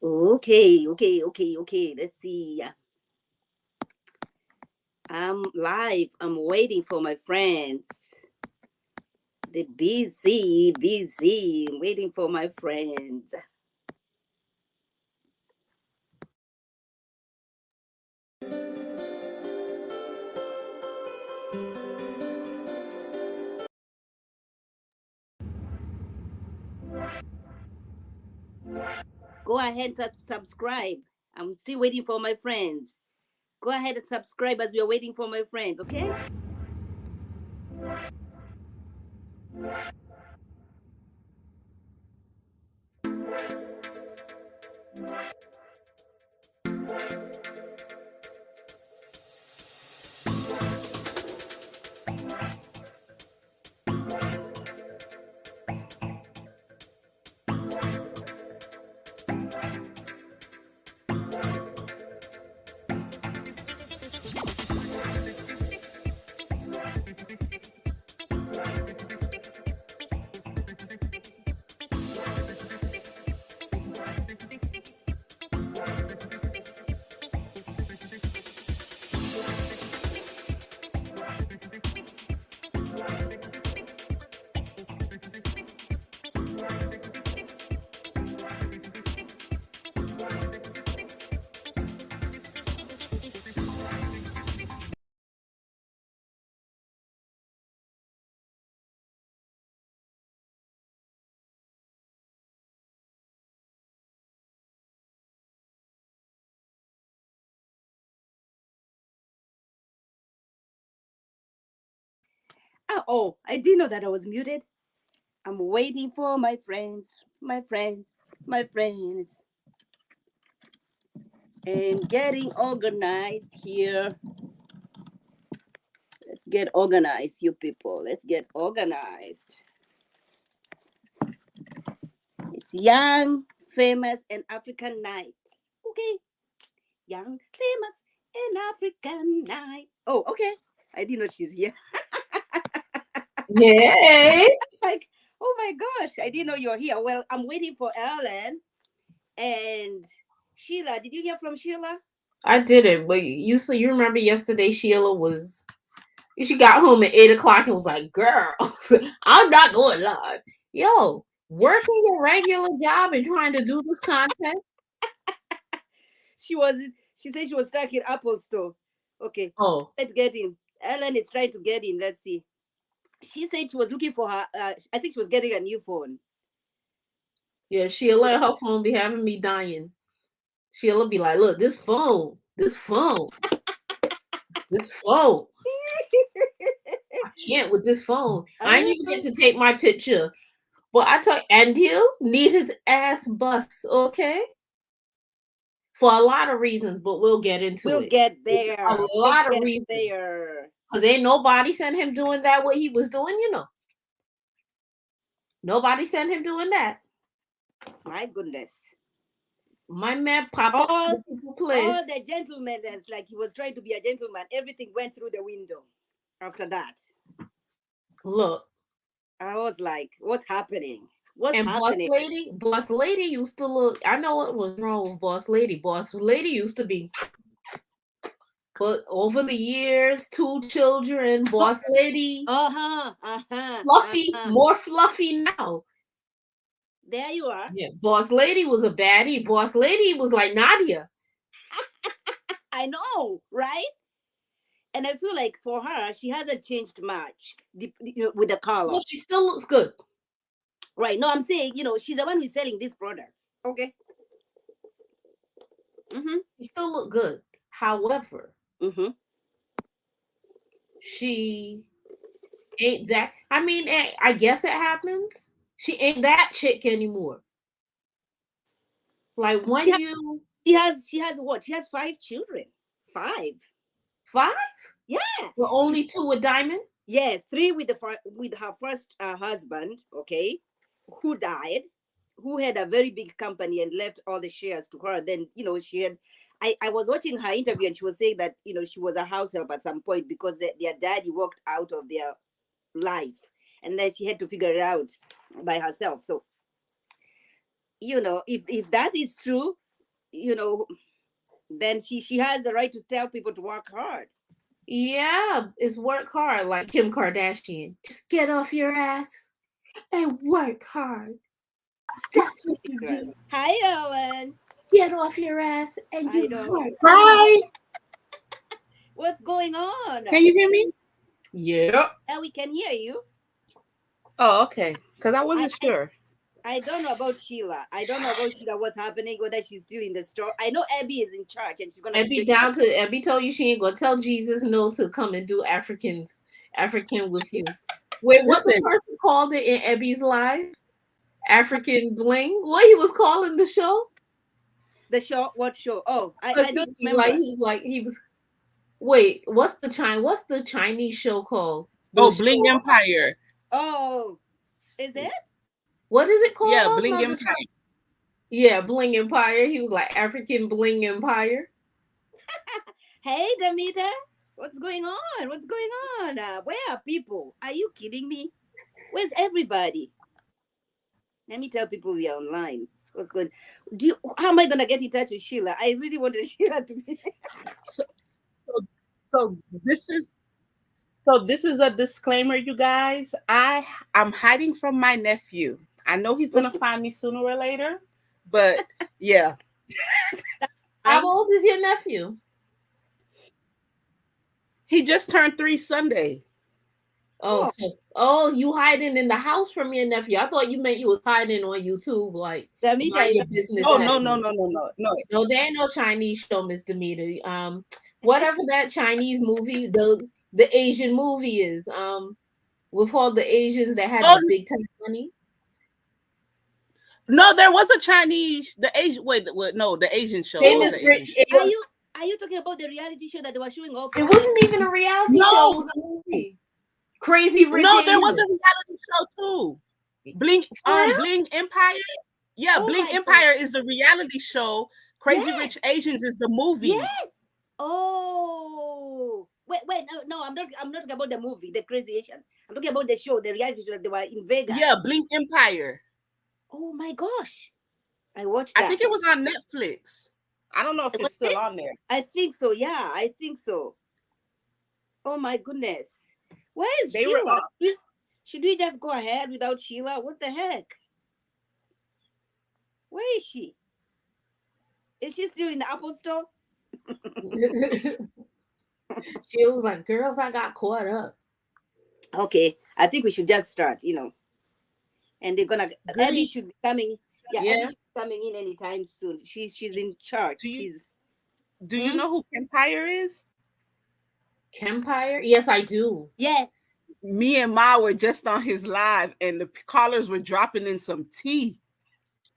Okay. Let's see. I'm live. I'm waiting for my friends. They're busy. Waiting for my friends. Go ahead and subscribe. I'm still waiting for my friends. Go ahead and subscribe as we are waiting for my friends, okay? Oh, I didn't know that I was muted. I'm waiting for my friends, and getting organized here. Let's get organized, you people. Let's get organized. It's Young, Famous, and African Night. Okay. Young, Famous, and African Night. Oh, okay. I didn't know she's here. Yay! Like, oh my gosh, I didn't know you're here. Well, I'm waiting for Ellen and Sheila. Did you hear from Sheila? I did it, but you remember yesterday Sheila was she got home at 8 o'clock and was like, "Girl, I'm not going live." Yo, working your regular job and trying to do this content. She was. She said she was stuck in Apple Store. Okay, Oh, let's get in. Ellen is trying to get in. Let's see. She said she was looking for her. I think she was getting a new phone. yeah, Sheila and her phone be having me dying. She'll be like, "Look, this phone. I can't with this phone. I Uh, ain't even get to take my picture." But I tell you, and he'll need his ass bust, okay? For a lot of reasons, but we'll get into we'll it. get A there. We'll lot of get reasons. there. Because ain't nobody sent him doing that, what he was doing, you know. Nobody sent him doing that. My goodness. My man pop up All the people place. all the gentlemen that's like he was trying to be a gentleman. Everything went through the window. After that, Look, I was like, "What's happening? What's and happening?" Boss Lady used to look. I know what was wrong with Boss Lady. Boss Lady used to be, but over the years, 2 children, Boss Lady, fluffy, Uh-huh. more fluffy now. There you are. Yeah, Boss Lady was a baddie. Boss Lady was like Nadia. I know, right? And I feel like for her, she hasn't changed much with the No, color. she still looks good. Right. No, I'm saying, she's the one who's selling these products. Okay. Mm-hmm. She still look good. However, Mm-hmm. she ain't that. I mean, I guess it happens. She ain't that chick anymore. Like She when has, you she has what? She has 5 children. 5. five, Yeah. but only two with Diamond. Yes, 3 with her first husband, okay, who died, who had a very big company and left all the shares to her. Then, she had. I was watching her interview and she was saying that she was a house help at some point because their daddy walked out of their life, and then she had to figure it out by herself. So if that is true, you know, then she has the right to tell people to work hard. Yeah, it's work hard like Kim Kardashian. Just get off your ass and work hard. That's what you Gross. do. Hi, Ellen. Get off your ass and I you know. work. Hi. What's going on? Can you hear me? Yep. Yeah, we can hear you. Oh, okay. Because I I, wasn't I sure. I don't know about Sheila. I don't know about Sheila. What's happening? Whether she's still in the store. I know Abby is in charge, and she's gonna And be be doing. down to and be told you she ain't gonna tell Jesus no to come and do African with you. Wait, what the Listen, person called it in Ebby's live? African bling? What he was calling the show? The show? What show? Oh, Because I don't like remember. he was wait, what's the Chinese show called? oh, The Bling show, Empire. Oh, is it? what is it Yeah, called? Bling No, Empire. yeah, Bling Empire. He was like African Bling Empire. Hey, Demeter. What's going on? What's going on? Where are people? Are you kidding me? Where's everybody? Let me tell people we are online. What's going? How am I gonna get in touch with Sheila? I really wanted Sheila to be. So, so, so this is a disclaimer, you guys. I'm hiding from my nephew. I know he's gonna find me sooner or later, but yeah, How old is your nephew? he just turned 3 Sunday. Oh, so you hiding in the house from your nephew? I thought you meant you was hiding on YouTube, like Demeter mind is your business. Oh at no, home. no. No, there ain't no Chinese show, Miss Demeter. Whatever that Chinese movie, the Asian movie is, with all the Asians that had Oh, the big time money. no, there was a Chinese, the Asian. Wait, no, the Asian show. Famous The Rich. Asian- Are you talking about the reality show that they were showing off? It wasn't even a reality No. show. It was a movie. Crazy Rich. No, there was a Asians. reality show too. Bling, For real? Bling Empire. Yeah, Oh Bling my Empire is the reality show. Crazy Yes. Rich Asians is the movie. Yes. Oh, wait, no, I'm not talking about the movie, The Crazy Asian. I'm talking about the show, the reality show that they were in Vegas. Yeah, Bling Empire. Oh my gosh, I watched that. I think it was on Netflix. I don't know if Was it's still it? on there. I think so. Yeah, I think so. Oh my goodness, where is They were Sheila? on- Should we just go ahead without Sheila? What the heck? Where is she? Is she still in the Apple store? She was like, "Girls, I got caught up." Okay, I think we should just start. And they're gonna. Goody. Abby should be coming. Yeah, Yeah. Abby should be coming in anytime soon. She's in charge. Do you- She's Do you know who Empire is? Empire? Yes, I do. yeah. Me and Ma were just on his live, and the callers were dropping in some tea.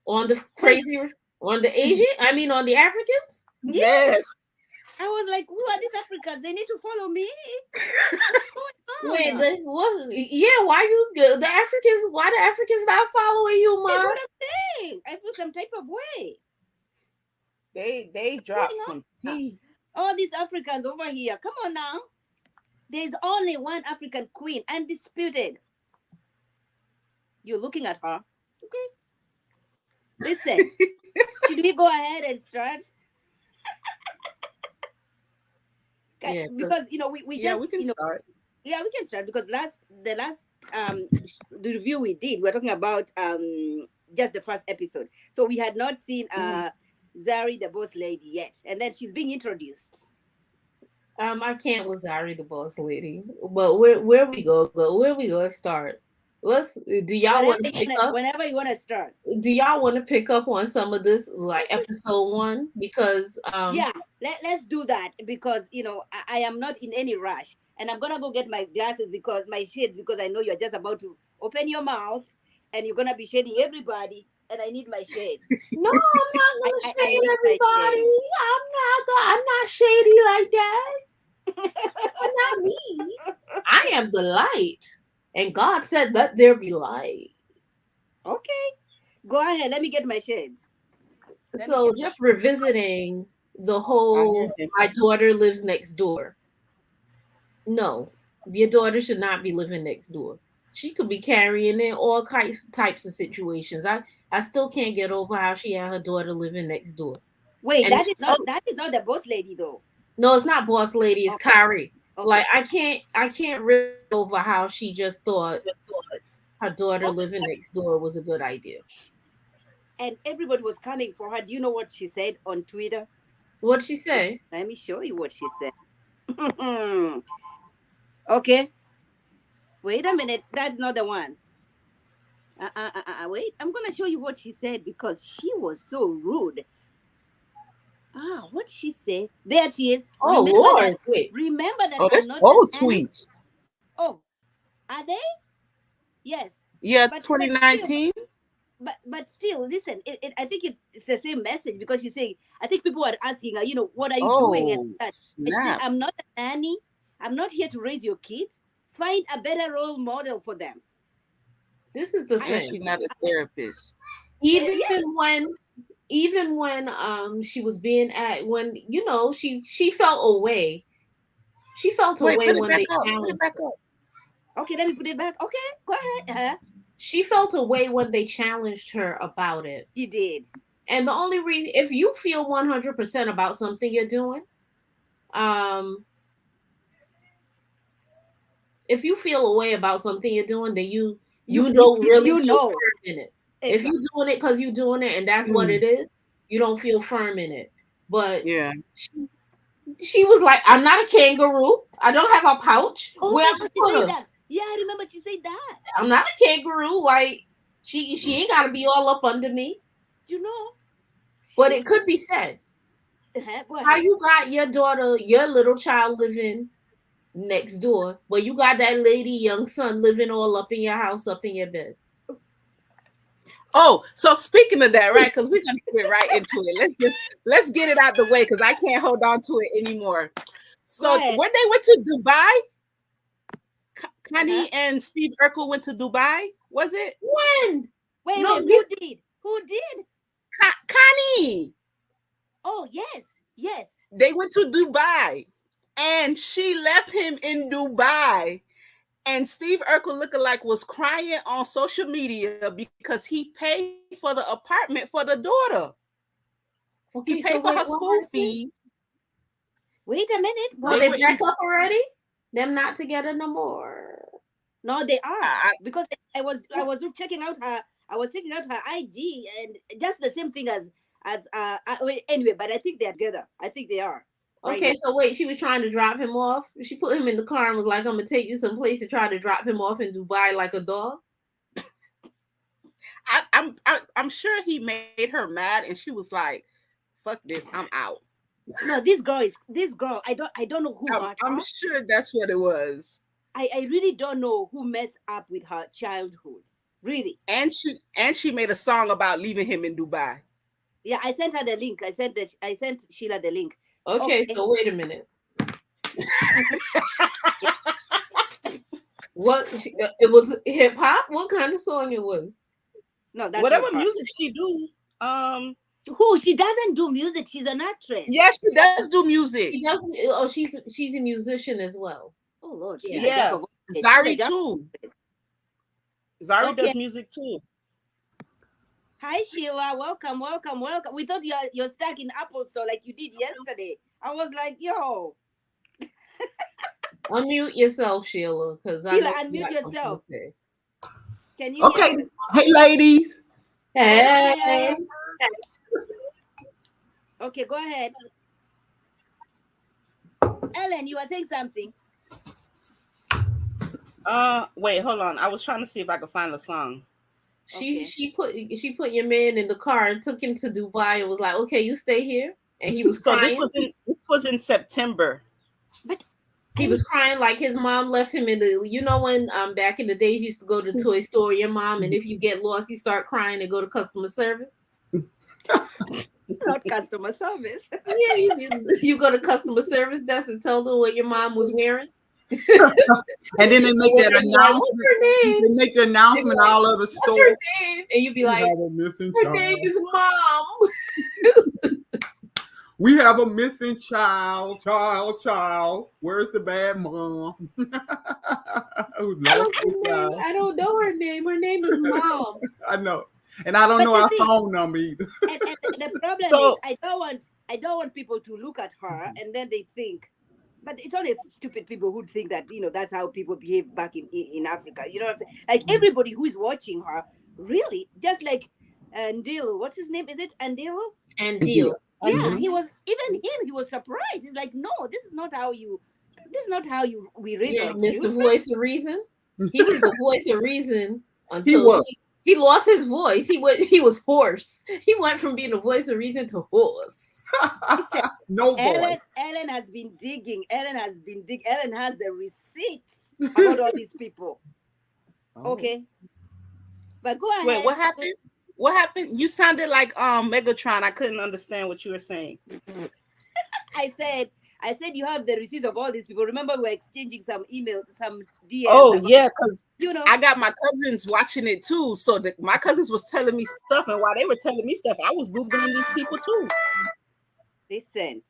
On the crazy, on the Asian. I mean, on the Africans. Yes. I was like, who are these Africans? They need to follow me. Wait, what? Yeah, why the Africans? Why the Africans not following you, That's Mom? what I'm saying. I feel some type of way. They dropped going some tea. All these Africans over here. Come on now. There's only one African queen, undisputed. You're looking at her. Okay. Listen, should we go ahead and start? Yeah, Because we Yeah, just we can start. yeah, we can start because the last the review we did, we're talking about just the first episode. So we had not seen Zari the boss lady yet, and then she's being introduced. I can't with Zari the boss lady. But where we go? Where we gonna start? Do y'all want to pick up? Whenever you want to start. Do y'all want to pick up on some of this, like episode 1? Because Yeah, let's do that because I am not in any rush, and I'm gonna go get my glasses because my shades because I know you're just about to open your mouth and you're gonna be shading everybody, and I need my shades. no, I'm not gonna I shade need my everybody. shades. I'm not shady like that. Not me. I am the light, and God said, "Let there be light." Okay, go ahead. Let me get my shades. So, just revisiting the whole "my daughter lives next door." No, your daughter should not be living next door. She could be carrying in all types of situations. I still can't get over how she and her daughter living next door. Wait, And that is not the boss lady though. no, it's not boss lady, it's Okay. Kyrie. Okay. Like I can't really get over how she just thought her daughter Oh, living next door was a good idea. and everybody was coming for her. Do you know what she said on Twitter? What'd she say? Let me show you what she said. Okay. Wait a minute. That's not the one. Wait. I'm gonna show you what she said because she was so rude. What she say? There she is. Oh Remember Lord, that. wait. Remember that Oh, I'm that's not old an nanny. tweets. Oh, are they? Yes. Yeah, But 2019. but still, listen. I think it's the same message because she's saying. I think people are asking her. What are you doing? And Oh, that. And she said, snap. I'm not a nanny. I'm not here to raise your kids. Find a better role model for them. This is the And thing. she's not a therapist. Even Yeah. when she was being at when she felt away. She felt Wait, away put it when back they up. Put it challenged back her. up. Okay, let me put it back. Okay, go ahead. She felt away when they challenged her about it. She did. And the only reason, if you feel 100% about something you're doing, if you feel away about something you're doing, then you don't really feel know. firm in it. Exactly. If you're doing it because you're doing it and that's what it is, you don't feel firm in it. But Yeah. she was like, I'm not a kangaroo. I don't have a pouch. Oh Where my I'm God, put she said her. that. Yeah, I remember she said that. I'm not a kangaroo. Like she ain't gotta be all up under me. You know. But it could be said. Go How ahead. you got your daughter, your little child living next door, but you got that lady, young son living all up in your house, up in your bed. Oh, so speaking of that, right? Because we're gonna get right into it. Let's get it out the way because I can't hold on to it anymore. So Go ahead. when they went to Dubai, Connie and Steve Urkel went to Dubai. Was it? When? Wait a No, minute. Who did? Who did? Connie. Oh yes. They went to Dubai, and she left him in Dubai. And Steve Urkel lookalike was crying on social media because he paid for the apartment for the daughter. Okay, He paid for her school fees. Wait a minute. No, they back up already? Them not together no more. No, they are because I was checking out her. I was checking out her IG and just the same thing as anyway. But I think they're together. I think they are. Okay, so wait, she was trying to drop him off. She put him in the car and was like, "I'm gonna take you someplace," to try to drop him off in Dubai like a dog. I'm sure he made her mad, and she was like, "Fuck this, I'm out." No, this girl. I don't know who. I'm sure that's what it was. I really don't know who messed up with her childhood. Really. And she made a song about leaving him in Dubai. Yeah, I sent her the link. I sent Sheila the link. Okay, so wait a minute. What it was hip hop? What kind of song it was? No, that's whatever music she do. Who? She doesn't do music. She's an actress. Yes, she does do music. She does. Oh, she's a musician as well. Oh Lord. Yeah. Zari too. Zari does music too. Hi Sheila, welcome. We thought you're stuck in Apple Store like you did yesterday. I was like, yo. Unmute yourself, Sheila, because Sheila, unmute yourself. Can you? Okay. Hey, ladies. Hey. Okay, go ahead. Ellen, you were saying something. Wait, hold on. I was trying to see if I could find the song. She put your man in the car and took him to Dubai and was like, "Okay, you stay here." And he was crying. This was in September. But he was crying like his mom left him in the. You know when back in the days you used to go to the toy store, your mom, and if you get lost, you start crying and go to customer service. Not customer service. Yeah, you go to customer service desk and tell them what your mom was wearing. And then they make that announcement. They make the announcement all over the store. Her name? And you be like, her name is Mom. We have a missing child. Where's the bad mom? I don't know her name. Her name is Mom. I know. And I don't know our phone number either. the problem So- is I don't want people to look at her and then they think, but it's only stupid people who think that that's how people behave back in Africa. You know what I'm saying? Like everybody who is watching her, really, just like Andilo, what's his name? Is it Andilo? And deal. Yeah, Mhm. he was he was surprised. He's like, no, this is not how we raise Yeah, our Mr. children. Voice of Reason. He was the voice of reason He until was. he lost his voice. He was hoarse. He went from being a voice of reason to horse. Listen, No boy. Ellen has been digging. Ellen has the receipts about all these people. Oh. Okay, but go ahead. Wait, what happened? What happened? You sounded like Megatron. I couldn't understand what you were saying. I said you have the receipts of all these people. Remember, we were exchanging some emails, some DMs. Oh about, yeah, because I I got my cousins watching it too. So my cousins was telling me stuff, and while they were telling me stuff, I was googling these people too. listen.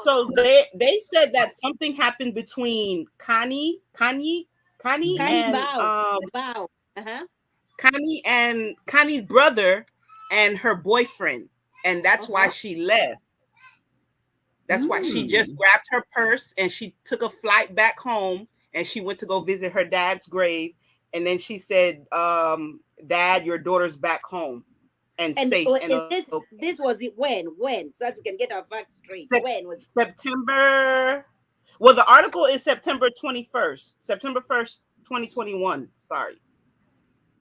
So they said that something happened between Connie Connie and Bao. Uh-huh. Connie's brother and her boyfriend, and that's why Uh-huh. she left. That's why she just grabbed her purse and she took a flight back home, and she went to go visit her dad's grave. And then she said, "Dad, your daughter's back home and safe." And this was it when so that we can get our facts straight. When was September? Well, the article is September 21st, 2021. Sorry,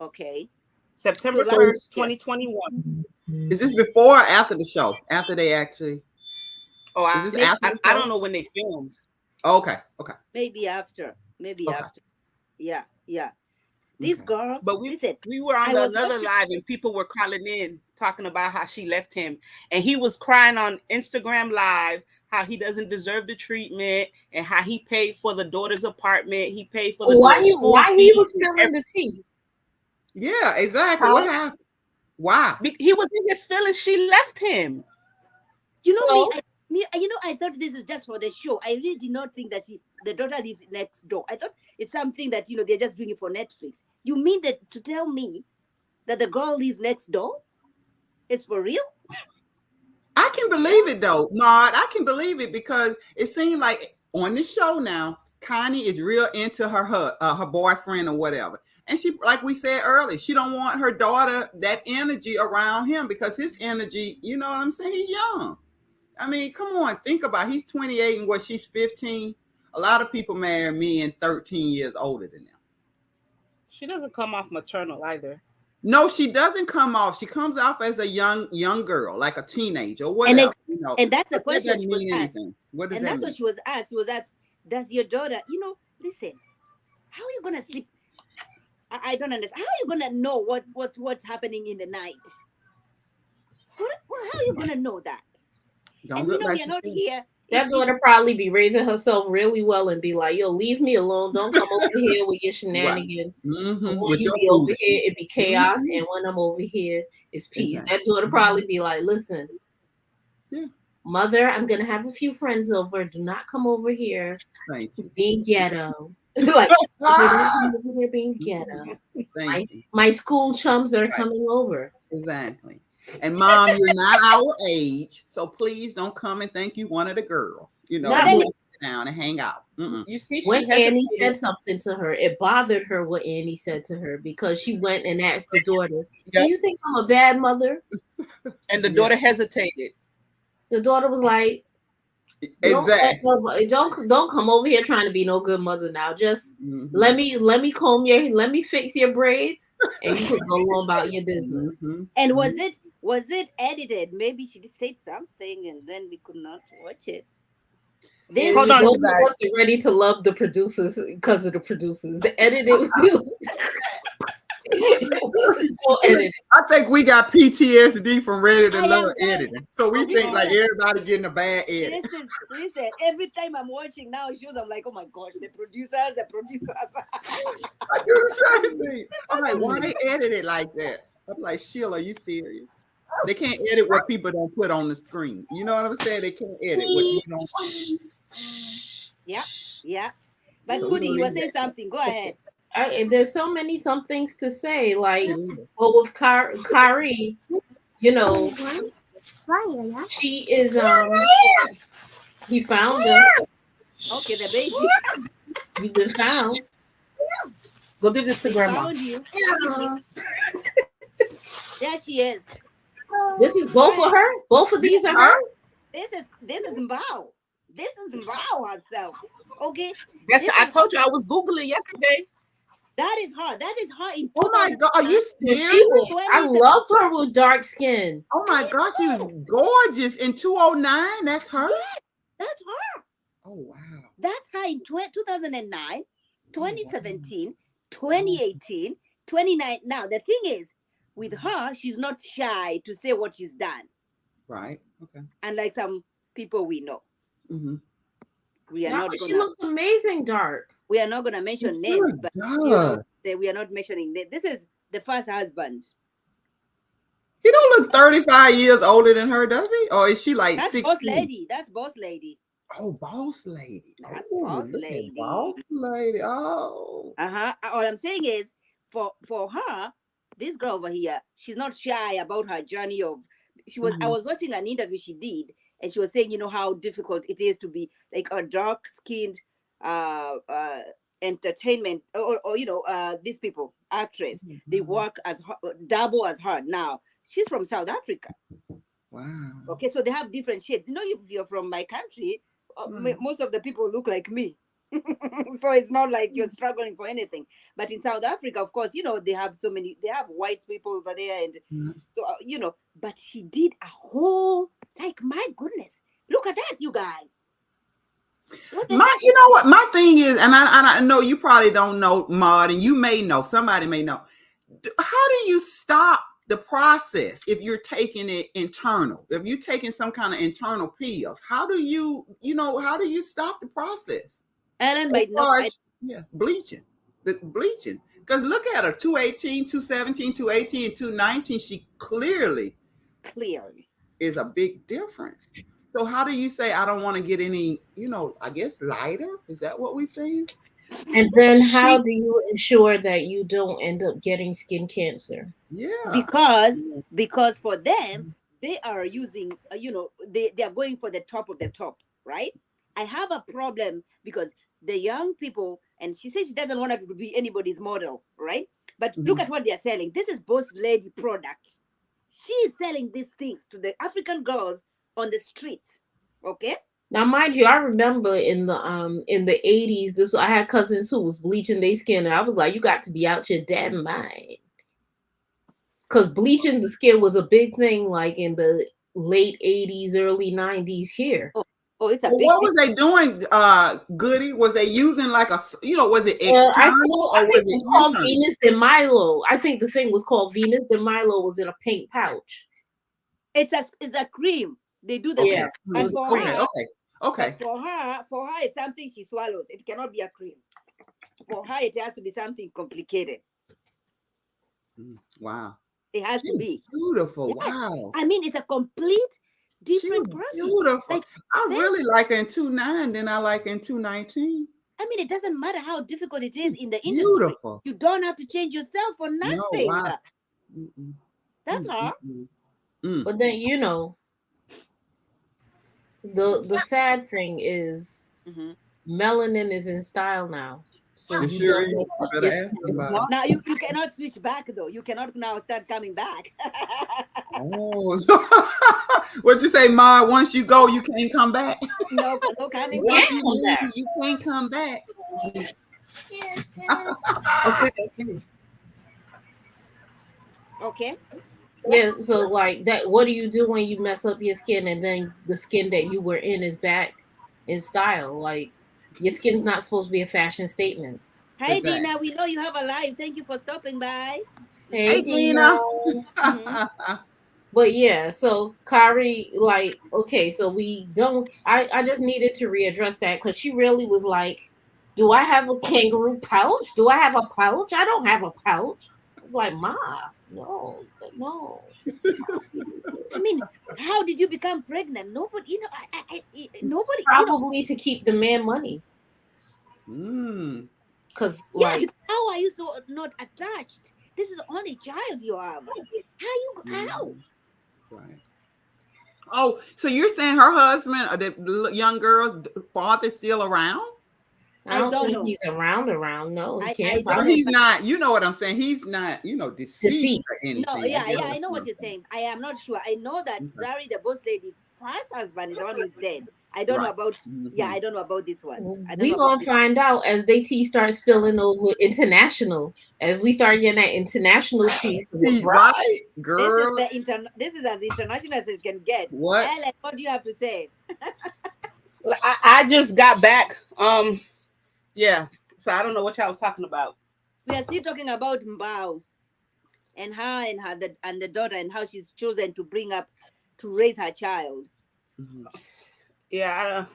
okay? September So 1st, 2021. Is this before or after the show? After they actually? Oh, Is this after the I show? don't know when they filmed. Okay. Okay. Maybe after. Okay. After. Yeah. This Okay. girl. But listen. we were on I was another watching- live, and people were calling in talking about how she left him, and he was crying on Instagram Live how he doesn't deserve the treatment and how he paid for the daughter's apartment, he paid for the daughter's school Why he fees. was spilling the tea? Yeah, exactly. Huh? What happened? Why? He was in his feelings. She left him. You know So? I thought this is just for the show. I really did not think that the daughter lives next door. I thought it's something that they're just doing it for Netflix. You mean that to tell me that the girl lives next door? It's for real? I can believe it though, Maud. I can believe it because it seemed like on the show now, Connie is real into her boyfriend or whatever. And she, like we said earlier, she don't want her daughter that energy around him because his energy, you know what I'm saying? He's young. I mean, come on, think about it. He's 28 and she's 15. A lot of people marry men 13 years older than them. She doesn't come off maternal either. No, she doesn't come off. She comes off as a young girl, like a teenager or whatever. And that's the That question doesn't she was mean asked. anything. What does And that that's mean? what she was asked. She was asked, does your daughter, listen, how are you gonna sleep? I don't understand. How are you gonna know what's happening in the night? How are you gonna know that? Don't And look like we are not she- here. That daughter probably be raising herself really well and be like, "Yo, leave me alone. Don't come over here with your shenanigans. Mhm, When with you your be over food. here, it be chaos, Mhm. and when I'm over here, it's peace." Exactly. That daughter probably be like, "Listen, Yeah. mother, I'm gonna have a few friends over. Do not come over here Thank you. being ghetto. Like, don't come over here being ghetto. Thank you. My school chums are Right. coming over." Exactly. And Mom, you're not our age, so please don't come and think you one of the girls. Not you when- sit down and hang out. Mm-mm. You see, When she Annie hesitated. said something to her, it bothered her what Annie said to her because she went and asked the daughter, "Do Yep. you think I'm a bad mother?" And the Yeah. daughter hesitated. The daughter was like, Exactly. Don't come over here trying to be no good mother now. Just Mhm. let me fix your braids, and you could go on about your business." Mhm. And was it edited? Maybe she said something and then we could not watch it. And Hold on, nobody you guys. wasn't ready to love the producers because of the producers. The edited edited. I think we got PTSD from Ready to I am Love telling- editing. So we think like everybody getting a bad edit. Listen, every time I'm watching now shows, I'm like, oh my gosh, the producers. I do the same thing. I'm like, why they edit it like that? I'm like, Sheila, are you serious? They can't edit what people don't put on the screen. You know what I'm saying? They can't edit what you don't. Yeah. But So we Kudi, you leave were saying something. Go ahead. There's so many some things to say. Like, well, with Kari, you know, she is he found her. Okay, the baby. You've been found. Go give this to They grandma. found you. There she is. This is both of her. Both of these are her. This is Mbao. This is Mbao herself. Okay. Yes, This I is- told you I was Googling yesterday. That is her. That is her in Oh my God, are you Yeah, serious? she was, I love her with dark skin. Oh my gosh, she was gorgeous in 209. That's her. That's her. Oh wow. That's her in 2009, 2017, 2018, 29. Now, the thing is, with her, she's not shy to say what she's done. Right. Okay. Unlike some people we know. Mm-hmm. We are No, not she gonna looks amazing dark. we are not gonna mention It names, sure but does. we are not mentioning this is the first husband. He don't look 35 years older than her, does he? Or is she like That's 16? boss lady. That's boss lady. Oh, boss lady. That's Oh, boss look at lady. boss lady. Oh. All I'm saying is for her, this girl over here, she's not shy about her journey of I was watching an interview she did, and she was saying, how difficult it is to be like a dark skinned entertainment or these people, actress, they work as double as hard. Now she's from South Africa. Wow. Okay, so they have different shades. If you're from my country, most of the people look like me. So it's not like you're struggling for anything. But in South Africa, of course, they have they have white people over there. And so, but she did a whole, like, my goodness, look at that, you guys. You know what? My thing is, and I know you probably don't know, Maud, and you may know, somebody may know. How do you stop the process if you're taking it internal? If you're taking some kind of internal pills, how do you stop the process? Ellen might know. Bleaching. Because look at her, 218, 217, 218, 219. She clearly is a big difference. So how do you say, I don't want to get any, I guess lighter? Is that what we're saying? And then how do you ensure that you don't end up getting skin cancer? Yeah. Because for them, they are using, they are going for the top of the top, right? I have a problem because the young people, and she says she doesn't want to be anybody's model, right? But look at what they're selling. This is boss lady products. She is selling these things to the African girls on the streets. Okay. Now, mind you, I remember in the 80s, I had cousins who was bleaching their skin, and I was like, you got to be out your damn mind. Because bleaching the skin was a big thing, like in the late 80s, early 90s here. It's a big what was they doing, Goody? Was they using like was it external or was it called Venus de Milo? I think the thing was called Venus de Milo, was in a pink pouch. It's a cream. They do the cream. And for her, okay. For her, it's something she swallows. It cannot be a cream. For her, it has to be something complicated. Wow. It has to be beautiful. Yes. Wow. I mean, it's a complete different person. Beautiful. Like, I really like her in 2.9 than I like her in 2.19. I mean, it doesn't matter how difficult it is in the industry. Beautiful. You don't have to change yourself for nothing. No, wow. That's her. But then the sad thing is melanin is in style now. So now you cannot switch back though. You cannot now start coming back. What'd you say, Ma? Once you go, you can't come back. No coming back. You can't come back. Okay. Yeah, so like that, what do you do when you mess up your skin and then the skin that you were in is back in style? Like, your skin's not supposed to be a fashion statement. Hi, Dina. We know you have a live. Thank you for stopping by. Hey, Dina. But yeah, so Kari, like, okay, so we don't. I just needed to readdress that because she really was like, "Do I have a kangaroo pouch? Do I have a pouch? I don't have a pouch." It's like, Ma, no. I mean, how did you become pregnant? Nobody, nobody. Probably to keep the man money. Because how are you so not attached? This is the only child you have. How? Right. Oh, so you're saying her husband or the young girl's father's still around? I I don't don't think know. he's around. No, he I can't don't But know, probably he's but not, you know what I'm saying? He's not, deceased or deceased. no, anything. I yeah, guess yeah, I that's know what what I'm you're saying. saying. I am not sure. I know that Okay. Zari, the boss lady's first husband, is the one who's dead. I don't know Right. about. Yeah, Mhm. I don't know about this one. I don't We know about gonna this. find out as they tea start spilling over international. As we start getting that international tea. Right, This is girl. This is as international as it can get. What? Ellen, what do you have to say? I just got back. Yeah. So I don't know what y'all was talking about. We are still talking about Mbao and her and the daughter and how she's chosen to bring up to raise her child. Mhm. Yeah,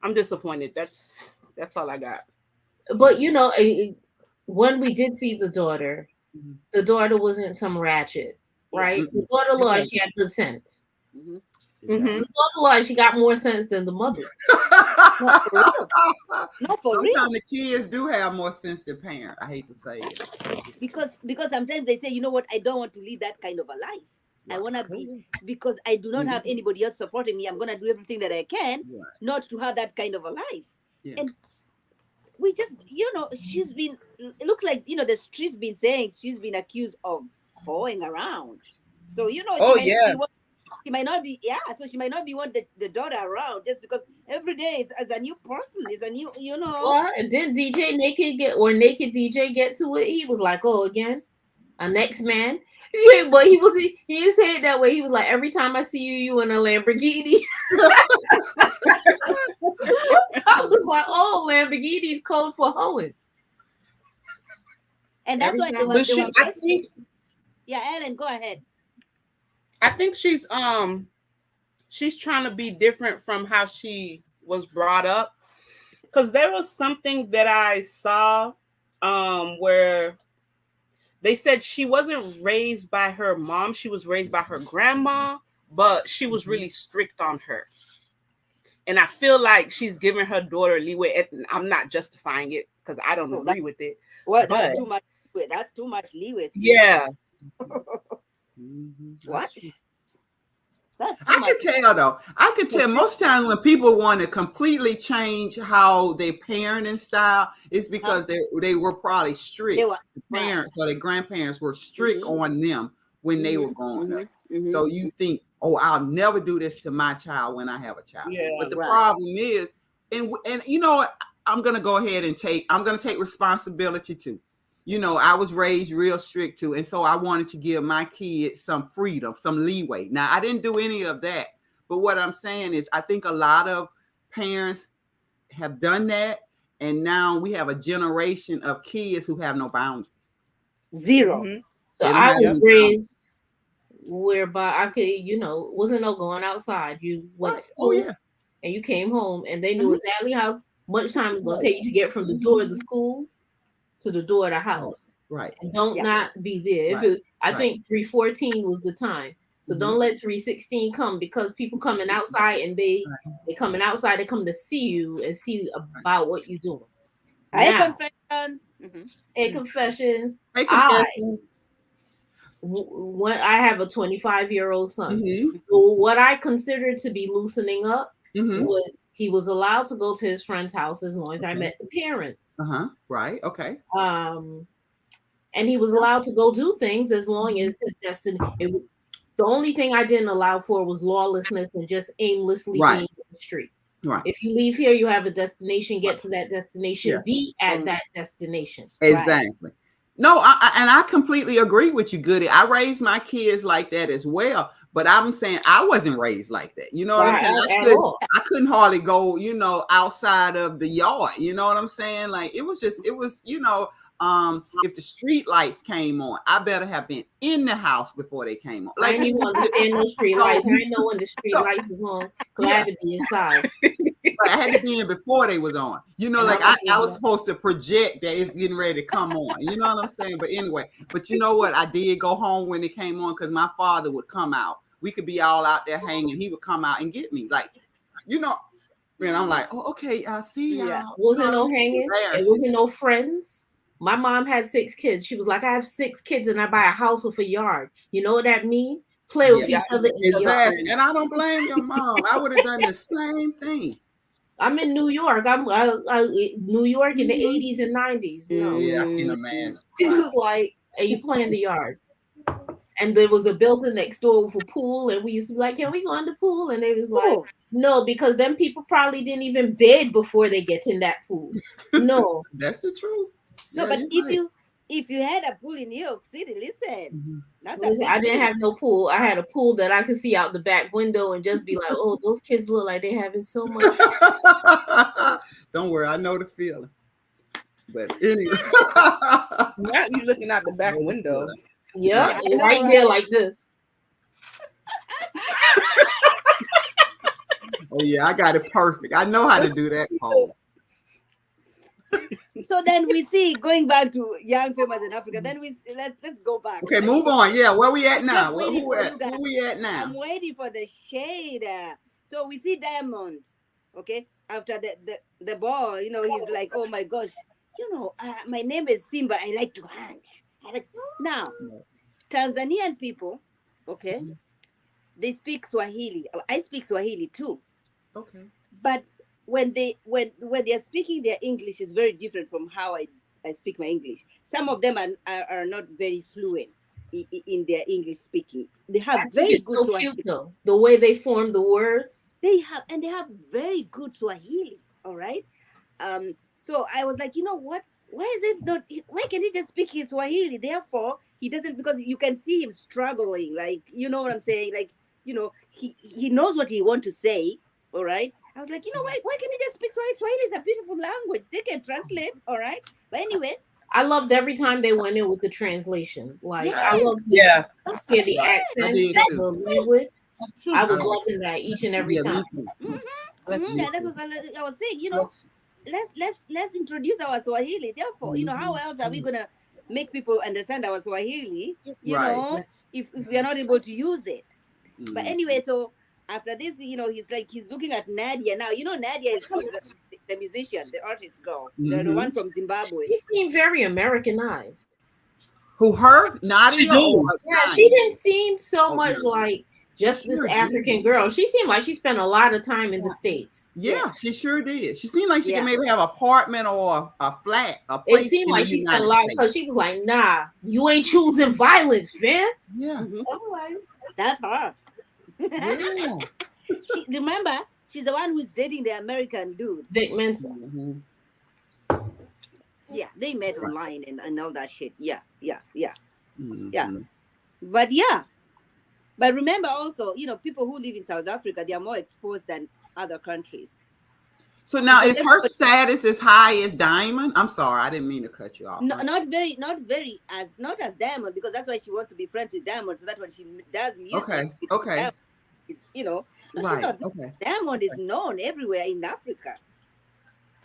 I'm disappointed. That's all I got. But when we did see the daughter wasn't some ratchet, Yeah. right? The Mm-mm. daughter-in-law, Exactly. she had good sense. Hmm. Mm-hmm. The daughter-in-law, she got more sense than the mother. No, for real. No, for real. Sometimes the kids do have more sense than parents. I hate to say it. Because sometimes they say, you know what, I don't want to lead that kind of a life. I Right. want to be, because I do not have anybody else supporting me. I'm going to do everything that I can Right. not to have that kind of a life. Yeah. And we just, she's been, it looks like, the street's been saying she's been accused of hoeing around. So, she Oh might not yeah. be what she might not be, yeah. So she might not be want the daughter around just because every day it's as a new person, is a new, Well, and then Naked DJ get to it. He was like, "Oh, again, a next man." Yeah, but he didn't say it that way. He was like, "Every time I see you in a Lamborghini." I was like, "Oh, Lamborghini's code for hoeing." and that's Every why time they were I questioning. think Yeah, Ellen, go ahead. she's trying to be different from how she was brought up. Because there was something that I saw where they said she wasn't raised by her mom, she was raised by her grandma, but she was really strict on her. And I feel like she's giving her daughter leeway. And I'm not justifying it because I don't Oh, agree with it. Well, But that's too much. That's too much leeway. Sis. yeah, Mhm. What? That's true. That's too I much. can tell though. I can tell most times when people want to completely change how they parent and style, it's because they were probably strict. They were The right. parents or their grandparents were strict Mhm. on them when they were Mhm. growing up. Mhm. Mhm. So you think, oh, I'll never do this to my child when I have a child. Yeah. But the Right. problem is, and you know what? I'm gonna go ahead and I'm gonna take responsibility too. I was raised real strict too, and so I wanted to give my kids some freedom, some leeway. Now I didn't do any of that. But what I'm saying is, I think a lot of parents have done that, and now we have a generation of kids who have no boundaries. Zero. Mm-hmm. So They don't I have was any raised whereby I could, wasn't no going outside. You went to boundaries. Oh school yeah. and you came home, and they knew exactly how much time it's going to take you to get from the Mhm. door of the school to the door of the house. Right. And don't Yeah. not be there. Right. I Right. think 3:14 was the time. So Mhm. don't let 3:16 come, because people coming outside and they coming outside, they come to see you and see about what you're doing. High Now, confessions. Mhm. in confessions, Hey, I confessions. when I have a 25-year-old son, Mhm. what I considered to be loosening up Mhm. was he was allowed to go to his friend's house as long as I Okay. met the parents. Right. Okay. And he was allowed to go do things as long as his destiny. The only thing I didn't allow for was lawlessness and just aimlessly Right. being in the street. Right. If you leave here, you have a destination. Get to that destination. Yeah. Be at that destination. Exactly. No, I completely agree with you, Goody. I raised my kids like that as well, but I'm saying I wasn't raised like that. You know what I'm saying? I couldn't hardly go, outside of the yard. You know what I'm saying? Like it was, if the street lights came on, I better have been in the house before they came on. I didn't even understand no street lights. I didn't know when the street lights was on because I had to be inside. I had to be in before they was on. Like I was supposed to project that it's getting ready to come on. You know what I'm saying? But anyway, but you know what? I did go home when it came on because my father would come out. We could be all out there hanging. He would come out and get me. And I'm like, oh, okay, I see y'all. Yeah. Wasn't no hanging. It wasn't no friends. My mom had 6 kids. She was like, I have 6 kids and I buy a house with a yard. You know what that means? play with Yeah, each other in the yard. exactly. And I don't blame your mom. I would have done the same thing. I'm in New York. New York in the Mhm. 80s and 90s. No, Yeah, I can Mm. imagine. she Wow. was like, "Hey, you play in the yard?" And there was a building next door with a pool, and we used to be like, "Can we go in the pool?" And they was like, Oh, "No, because them people probably didn't even bed before they get in that pool." No, That's the truth. no, Yeah, but you're if right. you had a pool in New York City, listen, Mhm. that's a listen, big I didn't thing. have no pool. I had a pool that I could see out the back window and just be like, "Oh, those kids look like they having so much." Don't worry, I know the feeling. But anyway. Now you looking out the back window. Yep, Yeah, I know, right there right? like this. Oh yeah, I got it perfect. I know how to do that pose. So then we see going back to young famous in Africa. Then let's go back. Okay, move on. Yeah, where we at I'm now? just waiting Who for at? you guys. Who we at now? I'm waiting for the shade. So we see Diamond. Okay, after the ball, you know, he's like, oh my gosh, you know, my name is Simba. I like to hunt. Now, Tanzanian people, okay, they speak Swahili. I speak Swahili too, Okay. but when they are speaking their English is very different from how I speak my English. Some of them are not very fluent in their English speaking. They I have think very it's good so Swahili. cute though, the way they form the words. They have very good Swahili. All right. So I was like, you know what? Why is it not? Why can he just speak his Swahili? Therefore, he doesn't, because you can see him struggling. Like, you know what I'm saying? Like, you know, he knows what he want to say. All right. I was like, you know, why can't he just speak Swahili? Swahili is a beautiful language. They can translate. All right. But anyway, I loved every time they went in with the translation. Like I yes, loved Yeah. the I accents, did the too. language. I was I- loving that each and every Yeah, time. me too. yeah, that's what I was saying. You know, let's introduce our Swahili. Therefore, you know, how else are we gonna make people understand our Swahili? You Right. know, if we are not able to use it. But Mhm. anyway, so after this, you know, he's looking at Nadia now. You know, Nadia is the musician, the artist girl, the one from Zimbabwe. She seemed very Americanized. Who her? Nadia She do. or Yeah, Naya? she didn't seem so Oh, much no. like She just sure this did. African girl. She seemed like she spent a lot of time in the States. Yeah, Yes. she sure did. She seemed like she Yeah. could maybe have an apartment or a flat, a It place seemed in like the she spent a United lot States. because she was like, "Nah, you ain't choosing violence, fam." Yeah, All right. That's her. yeah. Remember, she's the one who's dating the American dude. Vic Mensa. Mhm. Yeah, they met online and all that shit. Yeah. Mhm. Yeah. But yeah. But remember also, you know, people who live in South Africa, they are more exposed than other countries. So now Because is her status as high as Diamond? I'm sorry, I didn't mean to cut you off. No, not as Diamond, because that's why she wants to be friends with Diamond, so that when she does music, Okay, with okay. Diamond, it's, you know, no, she's Right. not. Okay. Diamond is known everywhere in Africa.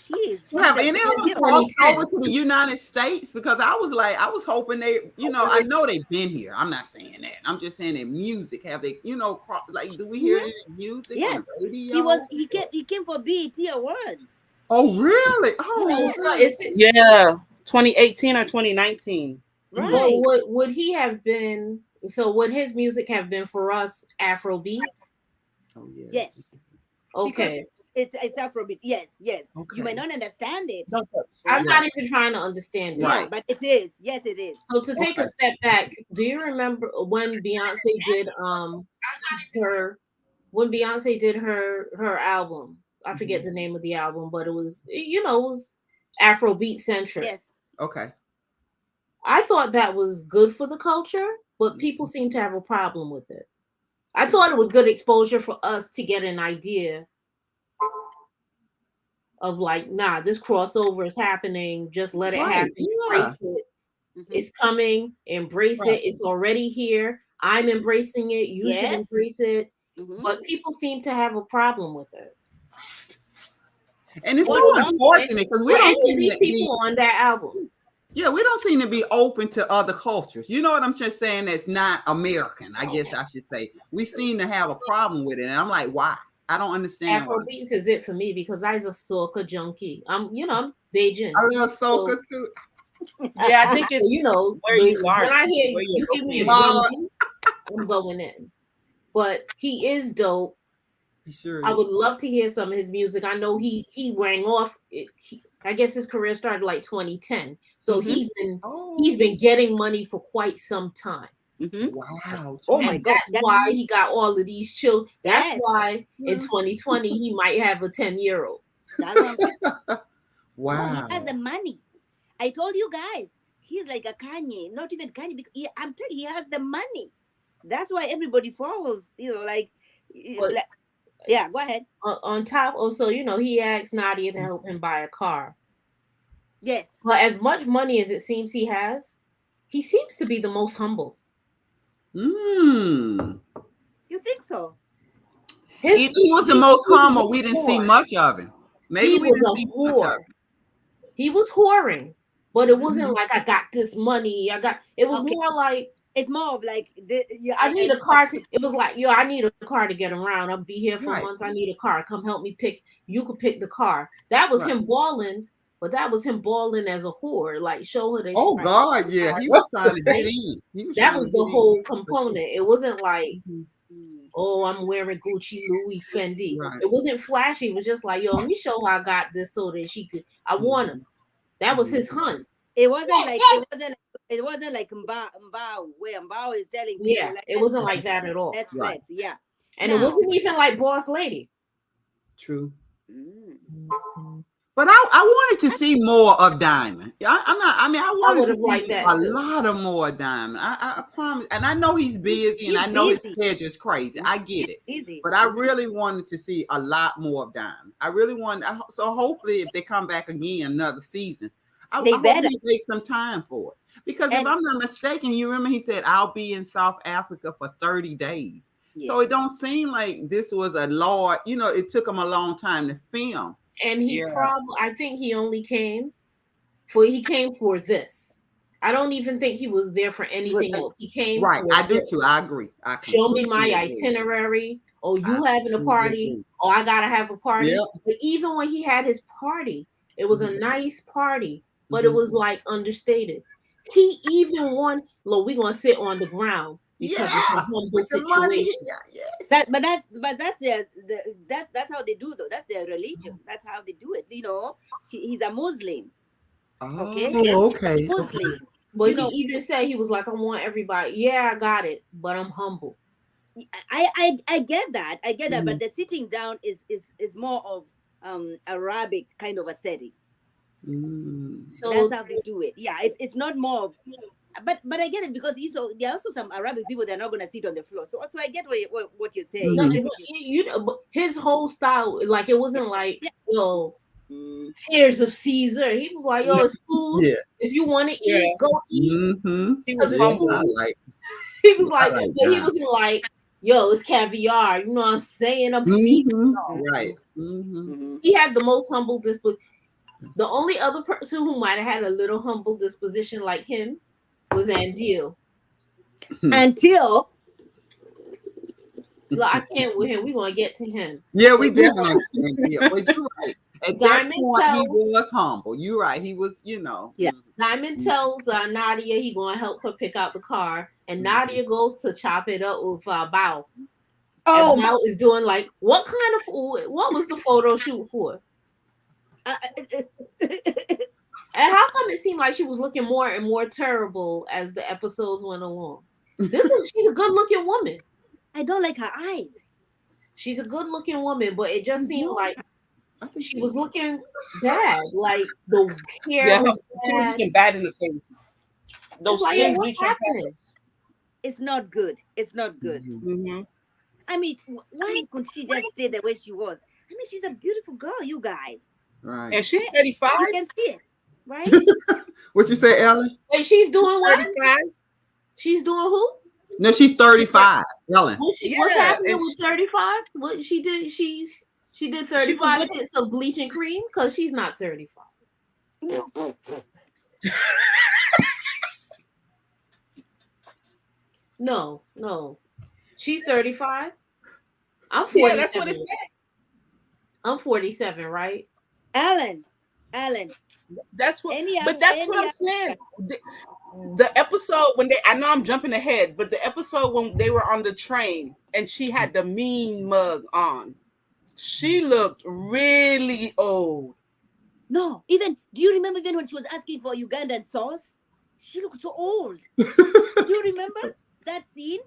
He's Have any of them he's crossed really over to the United States? Because I was hoping they, you know, I know they've been here. I'm not saying that. I'm just saying in music. Have they, you know, like, do we hear any music Yes. on the radio? He came for BET Awards. Oh, really? Oh, So it's, Yeah. 2018 or 2019. Right. well, would he have been? So would his music have been for us Afro beats? oh yeah. Yes. Okay, It's Afrobeat. Yes. Okay. You might not understand it. I'm not even trying to understand it. Yeah, Right. but it is. Yes, it is. So to take a Okay. step back, do you remember when Beyonce did her album? I forget the name of the album, but it was, you know, it was Afrobeat centric. Yes. Okay. I thought that was good for the culture, but people seem to have a problem with it. I thought it was good exposure for us to get an idea of like, nah, this crossover is happening. Just let it Right, happen. yeah. Embrace it. Mhm. It's coming. Embrace Right. it. It's already here. I'm embracing it. You should Yes. embrace it. Mhm. But people seem to have a problem with it. And it's Well, so unfortunate because we Were don't any of seem these to be, people on that album? yeah, we don't seem to be open to other cultures. You know what I'm just saying? That's not American, I guess I should say. We seem to have a problem with it. And I'm like, why? I don't understand why. Afrobeats is it for me because I'm a soca junkie. I'm Beijing. I love soca too. Yeah, I think So, it's you know, where you are, when I hear where you you're give me a located. drum beat, I'm going in. But he is dope. He sure I is. would love to hear some of his music. I know he rang off. I guess his career started like 2010, so Mhm. he's been getting money for quite some time, Mhm. Wow. Oh my and God. that's why he got all of these children. That's Yes. why in Yeah. 2020 he might have a 10-year-old. That's what I'm saying. No, Wow. he has the money. I told you guys, he's like a Kanye, not even Kanye. Because I'm telling you, he has the money. That's why everybody follows. But Yeah. Go ahead. on top, also, he asked Nadia to help him buy a car. Yes. But as much money as it seems he has, he seems to be the most humble. Mm. You think so? He was the most humble. We didn't see much of him. Maybe He we was didn't a see much of whore. him. He was whoring, but it wasn't Mhm. like I got this money. It was Okay. more like It's more of like I need a car to. It was like, yo, I need a car to get around. I'll be here for Right. a month. I need a car. Come help me pick. You could pick the car. That was Right. him balling, but that was him balling as a whore. Like show her that. Oh she- God, yeah. He was trying to get in. He was That trying was to the get whole in, for sure. component. It wasn't like, Mhm. oh, I'm wearing Gucci, Louis, Fendi. Right. It wasn't flashy. It was just like, yo, let me show her I got this so that she could. I want him. That was his hunt. It wasn't like Mbao, where Mbao is telling people. Yeah, Like, it wasn't like that at all. Let's Right. flex. Yeah. And it Now- wasn't even like Boss Lady. True. Mm. But I wanted to see more of Diamond. I wanted would've to liked see that a too. lot of more Diamond. I promise. And I know he's busy, and He's I know busy. his schedule is crazy. I get it. Easy. But I really wanted to see a lot more of Diamond. I really wanted. So hopefully, if they come back again another season, I They hope better. he takes some time for it. Because if And- I'm not mistaken, you remember he said I'll be in South Africa for 30 days. So Yes. it don't seem like this was a large. It took him a long time to film. And he Yeah. I think he only came for this. I don't even think he was there for anything else. He came Right, for I do this. too. I agree. I Show me completely my agree. itinerary. Oh, you I having a completely party? agree. Oh, I gotta have a party. Yep. But even when he had his party, it was a nice party, but it Mhm. was like understated. He even won. Look, we're gonna sit on the ground because it's a Yeah, humble with the money. situation. Yeah, yes. That's how they do though. That's their religion. That's how they do it. He's a Muslim. Okay. Okay. Muslim. But You know- he even said he was like, I want everybody. Yeah, I got it, but I'm humble. I get that. I get that. Mhm. But the sitting down is more of Arabic kind of a setting. Mm. So That's how they do it. Yeah, it's not more of, but I get it because there are also some Arabic people that are not going to sit on the floor. So I get what you're saying. no, Mhm. but his whole style, like it wasn't like Mm. tears of Caesar. He was like, yo, it's food. Yeah. If you want to eat, Yeah. go eat. Mm-hmm. He Because was it's humble. food. Like, He was I like, like but he that. wasn't like, yo, it's caviar. You know what I'm saying? I'm feeding. mhm. Right. Mm-hmm. Mhm. He had the most humble disposition. The only other person who might have had a little humble disposition like him was Andil. Until Like, I can't with him. We're gonna get to him. Yeah, we definitely can. Yeah, but you're right. At that Diamond point, he tells- was humble. You're right. He was, Yeah. Diamond tells Nadia he gonna help her pick out the car, and Nadia goes to chop it up with Bao. oh, And Bao is doing like, what was the photo shoot for? And how come it seemed like she was looking more and more terrible as the episodes went along? She's a good looking woman. I don't like her eyes. She's a good looking woman, but it just seemed like I think she was looking bad. Like the hair Yeah, was she was bad. looking bad in the face. Those It's like, skin what's bleaching happening? It's not good. It's not good. Mhm. Mm-hmm. I mean, why couldn't she just stay the way she was? I mean, she's a beautiful girl, you guys. Right. And she's 35. You can see it, right? What you say, Ellen? Wait, she's doing what? 35. She's doing who? No, she's 35. Ellen. What's Yeah, happening and with 35? What she did? She did 35 looking- hits of bleaching cream because she's not 35. No. She's 35. I'm 47. Yeah, that's what it said. I'm 47, right? Alan, That's what. Any But other- that's any what I'm other- saying. The episode when I know I'm jumping ahead, but the episode when they were on the train and she had the mean mug on, she looked really old. No, even do you remember even when she was asking for Ugandan sauce? She looked so old. Do you remember that scene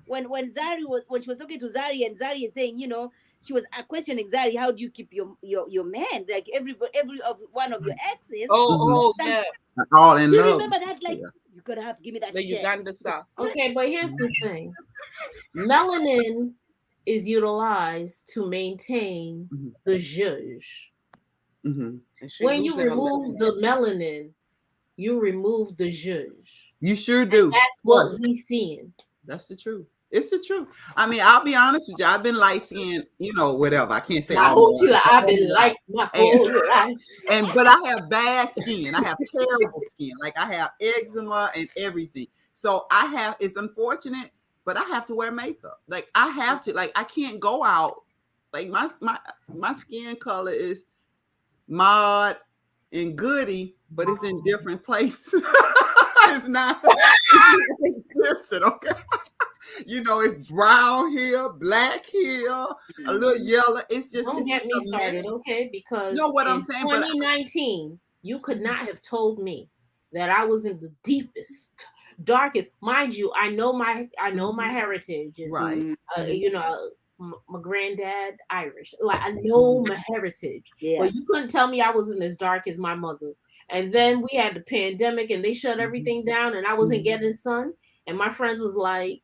when Zari was when she was talking to Zari and Zari is saying, she was questioning Zari, how do you keep your man? Like every of one of your exes. Oh, yeah. All in Do you love. remember that? Like, Yeah. you're gonna have to give me that The shit. Uganda sauce. Okay, but here's the thing. Melanin is utilized to maintain Mhm. the zhuzh. Mhm. And she When you losing her remove lips. the melanin, you remove the zhuzh. You sure do. That's what we seeing. That's the truth. It's the truth. I mean, I'll be honest with you. I've been light skinned, whatever. I can't say My all whole my life. I've been like my whole life. But I have bad skin. I have terrible skin. Like I have eczema and everything. So it's unfortunate, but I have to wear makeup. Like I have to. Like I can't go out. Like my skin color is mod and goody, but it's in different places. It's not. Listen, okay. It's brown here, black here, a little yellow. It's just Don't get me started, okay? Because know what I'm in saying, but 2019, you could not have told me that I was in the deepest, darkest. Mind you, I know my heritage. It's, right. My granddad Irish. Like I know my heritage, Yeah. but you couldn't tell me I wasn't as dark as my mother. And then we had the pandemic, and they shut everything down, and I wasn't getting sun. And my friends was like,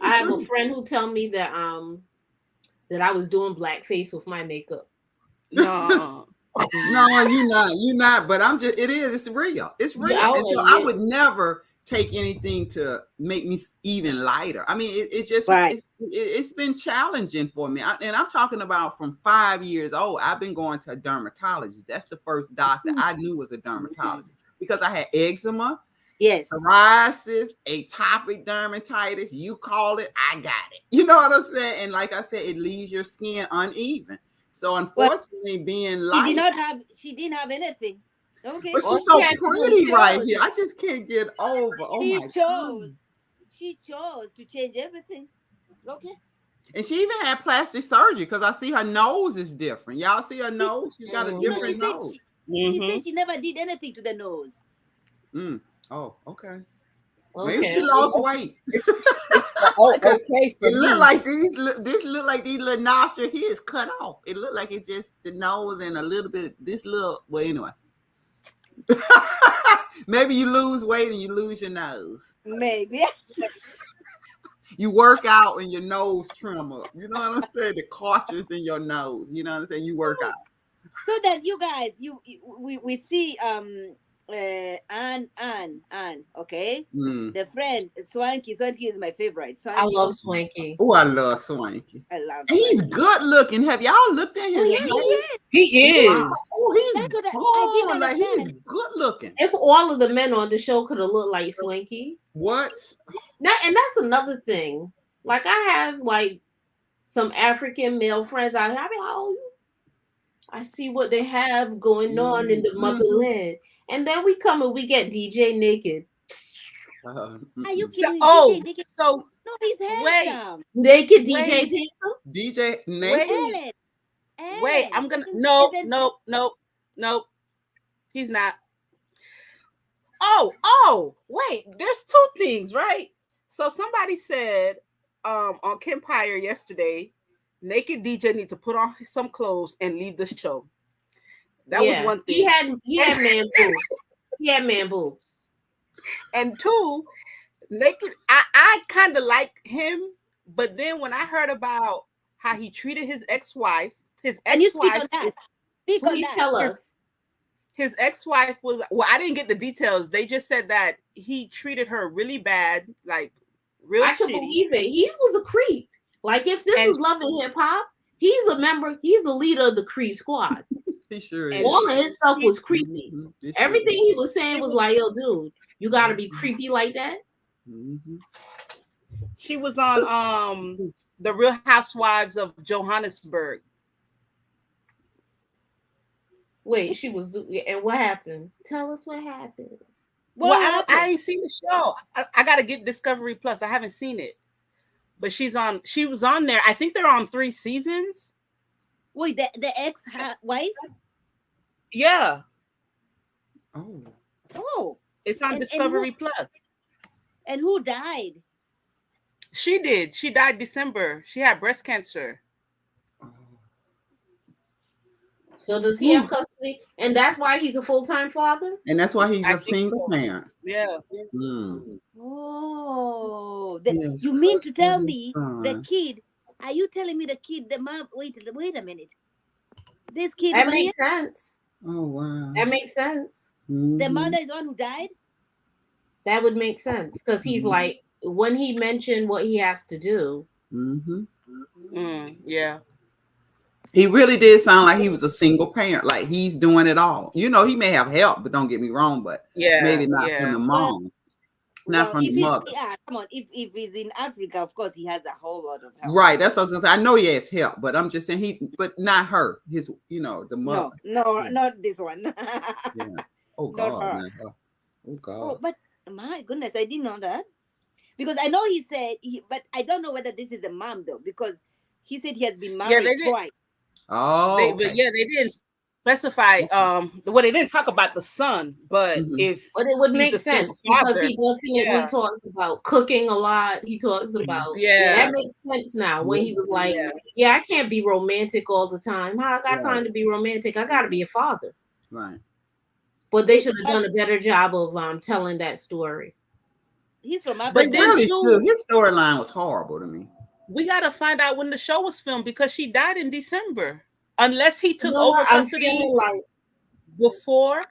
I have a friend who tell me that that I was doing blackface with my makeup. No. No, you're not. But it's real. It's real. Yeah, and so I would never take anything to make me even lighter. I mean, it's been challenging for me. And I'm talking about from 5 years old. I've been going to a dermatologist. That's the first doctor I knew was a dermatologist because I had eczema. Yes. Psoriasis, atopic dermatitis, you call it, I got it. You know what I'm saying? And like I said, it leaves your skin uneven. So unfortunately, being light, she didn't have anything. Okay. But she's so pretty right here. I just can't get over. She chose to change everything. Okay. And she even had plastic surgery because I see her nose is different. Y'all see her nose? She's got a different nose. She said she never did anything to the nose. Oh, okay. Okay. Maybe she lost weight. Okay. It look like these little nostrils here is cut off. It looked like it's just the nose and a little bit of this little. Well, anyway. Maybe you lose weight and you lose your nose. Maybe. You work out and your nose trim up. You know what I'm saying? The cartilage in your nose. You know what I'm saying? You work out. So then you guys, we see Anne, okay? The friend, Swanky is my favorite. Swanky. I love Swanky. Oh, I love Swanky. I love Swanky. He's good looking. Have y'all looked at his face? He is. Oh, he's good looking. If all of the men on the show could have looked like Swanky. What? And that's another thing. Like I have like some African male friends out here. I be like, oh, I see what they have going on in the motherland. And then we come and we get DJ naked. Are you kidding? DJ naked? So no, he's handsome. Naked DJ's handsome? DJ naked? Wait, I'm gonna nope. He's not. Oh, wait, there's two things, right? So somebody said on Kempire yesterday, naked DJ needs to put on some clothes and leave the show. That was one thing. He had man boobs. He had man boobs. And two, naked, I kind of like him, but then when I heard about how he treated his ex-wife, and you speak on that. Please tell us. His ex-wife was, well, I didn't get the details. They just said that he treated her really bad, like real I can believe it. He was a creep. Like if this was Love and Hip Hop, he's a member, he's the leader of the creep squad. He sure is. All of his stuff was creepy. Everything he was saying was like, yo, dude, you gotta be creepy like that. She was on the Real Housewives of Johannesburg. Wait, she was, and what happened? Tell us what happened. What Well, I happened? ain't seen the show. I gotta get Discovery Plus. I haven't seen it, but she was on there. I think they're on 3 seasons. Wait, the wife? Yeah, Oh. Oh, it's on and Discovery Plus. who died? She did. She died December. She had breast cancer. So does he have custody? And that's why he's a full-time father? And that's why he's I a think single so. parent. Yeah. Mm. Oh, Yes, you mean to tell custody me son. the kid? Are you telling me the kid, the mom? Wait a minute. This kid That over here, makes sense. Oh wow. That makes sense. the Mhm. mother is the one who died. That would make sense because he's like, when he mentioned what he has to do. Mhm. Yeah. He really did sound like he was a single parent, like he's doing it all. You know, he may have help, but don't get me wrong, but Yeah. maybe not from the mom, not from if the he's mother. come on, if he's in Africa, of course he has a whole lot of help. Right, that's what I was gonna say. I know he has help, but I'm just saying but not her. His, the mother. No, Yeah. not this one. Yeah. Oh Not God. her. Not her. Oh God. Oh, but my goodness, I didn't know that. Because I know he said, but I don't know whether this is the mom though, because he said he has been married they did. twice. Oh, But okay. yeah, they didn't specify. Well, they didn't talk about the son, but if But it would he's make a single sense because father, he definitely talks about cooking a lot. He talks about that makes sense now when he was like, yeah, I can't be romantic all the time. How I got time to be romantic? I got to be a father. Right. But they should have done a better job of telling that story. He's from Africa. But then Really, too, his storyline was horrible to me. we got to find out when the show was filmed because she died in December. Unless he took You know over what? I'm custody feeling like before.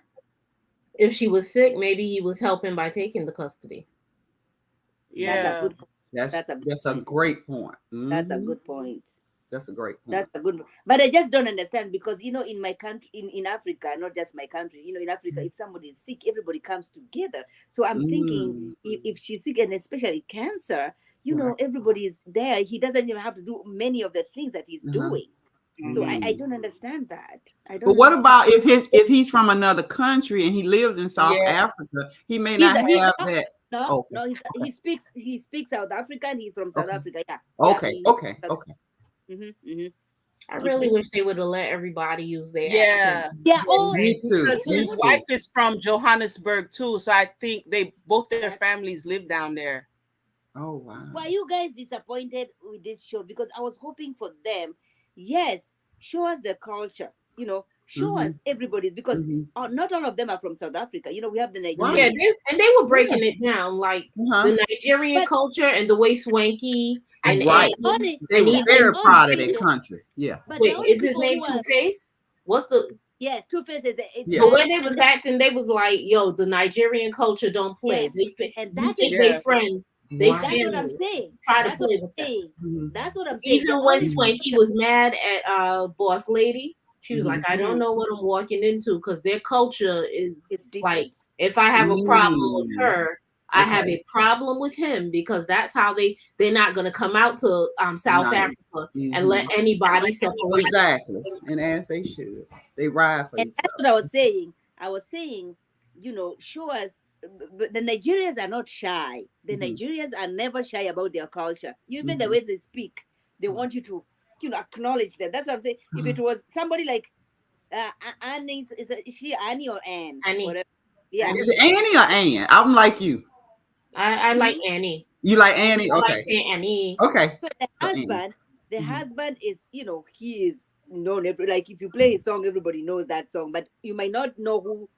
if she was sick, maybe he was helping by taking the custody. Yeah. That's a great point. That's a good point. That's a great point. That's a good, but I just don't understand because in my country, in Africa, not just my country, in Africa, if somebody is sick, everybody comes together. So I'm thinking if she's sick and especially cancer, everybody is there. He doesn't even have to do many of the things that he's doing. So I don't understand that. But what about if he's from another country and he lives in South Africa? He may not have that. No, he speaks South African. He's from South Africa. Yeah. Okay. I really wish they would have let everybody use their accent. Yeah. Oh, me too. Because his wife is from Johannesburg too, so I think both their families live down there. Oh wow. Were you guys disappointed with this show? Because I was hoping for them. Yes, show us the culture. Show us everybody's because not all of them are from South Africa. We have the Nigerian. Yeah, they were breaking it down like the Nigerian culture and the way Swanky and right. They were very proud of their country. Yeah. But wait, is his name Two Face? What's the? Yes, Two Face is the way they was acting. They was like, "Yo, the Nigerian culture don't play. Yes. And you think they friends." They That's what I'm saying. Try to play with them. That's what I'm saying. Even when Swanky was mad at Boss Lady, she was like, I don't know what I'm walking into because their culture is like, if I have a problem with her, I have a problem with him because that's how they're not going to come out to South Africa and let anybody separate. Exactly. And as they should. They ride for each other. That's what I was saying. I was saying, show us. But the Nigerians are not shy. The Nigerians are never shy about their culture. Even the way they speak, they want you to, acknowledge them. That's what I'm saying. If it was somebody like Annie, is she Annie or Anne? Annie. Whatever. Yeah. Is it Annie or Ann? I'm like you. I like Annie. You like Annie? Okay. I like saying Annie. Okay. So the husband is, he is known. Like if you play his song, everybody knows that song. But you might not know who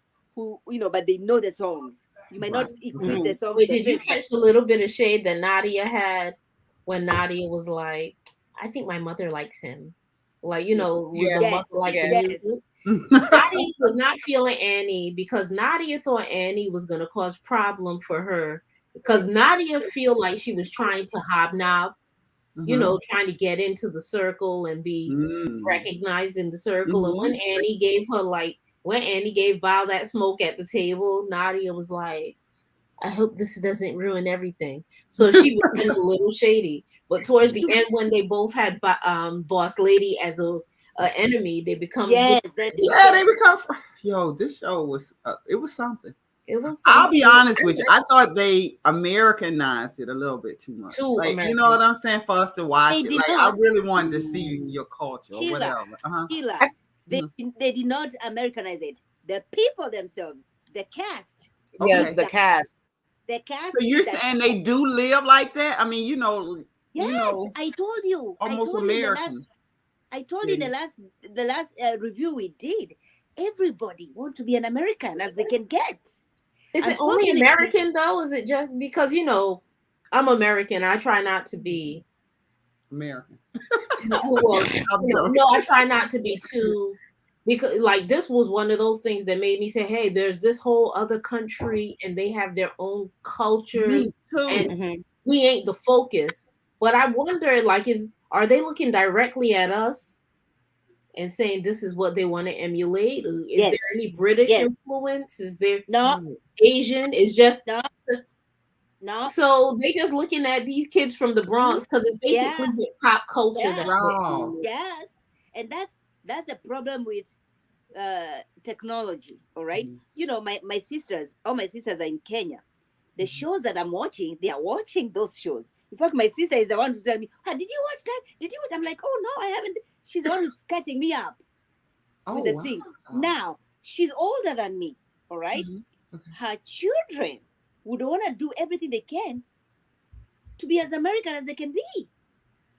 but they know the songs. You might not equate the songs. Wait, did you catch a little bit of shade that Nadia had when Nadia was like, I think my mother likes him. Like, with the mother like the music. Nadia was not feeling Annie because Nadia thought Annie was going to cause problem for her because Nadia feel like she was trying to hobnob, trying to get into the circle and be recognized in the circle. And when Annie gave Bao that smoke at the table, Nadia was like, I hope this doesn't ruin everything. So she was a little shady. But towards the end, when they both had Boss Lady as an enemy, they become Yes, that Yeah, they become. Yo, this show was. It was something. It was. I'll be something honest with you. I thought they Americanized it a little bit too much. Too Like, you American. know what I'm saying? For us to watch They it. did Like, I not. really wanted to see your culture or Sheila, whatever. Sheila, I- they did not Americanize it. The people themselves, the cast, Yeah, Okay. the cast. the cast. So you're that- saying they do live like that? I mean, you know, Yes, I told you. almost I told you in the American. last. I told you in the last review we did. Everybody want to be an American as they can get. Is it only Unfortunately- American though? Is it just because I'm American? I try not to be. American. Well, I'm joking. no, I try not to be too, because like this was one of those things that made me say, hey, there's this whole other country and they have their own cultures. Me too. And Mhm. we ain't the focus. But I wonder, like, are they looking directly at us and saying this is what they want to emulate? Is Yes. there any British Yes. influence? Is there No, Asian? It's just no. so they just looking at these kids from the Bronx because it's basically Yeah. the pop culture. Yeah. That Wow. Yes, and that's a problem with technology. All right, you know, my sisters, all my sisters are in Kenya. The shows that I'm watching, they are watching those shows. In fact, my sister is the one to tell me, "Ah, did you watch that? Did you watch?" I'm like, "Oh no, I haven't." She's the one who's catching me up with the things. Now she's older than me. All right, Mhm. Okay. her children would want to do everything they can to be as American as they can be.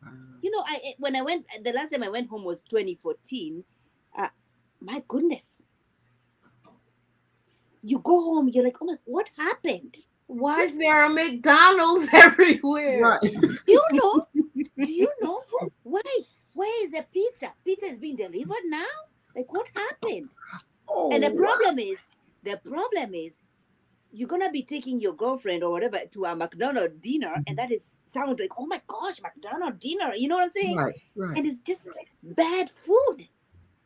Wow. You know, when I went, the last time I went home was 2014. My goodness, you go home, you're like, oh my, what happened? why is there a McDonald's everywhere? Right. Do you know? Do you know why is the pizza? Pizza is being delivered now. Like, what happened? Oh, And the wow. problem is, you're gonna be taking your girlfriend or whatever to a McDonald's dinner, and that sounds like, oh my gosh, McDonald's dinner. You know what I'm saying? Right, right. And it's just bad food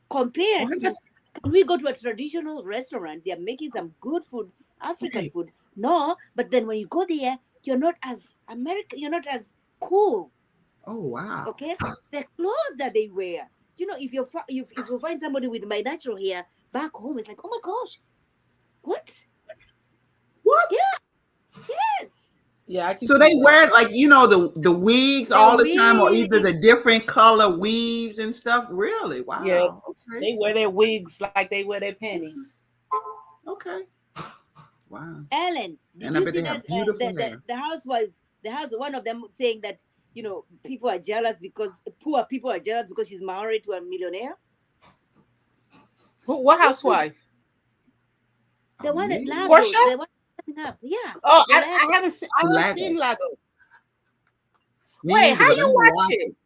compared to, can we go to a traditional restaurant? They're making some good food, African Okay. food. No, but then when you go there, you're not as American, you're not as cool. Oh, wow. Okay, the clothes that they wear. You know, if you find somebody with my natural hair back home, it's like, oh my gosh, what? What? Yes. Yeah, I can So see they that. wear like, you know, the wigs The all the time, or either wigs. the different color weaves and stuff. Really? Wow. Yeah. Okay. They wear their wigs like they wear their panties. Okay. Wow. Ellen, did And I you bet see they have that beautiful hair. the housewives, one of them saying that, you know, people are jealous because poor people are jealous because she's married to a millionaire? What housewife? The one that Really? Lagos, Portia? the one coming up. Yeah. Oh, The I Lagos. haven't seen. I haven't Lagos. seen Lagos. Me Wait, either, how but you I'm watch watching it?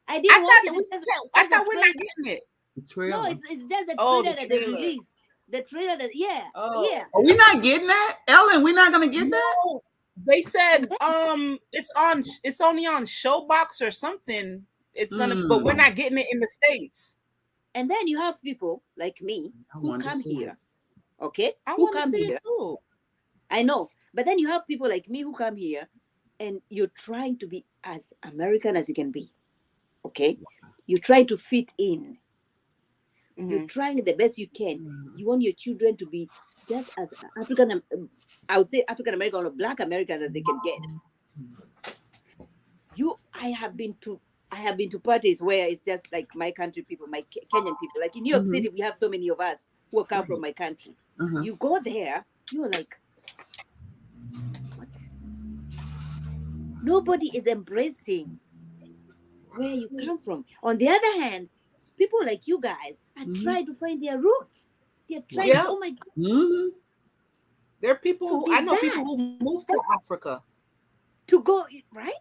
I I didn't watch thought it. that we, It's just- I just a thought we're not trailer. getting it. the trailer. No, it's just the Oh, trailer the that they trailer. released. The trailer that, yeah. Oh. Yeah. Are we not getting that, Ellen? We're not gonna get that. No, they said it's only on Showbox or something. It's gonna, but we're not getting it in the States. And then you have people like me I who wanted to come see here. Okay? I Who want to come see here. it too. I know. But then you have people like me who come here and you're trying to be as American as you can be. Okay? You're trying to fit in. You're Mhm. trying the best you can. You want your children to be just as African, I would say African American or Black Americans as they can get. I have been to parties where it's just like my country people, my Kenyan people. Like in New York City, we have so many of us who come from my country. Uh-huh. You go there, you're like, what? Nobody is embracing where you come from. On the other hand, people like you guys are trying to find their roots. They're trying Yeah. to, oh my God, Mm-hmm. There are people So who I is know that- people who moved to Africa. to go, right?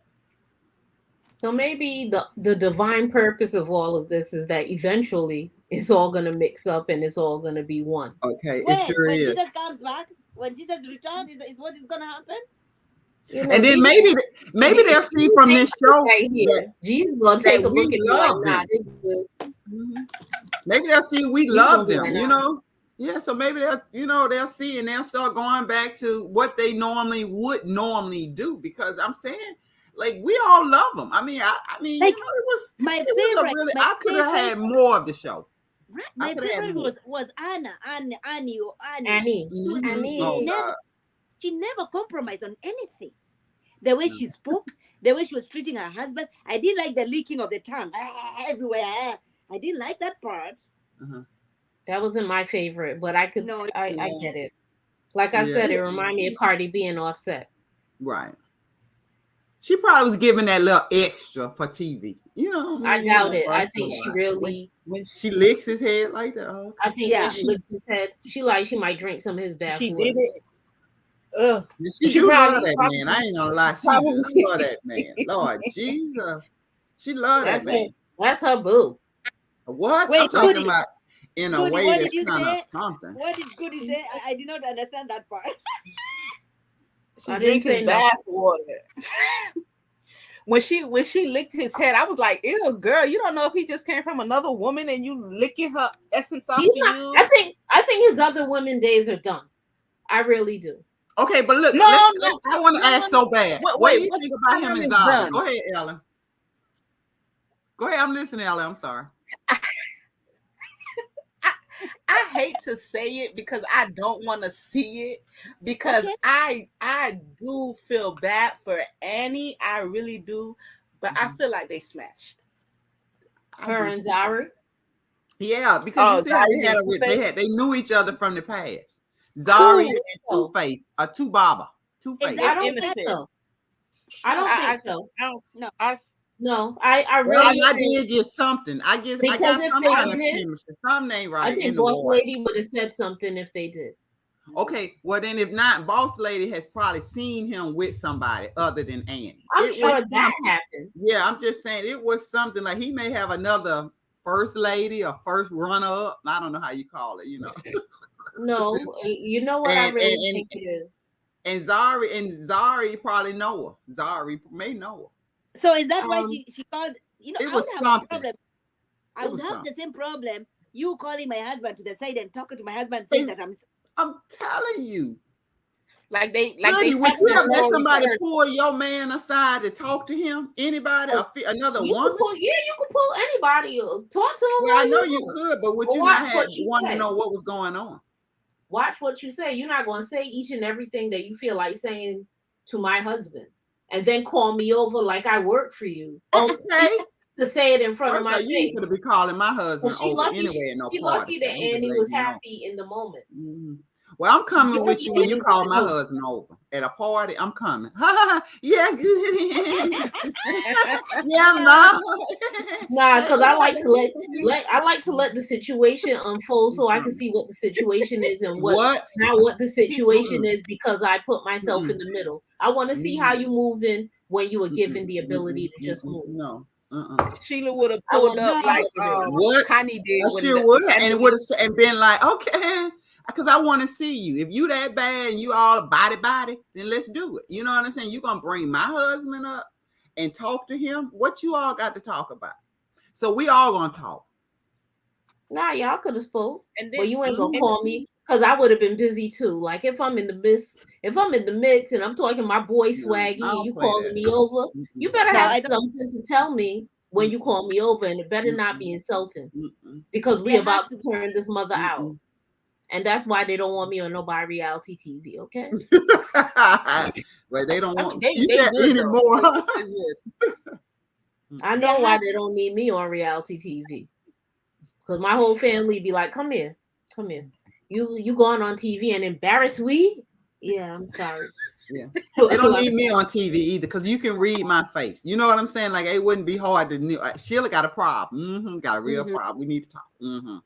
So maybe the divine purpose of all of this is that eventually it's all gonna mix up and it's all gonna be one. Okay, When, it sure when is. Jesus comes back, when Jesus returns, is what is going to happen? You know, And then Jesus- maybe they'll see from this show right here. Jesus gonna take a we look at me like, love nah, them. this good. Mhm. Maybe they'll see we You love gonna be them, like, you nah. know. Yeah, so maybe they'll see and they'll start going back to what they would normally do. Because I'm saying, Like we all love him. I mean, Like, you know, it was my a favorite, really. my I could have had favorite, more of the show. right, I my could have had favorite more. was Annie or Annie. Annie. She was Mhm. Oh Annie. God. she never compromised on anything. The way she spoke, the way she was treating her husband. I didn't like the leaking of the tongue everywhere. I didn't like that part. Uh-huh. That wasn't my favorite, but I could. No, I Yeah. get it. Like I Yeah. said, it reminded me of Cardi B and Offset. Right. She probably was giving that little extra for TV. You know, I doubt you it. know, I once in a think she while. really. When She licks his head like that. Oh, okay. I think Yeah. she licks his head. She might drink some of his bath she water. did it. Ugh. Yeah, she She do probably- love that man. I ain't gonna lie. She probably- do love that man. Lord Jesus. She love that That's her. man. That's her boo. What? Wait, I'm talking Goody. about in a Goody, way what that's did you kind say? of something. what did Goody say? I did not understand that part. She I didn't drinks his say bath nothing. water. when she licked his head, I was like, "Ew, girl, you don't know if he just came from another woman and you licking her essence off He's of not- you." I think his other women days are done. I really do. Okay, but look, No, I want to no, ask no. so bad. What- What do wait, you what think about him time and is Zara? done? Go ahead, Ellen. Go ahead. I'm listening, Ellen. I'm sorry. I hate to say it because I don't want to see it because Okay. I do feel bad for Annie. I really do, but I feel like they smashed. Her and Zari. Yeah, because you see how Zari they had, and Two-Face? they knew each other from the past. Zari and Cool. Two-Face, or Two-Baba. Two-Face. that- I don't innocent. think so. I don't think so. I don't. No. No, I Well, really I think, did get something. I got Because if some they kind of did, chemistry. Something ain't right I in think the Boss water. Lady would have said something if they did. Okay, well then, if not, Boss Lady has probably seen him with somebody other than Annie. I'm It sure was that something. happened. Yeah, I'm just saying it was something like he may have another first lady or first runner up. I don't know how you call it, you know. No, you know what I And- really and- think it is. And Zari probably know her. Zari may know So is that why Um, she called? You know, it I was would have something. a problem. I It would was have something. the same problem. You calling my husband to the side and talking to my husband saying It's- that I'm telling you. Like they Goody, would fucked you their have let story somebody first. pull your man aside to talk to him? Anybody? Another You woman? could pull, you could pull anybody. Talk to him. Well, I all know you you want. could, but would Well, you watch not have what you wanted say. to know what was going on? Watch what you say. You're not going to say each and everything that you feel like saying to my husband, and then call me over like I work for you Okay. to say it in front of First my of all, you ain't face. gonna be calling my husband Well, she over lucky. anyway in no She party. lucky that so I'm just Annie letting was you know. happy in the moment. Mhm. Well, I'm coming Yeah, with you when you you call my know. husband over at a party. I'm coming. Yeah, good. Yeah, no. Nah, because I like to let the situation unfold so I can see what the situation is and what the situation is, because I put myself in the middle. I want to see how you moving when you were given the ability to just move. No. Sheila would have I pulled would up not like What? Connie did. I when sure the- would, and it would have and been like, okay, because I want to see you. If you that bad and you all body, then let's do it. You know what I'm saying? You're gonna bring my husband up and talk to him. What you all got to talk about? So we all gonna talk. Nah, y'all could have spoke, And then, but you ain't gonna and- call me because I would have been busy too. Like if I'm in the mix and I'm talking my boy Swaggy I don't and you play calling that. me over, you better No, I have don't- something to tell me when you call me over, and it better not be insulting, because we Yeah, about to turn this mother out. Mm-mm. And that's why they don't want me on nobody reality TV, okay? Well, they don't I want mean, you they said good, though. anymore. They good. I know why they don't need me on reality TV. Because my whole family be like, come here. You going on TV and embarrass we? Yeah, I'm sorry. Yeah. They don't need me on TV either, because you can read my face. You know what I'm saying? Like it wouldn't be hard to know. Sheila got a problem. Got a real problem. We need to talk.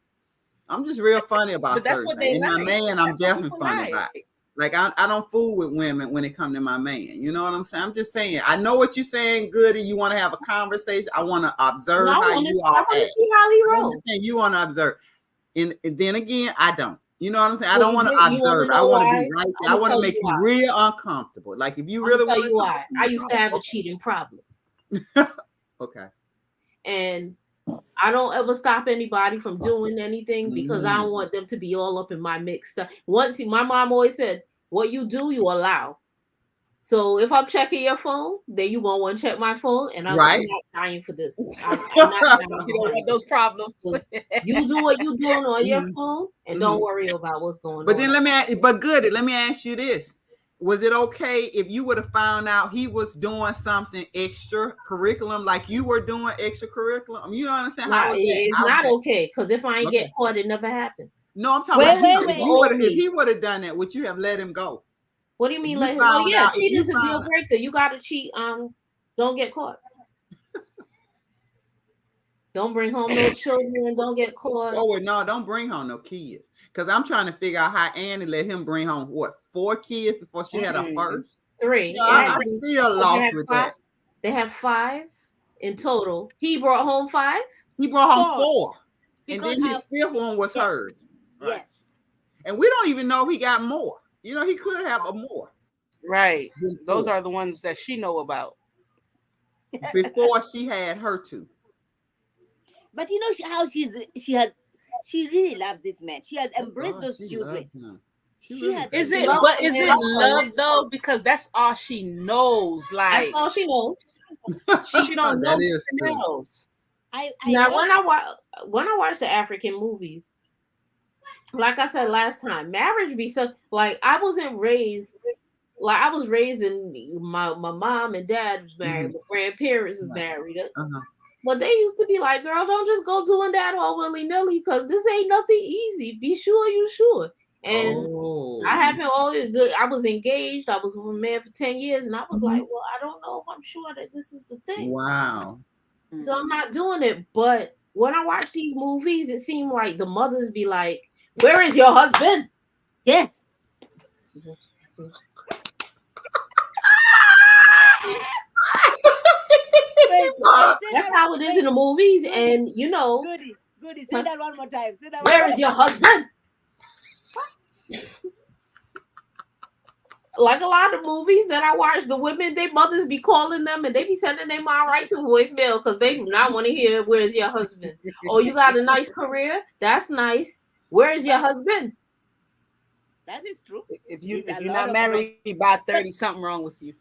I'm just real funny about But that's certain what things. they And my like. man, I'm That's what definitely people funny like. about it. Like I don't fool with women when it comes to my man. You know what I'm saying? I'm just saying. I know what you're saying, Goody. You want to have a conversation. I want to observe No, I how want you to all act. see how he rolls. And you want to observe. And then again, I don't. You know what I'm saying? I Well, don't want to you wanna observe. I know want to why? be right there. I'ma I want to tell make you you why. real uncomfortable. Like if you I'm really gonna tell want you to why. I used to have a cheating problem. Okay. And I don't ever stop anybody from doing anything because I don't want them to be all up in my mixed stuff. My mom always said, what you do, you allow. So if I'm checking your phone, then you gonna want to check my phone, and I'm Right. not dying for this. I'm not dying You don't behind want those problems. So you do what you doing on your Mhm. phone, and don't worry about what's going But on. then let me ask you this. Was it okay if you would have found out he was doing something extra curriculum, like you were doing extra curriculum? You don't understand how Nah, was that? it's How was not that? okay because if I ain't Okay. get caught, it never happened. No, I'm talking about Wait, you. wait, If wait. he would have done that, would you have let him go? What do you mean? You Like, well, found yeah, out- if you cheating's a deal found- breaker. You gotta cheat. Don't get caught. Don't bring home no children. Don't get caught. Oh no, don't bring home no kids. Because I'm trying to figure out how Annie let him bring home what 4 kids before she had her first. 3. No, It had I'm to be- still they lost had with 5. that. They have 5 in total. He brought home 5. He brought home 4. 4, and Because then his our- 5th one was Yes. hers. Right. Yes. And we don't even know if he got more. You know, he could have a more Right. than Those 4 are the ones that she know about. before she had her 2. But you know she really loves this man. She has embraced those She children. loves him. She She really has- does. Is it Love but is him. it love though? Because that's all she knows. Like That's all she knows. she don't know That is nothing true. else. I Now, watched- when I watch the African movies, like I said last time, marriage be so like I wasn't raised like I was raised in my mom and dad was married, my grandparents was Right. married. Uh-huh. But they used to be like, girl, don't just go doing that all willy-nilly because this ain't nothing easy. Be sure you sure. And Oh. I haven't always good. I was engaged. I was with a man for 10 years, and I was like, well, I don't know if I'm sure that this is the thing. Wow. So I'm not doing it. But when I watch these movies, it seemed like the mothers be like, where is your husband? Yes. Wait, say That's that- how it is in the movies. And you know, Goody. Say that one more time. Say that where one is more your husband? Like a lot of movies that I watch, the women, their mothers be calling them and they be sending their mom right to voicemail because they do not want to hear, where's your husband? Oh, you got a nice career? That's nice. Where is your husband? That is true. If There's a you're lot not of married by 30, something wrong with you.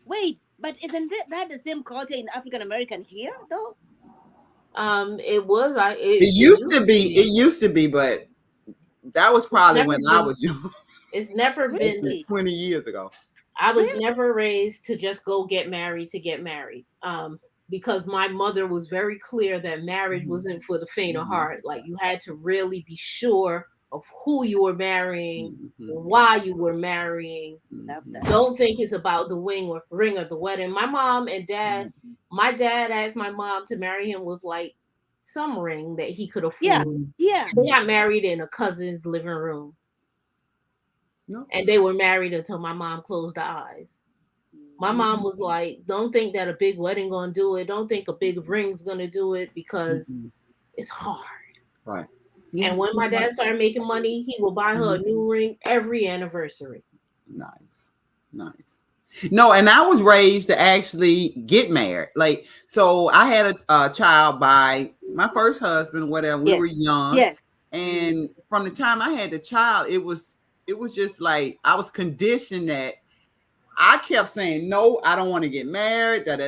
Wait, but isn't that the same culture in African American here though? It was It used to be. It used to be, but that was probably never when I been- was young. It's never been. Really? 20 years ago. I was Really? never raised to just go get married to get married. Because my mother was very clear that marriage wasn't for the faint of heart. Like you had to really be sure of who you were marrying, why you were marrying. Love that. Don't think it's about the ring or the wedding. My mom and dad, my dad asked my mom to marry him with like some ring that he could afford. Yeah. They got married in a cousin's living room. No. And they were married until my mom closed her eyes. My mom was like, don't think that a big wedding gonna do it. Don't think a big ring's gonna do it because it's hard. Right. And when my dad started making money, he will buy her a new ring every anniversary. Nice. No, and I was raised to actually get married. Like, so I had a child by my first husband, whatever. We were young. Yes. And from the time I had the child, it was just like I was conditioned that I kept saying, no, I don't want to get married, and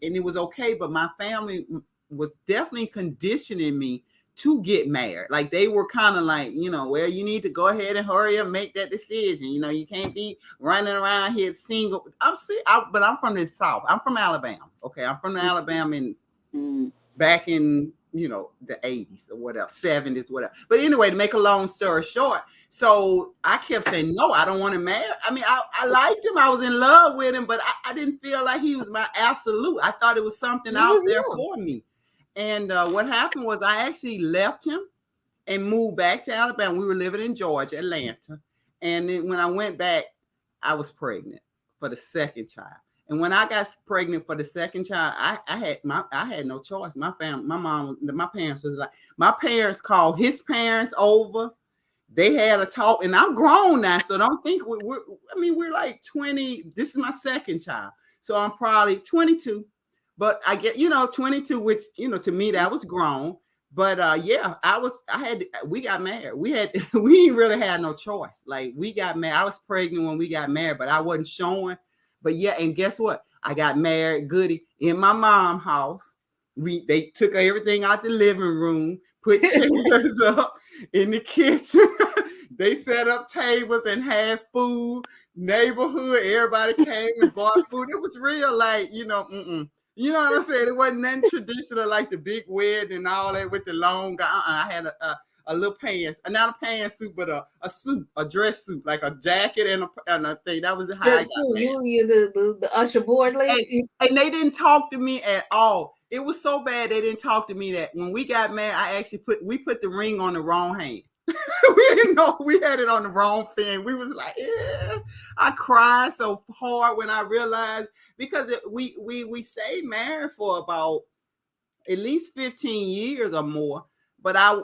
it was okay. But my family was definitely conditioning me to get married. Like they were kind of like, well, you need to go ahead and hurry up and make that decision. You can't be running around here single. But I'm from the South. I'm from Alabama. Okay, I'm from Alabama and back in the 80s or whatever, 70s, whatever. But anyway, to make a long story short, so I kept saying, no, I don't want to marry. I mean, I liked him. I was in love with him, but I didn't feel like he was my absolute. I thought it was something out there for me. And what happened was I actually left him and moved back to Alabama. We were living in Georgia, Atlanta. And then when I went back, I was pregnant for the second child. And when I got pregnant for the second child, I had no choice. My parents was like, my parents called his parents over. They had a talk, and I'm grown now, so don't think we're like 20. This is my second child, so I'm probably 22. But I get 22, which to me that was grown. But yeah, we got married. We ain't really had no choice. Like we got married. I was pregnant when we got married, but I wasn't showing. But yeah, and guess what? I got married, goody, in my mom's house. They took everything out the living room, put chairs up in the kitchen. They set up tables and had food. Neighborhood, everybody came and bought food. It was real, like, you know, you know what I'm saying? It wasn't nothing traditional like the big wedding and all that with the long gown. I had a little pants, not a pantsuit, but a suit, a dress suit, like a jacket and a thing. That was how I got married. You the usher board lady. And they didn't talk to me at all. It was so bad they didn't talk to me that when we got married, I actually put the ring on the wrong hand. We didn't know we had it on the wrong thing. We was like, yeah. I cried so hard when I realized, because we stayed married for about at least 15 years or more, but I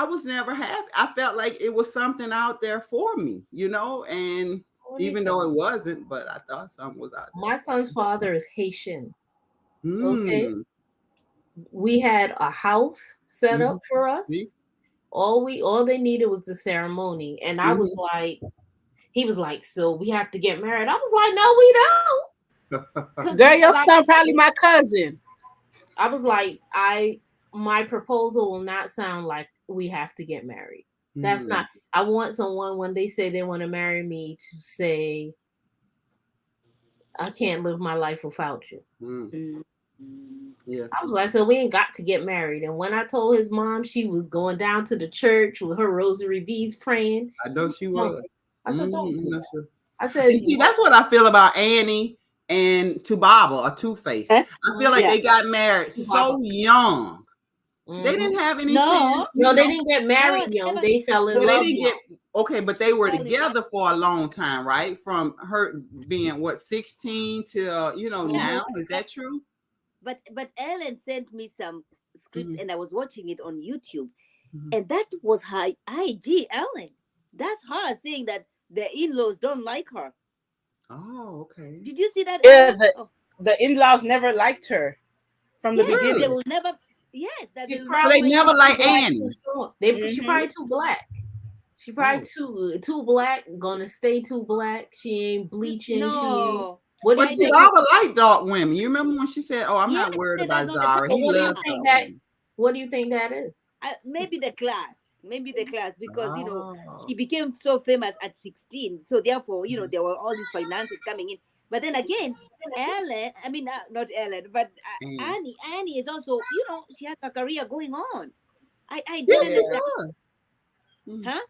was never happy. I felt like it was something out there for me, you know, and even though it wasn't, but I thought something was out there. My son's father is Haitian. Okay. We had a house set up for us. All they needed was the ceremony. And I was like, he was like, so we have to get married. I was like, no, we don't. Girl, your son probably my cousin. I was like, my proposal will not sound like we have to get married. That's not, I want someone when they say they want to marry me to say, I can't live my life without you. Yeah. I was like, so we ain't got to get married. And when I told his mom she was going down to the church with her rosary beads praying, I know she was. I said, don't. I said, and see, that's what I feel about Annie and Tubaba or Two-Face. I feel like they got married so young. They didn't have any chance. No, they didn't get married young. They fell in love young. Okay, but they were together for a long time, right? From her being 16 till now. Is that true? But Ellen sent me some scripts and I was watching it on YouTube, and that was her IG. Ellen, that's her saying that the in-laws don't like her. Oh, okay. Did you see that? Yeah, the in-laws never liked her from the beginning. They will never. Yes, that they never like Annie. She probably too black. She probably too black. Gonna stay too black. She ain't bleaching. No. What but Zara like dark women. You remember when she said, "Oh, I'm not worried about Zara." What do you think that is? Maybe the class. Maybe the class, because he became so famous at 16. So therefore, there were all these finances coming in. But then again, Ellen, I mean, not Ellen, but Annie is also, she has a career going on. I don't understand. Huh?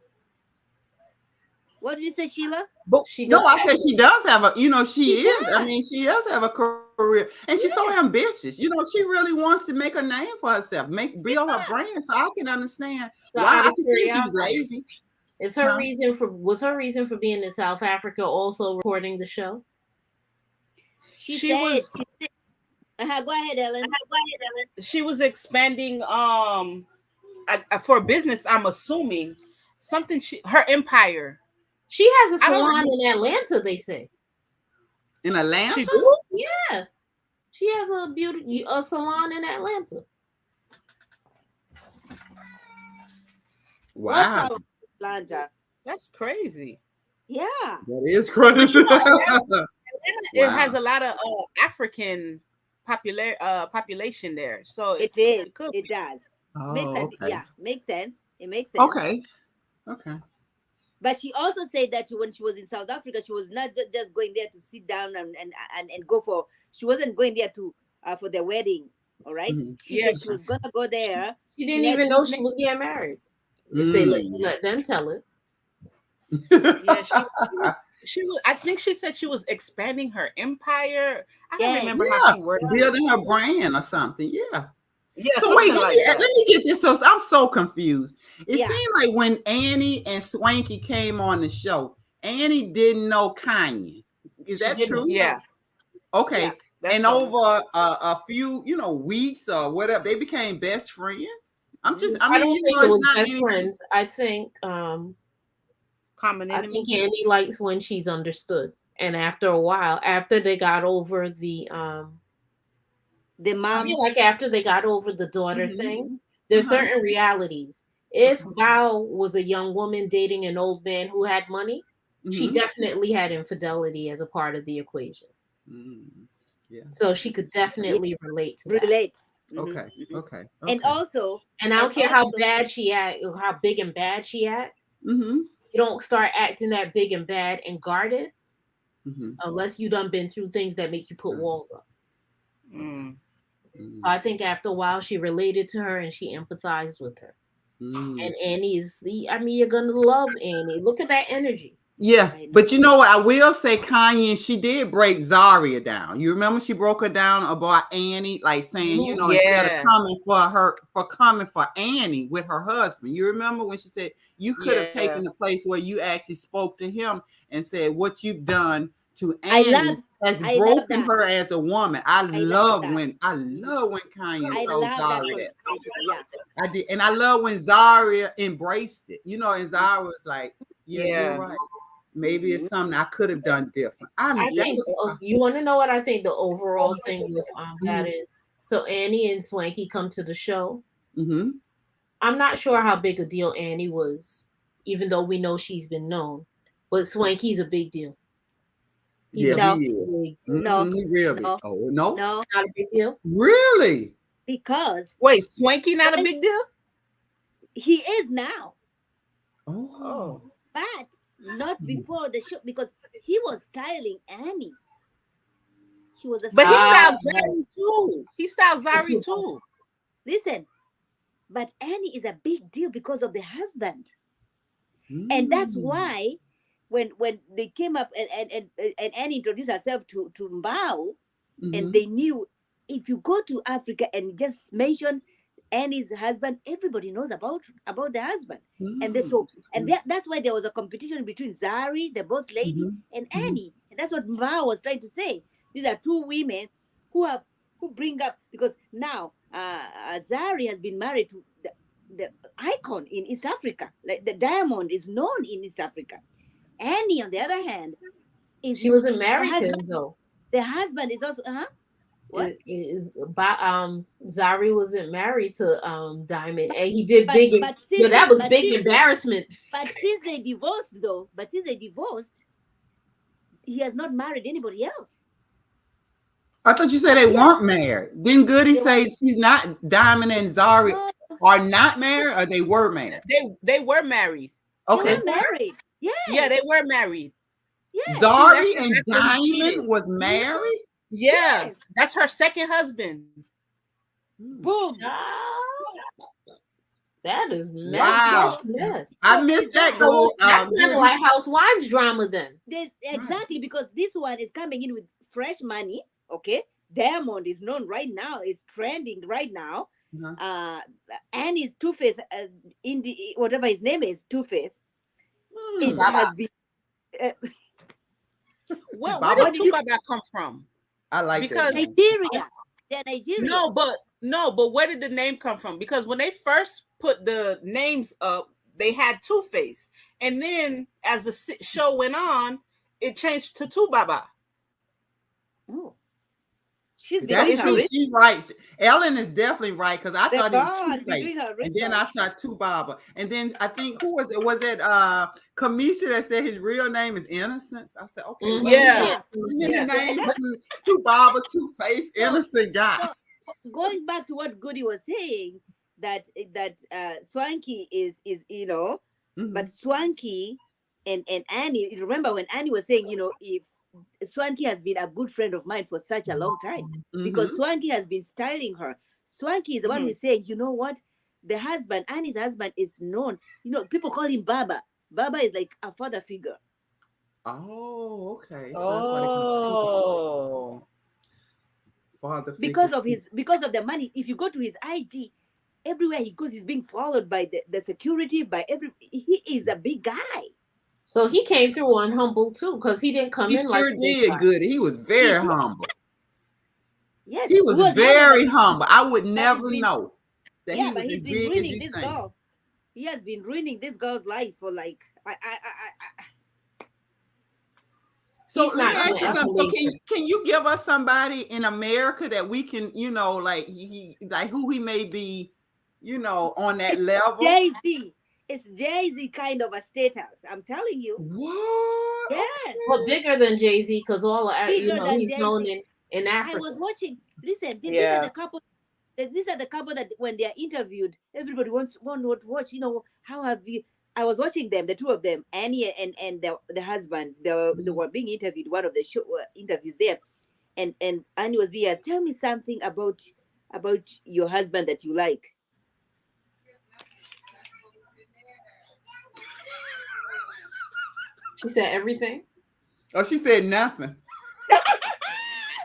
What did you say, Sheila? I said she does have a, she is. I mean, she does have a career, and she's so ambitious. She really wants to make a name for herself, build her brand. So I can understand why. I can see she's lazy. Was her reason for being in South Africa also recording the show? She said, go ahead, Ellen. She was expanding for business, I'm assuming. Her empire. She has a salon in Atlanta, they say. In Atlanta? Yeah. She has a salon in Atlanta. Wow. Atlanta? That's crazy. Yeah. That is crazy. It has a lot of African population there. So it does. Oh, makes sense. Okay. Yeah, makes sense. It makes sense. Okay. But she also said that when she was in South Africa, she was not just going there to sit down and go for. She wasn't going there to for the wedding. All right. She said she was gonna go there. She didn't even know she was getting married. If they let them tell it. Yeah, she was. I think she said she was expanding her empire. I don't remember how she worded building her brand or something. Yeah. Yeah. So wait, let me get this. So I'm so confused. It seemed like when Annie and Swanky came on the show, Annie didn't know Kanye. Is that true? Yeah. Okay. Yeah, and over a few, weeks or whatever, they became best friends. I don't think it was best friends. I think common enemy. I think Annie likes when she's understood. And after a while, after they got over the mom, I feel like after they got over the daughter thing, There's Uh-huh. certain realities. If Bao was a young woman dating an old man who had money, she Mhm. definitely had infidelity as a part of the equation. Yeah. So she could definitely relate to that. Relate. Okay. Okay. And Okay. also, And I don't and care how also, bad she at, how big and bad she at. Mm-hmm. You don't start acting that big and bad and guarded Mm-hmm. unless you done been through things that make you put walls up. Mm. Mm-hmm. I think after a while she related to her and she empathized with her. And Annie's I mean, you're gonna love Annie. Look at that energy. Yeah, I know. but you know what? I will say Kanye, she did break Zaria down. You remember she broke her down about Annie, like saying, you know, instead of Yeah. coming for Annie with her husband. You remember when she said you could have Yeah. taken the place where you actually spoke to him and said what you've done to I Annie love has I love broken that. her as a woman. I love love that. when Kanye I told love that Zaria that. conversation. Yeah. I did, and I love when Zaria embraced it. You know, and Zaria was like, "Yeah, you're Yeah. right. Maybe it's something I could have done different." I That think was you want to know what I think the overall thing with that is. So Annie and Swanky come to the show. mm-hmm. I'm not sure how big a deal Annie was, even though we know she's been known. But Swanky's a big deal. He's Yeah, a No. he is. big deal. No. He really. No. Oh no, No, Not a big deal. really? because Wait, Swanky not a big deal? he is now, Oh, but not before the show because he was styling Annie. He was a But he stylist. styled Zari too. He styled Zari too. Listen, but Annie is a big deal because of the husband. And that's why when they came up and Annie introduced herself to Mbao, and they knew if you go to Africa and just mention Annie's husband, everybody knows about the husband. And they that's why there was a competition between Zari, the boss lady, and Annie. And that's what Mbao was trying to say. These are two women who bring up, because now Zari has been married to the icon in East Africa. Like the diamond is known in East Africa. Annie, on the other hand, She wasn't married to him though. The husband is also what? Zari wasn't married to Diamond, and he did big. Since, that was big embarrassment. But since they divorced, he has not married anybody else. I thought you said they weren't married. Didn't Goody say she's not? Diamond and Zari are not married, or they were married? They were married. Okay, they were married. Yes. Yeah, they were married. Yes. Zari and Diamond was married. Yeah, Yes. that's her second husband. Boom. That is mess. Wow. Mess. I missed that. Go. That's kind of like Housewives drama then. Exactly, because this one is coming in with fresh money. Okay, Diamond is known right now, is trending right now. Annie's Two-Face, whatever his name is, Two-Face, has been. Where did Tubaba come from? I like because that. Nigeria. They're Nigerian. No, but where did the name come from? Because when they first put the names up, they had Two-Face, and then as the show went on, it changed to Tubaba. Oh. She's right. Ellen is definitely right, because I thought it was Two-Face, and then I saw Tubaba, and then I think who was it? Was it Kamisha that said his real name is Innocence? I said, okay, Tubaba, Two-Face, Innocent guy. So, going back to what Goody was saying, that Swanky is but Swanky and Annie. Remember when Annie was saying, if Swanky has been a good friend of mine for such a long time, because Swanky has been styling her. Swanky is the one who's saying, you know what, the husband, Annie's husband, is known. people call him Baba. Baba is like a father figure. Oh, okay. So father figure. Because of the money. If you go to his IG, everywhere he goes, he's being followed by the security, by he is a big guy. So he came through on humble too, because he didn't come in like He sure did good. He was very humble. Yes, he was very humble. I would never know that he was he's as been big ruining as this girl. He has been ruining this girl's life for like So let me ask you something. So can you give us somebody in America that we can, like who he may be on that level. Jay-Z. It's Jay-Z kind of a status. I'm telling you. What? Yes. But bigger than Jay-Z, because Bigger than he's known Jay-Z. in I Africa. was watching. Listen, these Yeah. are the couple. These are the couple that when they are interviewed, everybody wants to watch. How have you? I was watching them, the two of them, Annie and the husband. They were being interviewed. One of the show interviews there, and Annie was being asked, "Tell me something about your husband that you like." She said everything. Oh, she said nothing.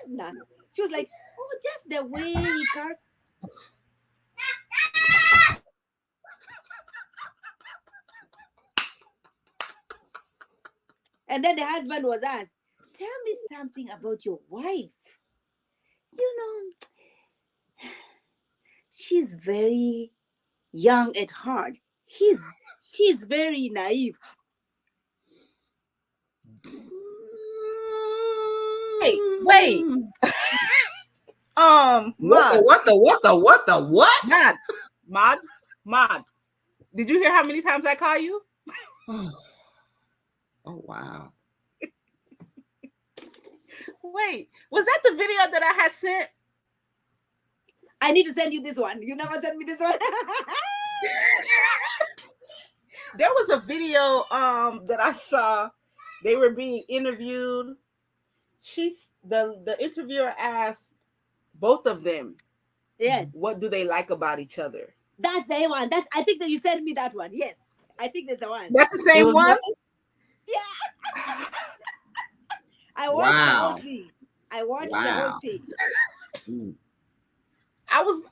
None. She was like, "Oh, just the way he car." And then the husband was asked, "Tell me something about your wife. She's very young at heart. She's very naive." Wait. What the? Mod. Did you hear how many times I call you? Oh wow. Wait, was that the video that I had sent? I need to send you this one. You never sent me this one. There was a video that I saw. They were being interviewed. The interviewer asked both of them, Yes, what do they like about each other? that's the one. I think that you sent me that one. Yes, I think that's the one. That's the same one? Yeah. I watched the whole thing. I watched the whole thing.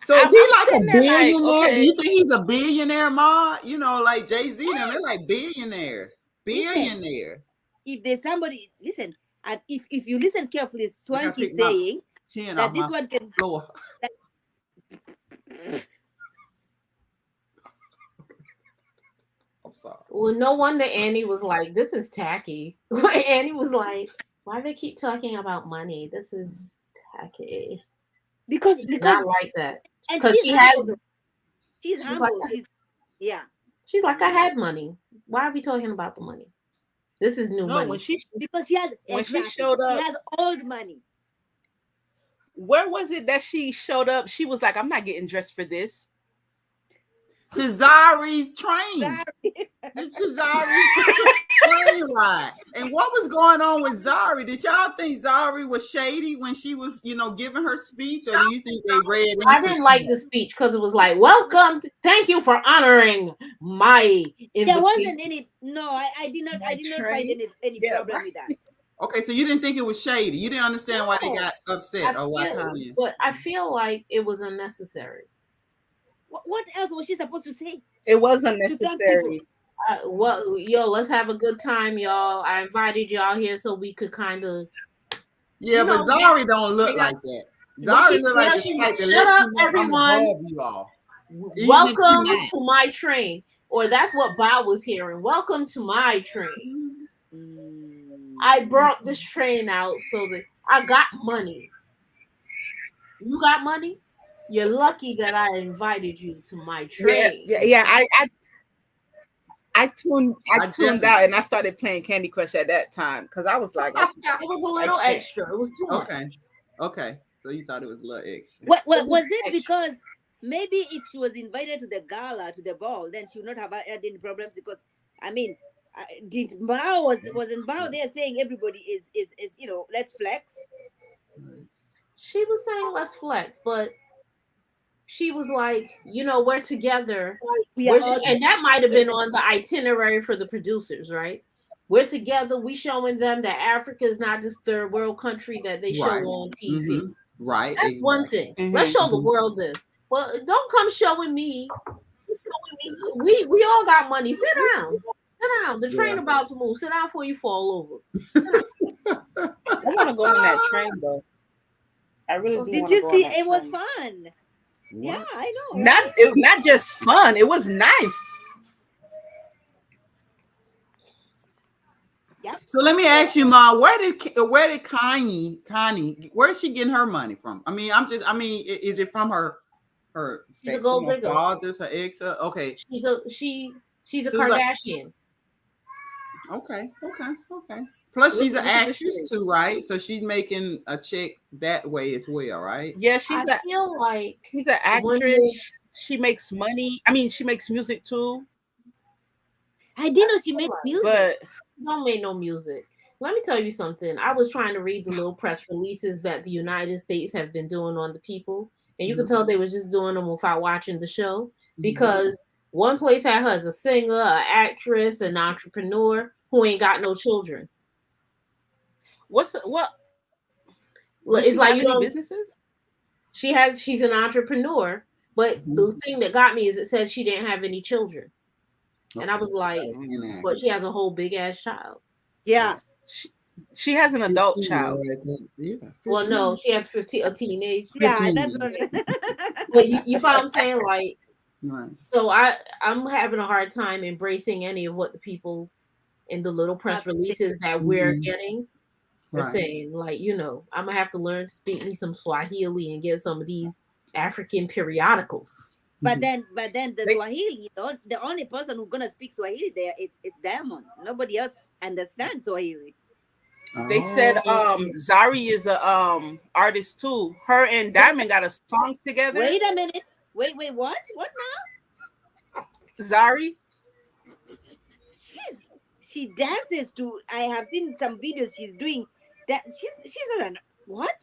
So is he like a sitting there billionaire? okay. Do you think he's a billionaire, Ma? Like Jay-Z, they're like billionaires. Billionaires. If there's somebody, listen, and if you listen carefully, Swanky pick my saying Chin that off this my one can. floor. I'm sorry. Well, no wonder Annie was like, "This is tacky." Annie was like, "Why they keep talking about money? This is tacky." Because Not like that. and 'Cause she's she has- humble. She's humble. Yeah. She's like, "I had money. Why are we talking about the money? This is new No, money." when she Because she has showed up- she has old money. where was it that she showed up? She was like, I'm not getting dressed for this. To Zari's train. To Zari's train ride. And what was going on with Zari? Did y'all think Zari was shady when she was, giving her speech, or do you think they read into I didn't like the speech because it was like, "Welcome, thank you for honoring my invitation." There wasn't any. No, I did not. I did not find any problem with that. Okay, so you didn't think it was shady. You didn't understand why they got upset or why. But I feel like it was unnecessary. What else was she supposed to say? It was unnecessary. Let's have a good time, y'all. I invited y'all here so we could kind of. Yeah, but Zari don't look like that. Zari look like the type that Shut lets up, you know I'm everyone. above you all. Welcome to my train, or that's what Bob was hearing. Welcome to my train. I brought this train out so that I got money. You got money? You're lucky that I invited you to my train. Yeah. I tuned out and I started playing Candy Crush at that time because I was like, it was a little extra. It was too much. Okay. So you thought it was a little extra. Was it because maybe if she was invited to the gala, to the ball, then she would not have had any problems? Because did wasn't Bao there saying everybody is let's flex? She was saying let's flex, but she was like, we're together. And that might have been on the itinerary for the producers, right? We're together. We showing them that Africa is not just third world country that they show on TV. Mm-hmm. Right. That's exactly. one thing. Let's show the world this. Well, don't come showing me. We all got money. Sit down. Sit down. The train about to move. Sit down before you fall over. I want to go on that train though. I really do. Did you see? It was fun. What? Yeah, I know. Not just fun. It was nice. Yeah. So let me ask you, Ma, where did Kanye, where is she getting her money from? Is it from her her She's a gold digger. father's her ex. Okay. She's a She's Kardashian. Okay. Plus, she's an look at this actress shit. too, right? So she's making a check that way as well, right? Yeah, I she's feel like an actress. She makes money. I mean, she makes music too. I didn't know she made music. But don't make no music. Let me tell you something. I was trying to read the little press releases that the United States have been doing on the people, and you could tell they was just doing them without watching the show, because one place had her as a singer, an actress, an entrepreneur who ain't got no children. what? It's like, you know, businesses. she's an entrepreneur, but the thing that got me is it said she didn't have any children, and I was like, but she has a whole big ass child. Yeah. She has an adult child. Yeah, Well, no, she has 15, a teenage. Yeah, 15. that's what. But you find what I'm saying? Like, Right. so I'm having a hard time embracing any of what the people in the little press releases that we're getting are saying. Like, you know, I'm gonna have to learn to speak me some Swahili and get some of these African periodicals. But then the Swahili, the only person who's gonna speak Swahili there, it's Diamond. Nobody else understands Swahili. They said Zari is a artist too. Her and Diamond got a song together. Wait a minute. Wait, what? What now? Zari? She dances to. I have seen some videos she's doing that. She's on what?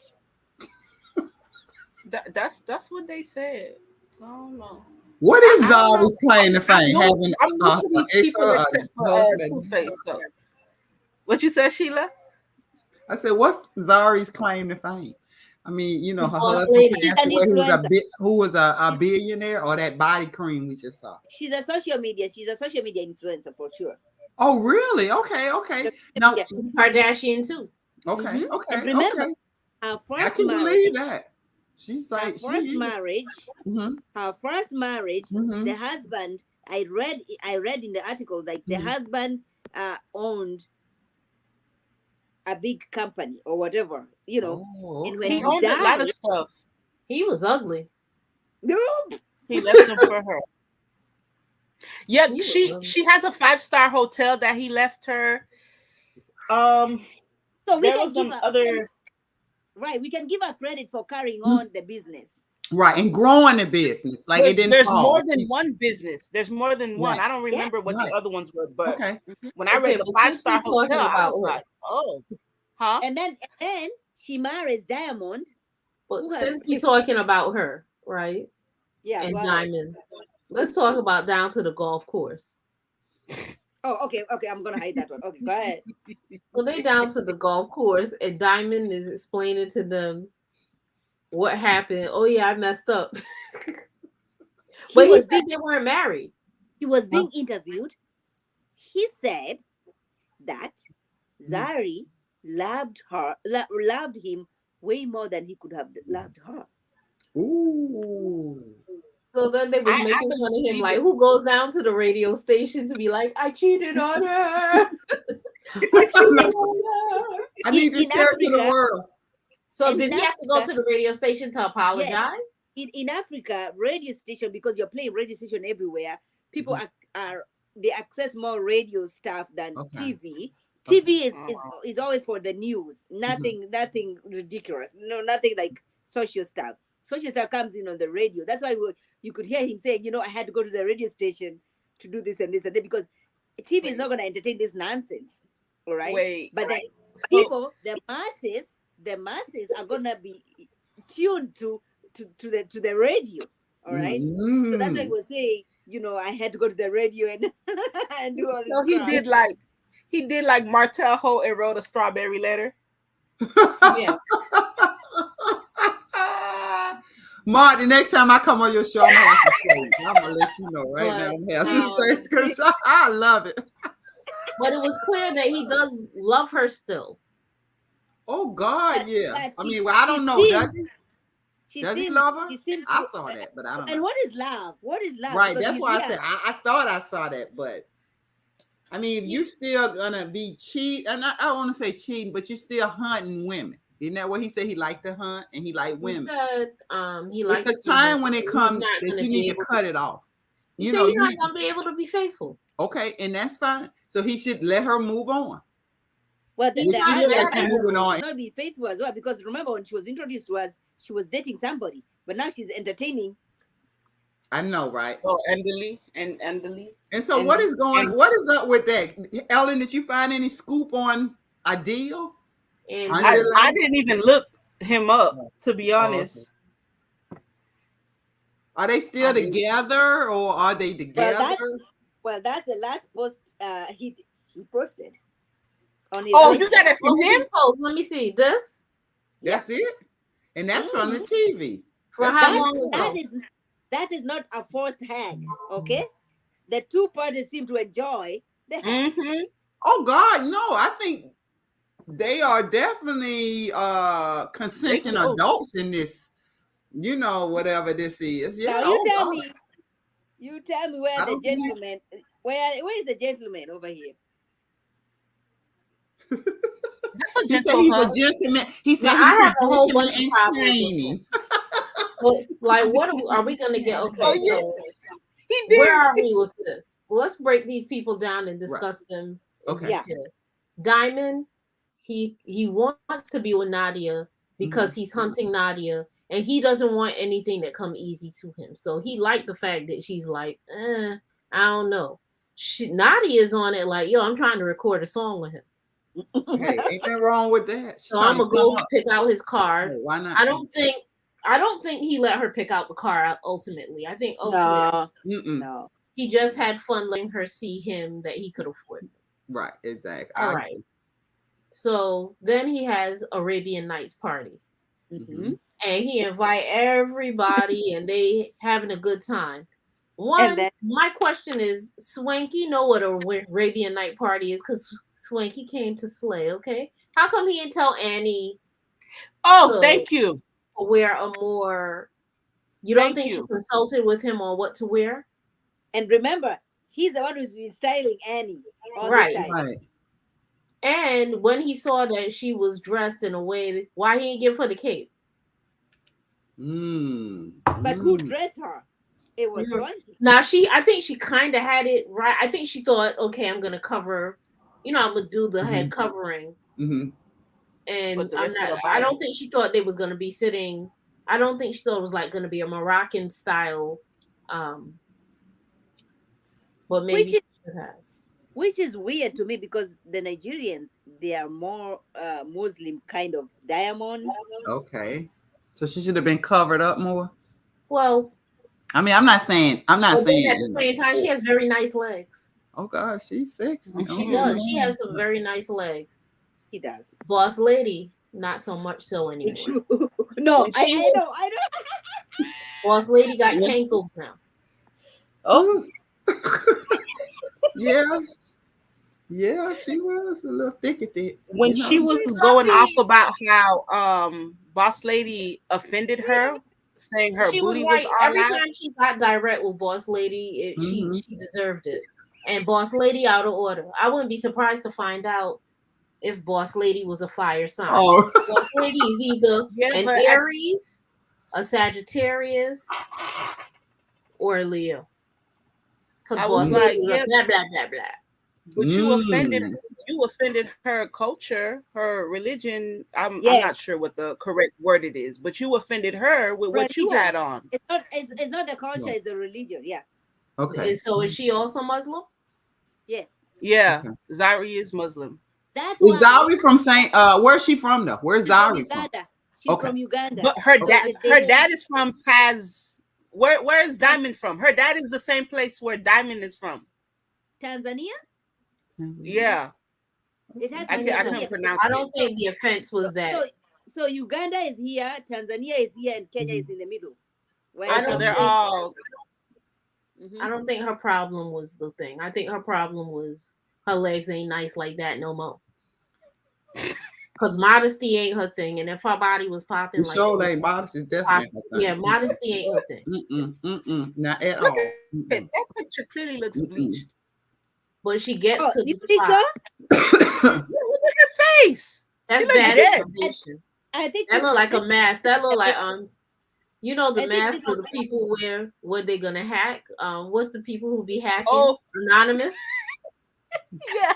That's what they said. I don't know. What is Zari's claim to fame? Having I'm new to these people except for Two-Face. So. What you said, Sheila? I said, what's Zari's claim to fame? I mean, you know, her husband who was a billionaire, or that body cream we just saw. She's a social media influencer for sure. Oh, really? Okay. Now, Kardashian too. Okay. And remember, her first I can marriage, believe that. She's like her first marriage. Her first marriage. The husband. I read in the article, like the husband owned a big company or whatever, you know. And when he owned a lot of stuff. He was ugly. Nope. He left them for her. Yeah, she has a 5-star hotel that he left her. So we there can was some give other. Right, we can give her credit for carrying on the business. Right, and growing the business. Like it didn't. There's more than one business. There's more than one. Right. I don't remember what the other ones were, but when I Okay, read the 5-star hotel, I was like, oh, huh? And then she marries Diamond. Well, since we're talking about her, right? Yeah. And Diamond. Let's talk about down to the golf course. Oh, okay. I'm gonna hide that one. Okay, go ahead. So they down to the golf course, and Diamond is explaining to them what happened. Oh yeah, I messed up. But he said they weren't married. He was being interviewed. He said that Zari loved him way more than he could have loved her. Ooh. So then they was making fun of him, like, who goes down to the radio station to be like, I cheated on her. I need to share it to the world. So did he have to go to the radio station to apologize? Yes. In Africa, radio station, because you're playing radio station everywhere, people they access more radio stuff than TV. TV is always for the news. Nothing ridiculous. No, nothing like social stuff. Social stuff comes in on the radio. That's why you could hear him saying, I had to go to the radio station to do this and this and that, because TV is not going to entertain this nonsense. All right. But the people, the masses are going to be tuned to the radio. All right. So that's why he was saying, I had to go to the radio and do all this. So he did like Martell Holt and wrote a strawberry letter. Yeah. Mark, the next time I come on your show, I'm gonna let you know right now. I'm having to say because I love it. But it was clear that he does love her still. Oh God, yeah. I mean, I don't know. Does he love her? I saw that, but I don't know. And what is love? What is love? Right, that's why I said I thought I saw that, but I mean, you're still gonna be cheating, and I don't want to say cheating, but you're still hunting women. Isn't that what he said? He liked to hunt and he liked He women. said he likes It's a time when it he's comes not that gonna you be need to able cut it off. He You said know, he's you not need, gonna be able to be faithful. okay, and that's fine. So he should let her move on. Well, He's If not she look like mad she's at her. moving on. not be faithful as well, because remember when she was introduced to us, she was dating somebody, but now she's entertaining. I know, right? Oh, Andely. And so And- what is going? and- What is up with that, Ellen? Did you find any scoop on Adil? And I didn't even look him up, to be honest. Are they still together or are they together? Well, that's the last post he posted on his. Oh, own- you got it from what was him? his post? Let me see this. That's it, and that's from the TV. For That's how from long the ago? that is not a forced hag, okay? The two parties seem to enjoy the hag. Mm-hmm. Oh God, no! I think they are definitely consenting They close. adults in this. You know, whatever this is. Yeah. Now you tell me where I the don't think- gentleman, where is the gentleman over here? That's a He said gentle he's hug. a gentleman. He said Now, I he's have a whole gentleman bunch of in problems with training. But like, what are we gonna get? Okay, Oh, yeah. so He did. where are we with this? Let's break these people down and discuss them. in Okay. Yeah. detail. Diamond, he wants to be with Nadia because he's hunting Nadia, and he doesn't want anything that come easy to him. So he liked the fact that she's like, I don't know. Nadia is on it like, yo, I'm trying to record a song with him. Hey, ain't nothing wrong with that. So I'm gonna go pick out his card. Hey, why not? I don't think he let her pick out the car ultimately. I think ultimately No, Mm-mm. no. he just had fun letting her see him that he could afford. Right, exactly. All right. So then he has Arabian Nights party. Mm-hmm. And he invite everybody and they having a good time. My question is, Swanky know what a Arabian Night party is because Swanky came to slay, okay? How come he didn't tell Annie Oh, thank you. to wear a more... You don't Thank think you. she consulted with him on what to wear? And remember, he's the one who's been styling Annie. All Right. this time. Right. And when he saw that she was dressed in a way, why he didn't give her the cape? But who dressed her? It was Swanky. Now I think she kind of had it right. I think she thought, okay, I'm gonna cover, I'm gonna do the head covering, Mm-hmm. and But the I'm rest of not. the I body. don't think she thought they was gonna be sitting. I don't think she thought it was like gonna be a Moroccan style, but maybe Which she should have. Which is weird to me because the Nigerians, they are more Muslim kind of diamond. Okay. So she should have been covered up more. Well, I mean, I'm not saying. but then at the same time, she has very nice legs. Oh God, she's sexy. She does. She has some very nice legs. He does. Boss lady, not so much so anymore. No, When I she know. Boss lady got cankles now. Oh, Yeah. Yeah, she was a little thick at that. when you know. she was going off about how Boss Lady offended her, saying her She was booty right. was all Every out. time she got direct with Boss Lady, Mhm. she deserved it. And Boss Lady out of order. I wouldn't be surprised to find out if Boss Lady was a fire sign. Oh. Boss Lady is either Yeah, an but Aries, a Sagittarius, or a Leo. Because I was Boss Lady like, was yeah. blah blah blah blah. But you offended Mm. her culture, her religion. I'm Yes. not sure what the correct word it is, but you offended her with what you Religion. had on. It's not the culture, No. it's the religion. Yeah. Okay. And so is she also Muslim? Yes. Yeah, Okay. Zari is Muslim. That's Is why Zari from Saint? Where's she from though? Where's she's from Zari from? Uganda. She's Okay. from Uganda. But her So dad, they- her dad is from Taz. Where is Diamond from? Her dad is the same place where Diamond is from. Tanzania? Yeah, It has I to be couldn't Tanzania. pronounce I it. don't think the offense was that. So Uganda is here, Tanzania is here, and Kenya is in the middle. Where I So don't they're think- all. Mhm. I don't think her problem was the thing. I think her problem was her legs ain't nice like that no more. Because modesty ain't her thing, and if her body was popping, The like show it was ain't modest is definitely. her thing. yeah, modesty ain't her thing. Not at Look all. at it. That picture clearly looks Mm-mm. bleached. But she gets Oh, to you the think spot. so? Look at her face. That's She look bad dead. foundation. I think That this look is like a this, mask. That look like you know the I think mask this that is the people wear when they're gonna hack. What's the people who be hacking? Oh, Anonymous. yeah.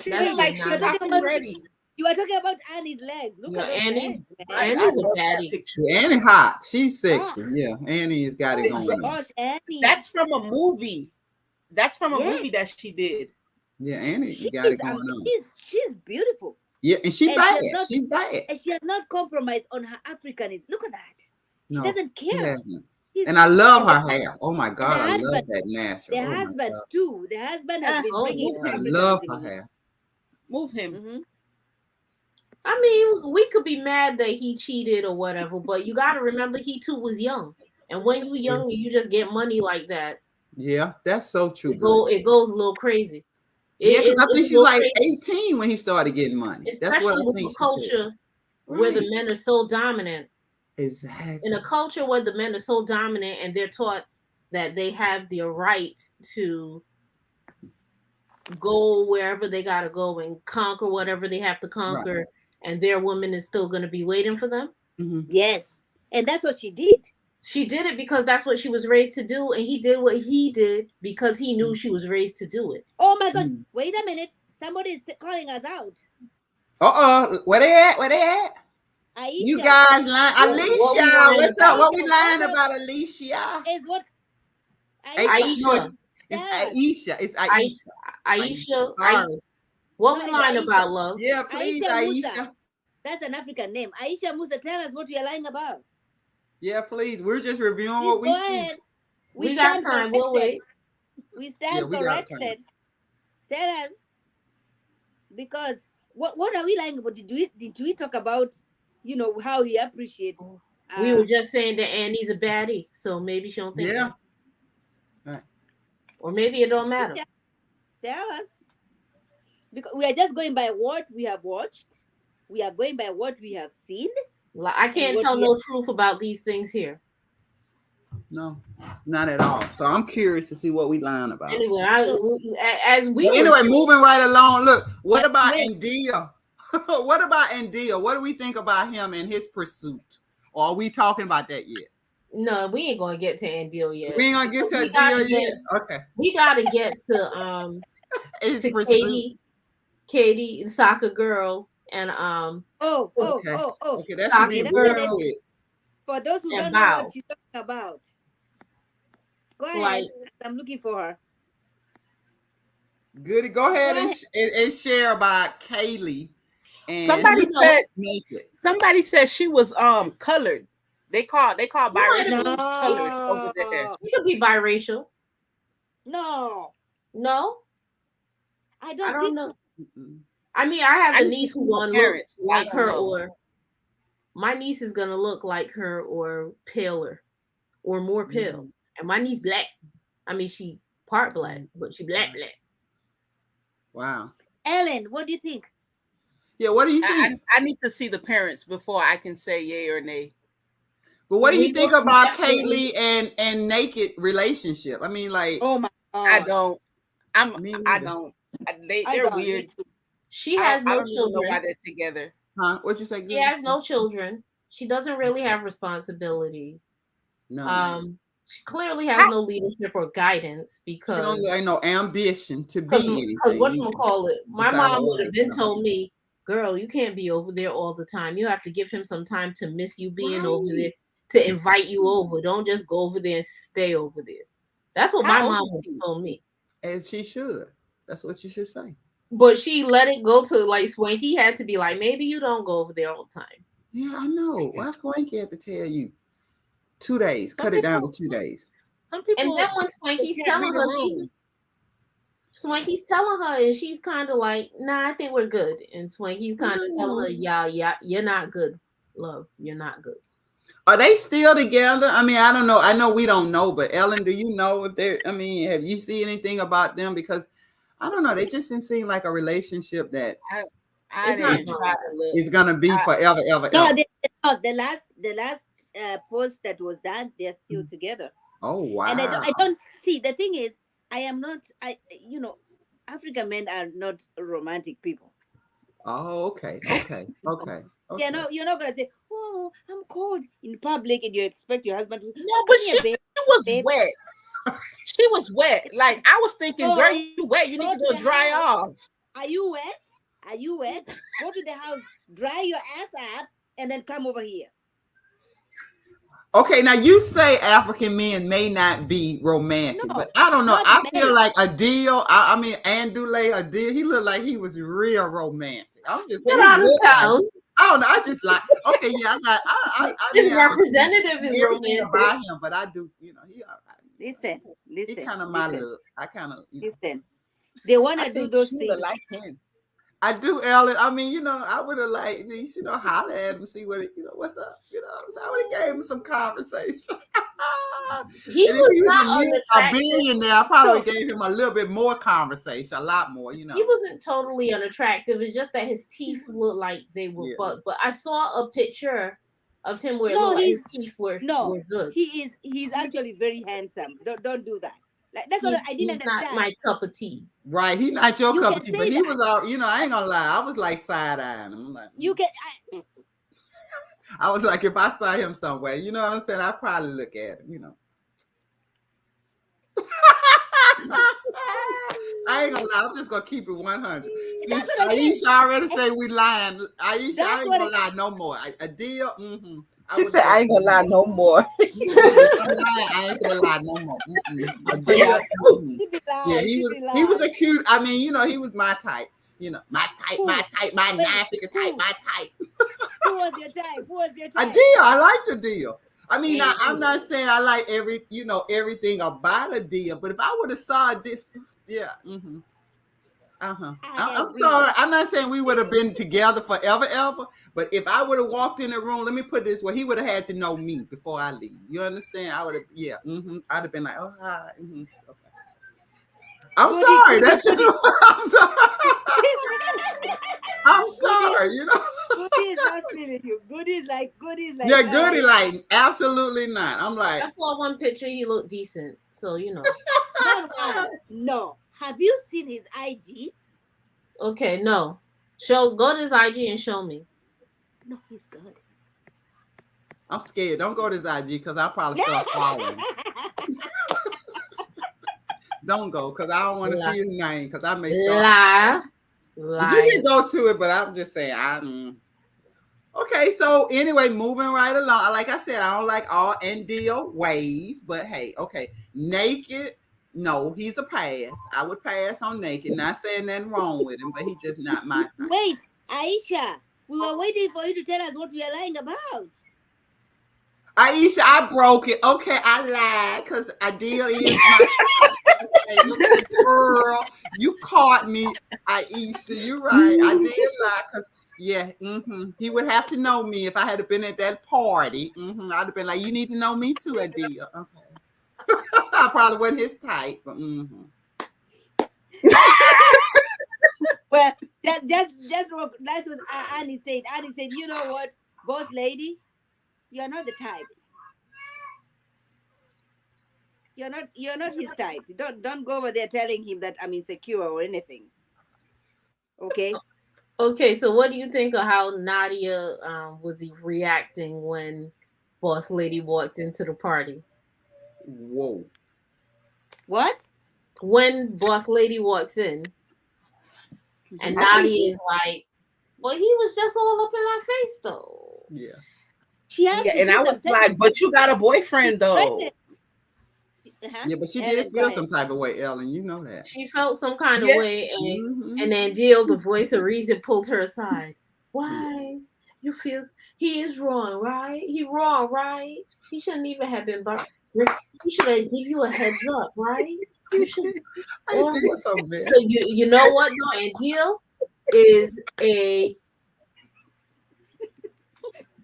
She That's look the like she you're talking anonymous. coffee about. ready. You are talking about Annie's legs. Look Yeah, at those Annie's legs, I, man. I Annie's a love that baddie. picture. Yeah, Annie hot. She's Ah, sexy. Yeah, Annie's got it oh going my on. gosh, Annie. That's from a movie. That's from a Yes, movie that she did. Yeah, Annie she got it is. going on. She's beautiful, Yeah, and she and she bad. has not She's bad. and she has not compromised on her Africanism. Look at that. She No, doesn't she care. hasn't. She's And I love and the, her hair. Oh my and the God, I love husband, that natural. the Oh my husband God, too. The husband has been Oh bringing yeah. I love Africanism her in it. hair. Move him. Mhm. I mean, we could be mad that he cheated or whatever, but you got to remember he too was young. And when you young and you just get money like that, Yeah, that's so true, good. it goes a little crazy. Yeah, because I It's think a she's little like crazy, 18 when he started getting money. That's what especially I with think a she said. culture where the Right. men are so dominant. In Exactly. a culture where the men are so dominant and they're taught that they have the right to go wherever they gotta go and conquer whatever they have to Right. conquer, and their woman is still gonna be waiting for them. hmm Yes, and that's what she did. She did it because that's what she was raised to do, and he did what he did because he knew she was raised to do it. Oh my gosh! Mm. Wait a minute. Somebody is calling us out. Where they at? Where they at? You Aisha. guys lying. What we Alicia, lying what's up? about? What we Aisha, lying what about, Alicia? is what No, Aisha? Aisha, it's Tell us. Aisha. It's Aisha. Aisha, Sorry. what No, we it's lying Aisha. about, love? Yeah, please, Aisha Musa. Aisha. That's an African name. Aisha Musa, tell us what we are lying about. Yeah, please. We're just reviewing Please what we go see. ahead. We got stand time. We'll corrected. wait. We Yeah, stand we got time. corrected. Tell us, because what are we lying about? Did we talk about, how we appreciate We were just saying that Annie's a baddie, so maybe she don't think Yeah. that. Right. Or maybe it don't matter. Yeah, tell us. Because we are just going by what we have watched. We are going by what we have seen. Like, I can't what tell we no truth about these things here. No, not at all. So I'm curious to see what we lying about. Anyway, But anyway, moving right along. Look, what But about wait. India? What about India? What do we think about him and his pursuit? Or are we talking about that yet? No, we ain't gonna get to Andil yet. We ain't gonna get to We gotta India yet. Okay. We gotta get to His to pursuit. Katie, the soccer girl, and Okay. Okay, that should Soccer be Wait a girl. minute. quick. For those who And don't know Bao. what she's talking about, go ahead. Like, I'm looking for her. Goody, go ahead Go and share about Kaylee. And Somebody said she was colored. They call biracial No. colored over there. she could be biracial. No, No, I I don't don't think know. so. I mean, I have I a need niece to who see her gonna look parents. I like don't her, know. or my niece is gonna look like her, or paler, or more pale. And my niece black. I mean, she part black, but she black. Wow. Ellen, what do you think? Yeah, what do you think? I need to see the parents before I can say yay or nay. But what do you We think will about definitely- Kaylee and Naked relationship? I mean, like, Oh my gosh. I don't. Me I neither. don't. I They're don't. weird. Me too. She I has no don't even know why children. they're together. huh? What you say? She Goody? has no children. She doesn't really have responsibility. No. She clearly has no leadership or guidance She because don't got no ambition to be anything. whatchamacallit, my Besides mom all would have that been stuff. told me, girl, you can't be over there all the time. You have to give him some time to miss you being over there, Right. to invite you over. Don't just go over there and stay over there. That's what my How old mom is would she? have told me. As she should. That's what you should say. But she let it go to like Swanky had to be like, maybe you don't go over there all the time. Yeah, I know. Why Swanky had to tell you 2 days? Some Cut it down to people- 2 days. Some people. And then when Swanky's can't telling read a her, room. Swanky's telling her, and she's kind of like, nah, I think we're good. And Swanky's kind of telling her, yeah, you're not good, love. You're not good. Are they still together? I mean, I don't know. I know we don't know, but Ellen, do you know if they're, I mean, have you seen anything about them? Because I don't know. They just didn't seem like a relationship that I It's not didn't try to look. is going to be forever, ever, No, ever. the last post that was done, they're still together. Oh, wow. And I don't see, the thing is, I am not, African men are not romantic people. Oh, okay. You're not gonna say, "Oh, I'm cold" in public, and you expect your husband to No, but come here, babe. was babe. wet. She was wet. Like I was thinking, girl, Oh, you wet. You need go to to go the dry house. off. Are you wet? Are you wet? Go to the house, dry your ass up, and then come over here. Okay, now you say African men may not be romantic, No, but I don't know. not I many. feel like Adil, I mean Andule Adil, he looked like he was real romantic. I'm just Get saying. out of town. I don't know. I just like, okay, yeah, I This mean, I representative is everything romantic. about him, but I do, he all right. Listen, He kind of my look. I kind of, listen. They want I to do think those Sheila things. like him. I do, Ellen. I mean, I would have liked at least, holler at him, see what, what's up. So I would have gave him some conversation. He And if was he not was a unattractive. billionaire, I probably gave him a little bit more conversation, a lot more, He wasn't totally unattractive. It's just that his teeth looked like they were Yeah. fucked. But I saw a picture of him where it No, looked like his teeth were good. He's actually very handsome. Don't do that. Like that's what I didn't He's not understand. my cup of tea. Right, he not your You cup can of tea, say but he that. was all, I ain't gonna lie, I was like side-eyeing him. I'm like, You can. I was like, if I saw him somewhere, you know what I'm saying, I'd probably look at him, I ain't gonna lie, I'm just gonna keep it 100. That's what I Aisha already say we lying. Aisha, That's I ain't what gonna lie no more. A deal, She said, I ain't gonna lie no more. I ain't gonna lie no more. A deal, She be lying. Yeah, She he be was lying. a cute. I mean, he was my type. My type, my Wait, 9-figure type, my type. Who was your type? Who was your A type? deal. I like the deal. I mean, Yeah, I'm not saying I like everything about a deal, but if I would have saw this, yeah, I'm sorry. I'm not saying we would have been together forever, ever. But if I would have walked in the room, let me put it this way: he would have had to know me before I leave. You understand? I would have, yeah. I'd have been like, oh hi. Okay. I'm sorry. That's just. I'm sorry. I'm sorry. Goody is not feeling you. Goody is like. Yeah, Goody like absolutely not. I'm like. I saw one picture. He looked decent. So No. Have you seen his IG? Okay, no. Go to his IG and show me. No, he's good. I'm scared. Don't go to his IG because I'll probably start following. Don't go because I don't want to see his name because I may start. Lie. You can go to it, but I'm just saying. Okay, so anyway, moving right along. Like I said, I don't like all NDO ways, but hey, okay. Naked, no, he's a pass. I would pass on Naked. Not saying nothing wrong with him, but he's just not my type. Wait, Aisha, we were waiting for you to tell us what we are lying about. Aisha, I broke it. Okay, I lied because Adil is my girl. You caught me, Aisha. You're right. I did lie because he would have to know me if I had been at that party. I'd have been like, you need to know me too, Adil. Okay. I probably wasn't his type, but Well, that's what Annie said. Annie said, you know what, boss lady, you're not the type. You're not his type. Don't go over there telling him that I'm insecure or anything. Okay. Okay, so what do you think of how Nadia was reacting when Boss Lady walked into the party? Whoa. What? When Boss Lady walks in, and Nadia is like, "Well, he was just all up in my face, though." Yeah. She has and I was like, "But you got a boyfriend, though." Yeah, but she did feel some type of way, Ellen. You know that. She felt some kind of way, and then the voice of reason, pulled her aside. Why? You feel he is wrong, right? He wrong, right? He shouldn't even have been burned. He should have give you a heads up, right? You should. I think it's so bad. So you know what? No, and Deal is a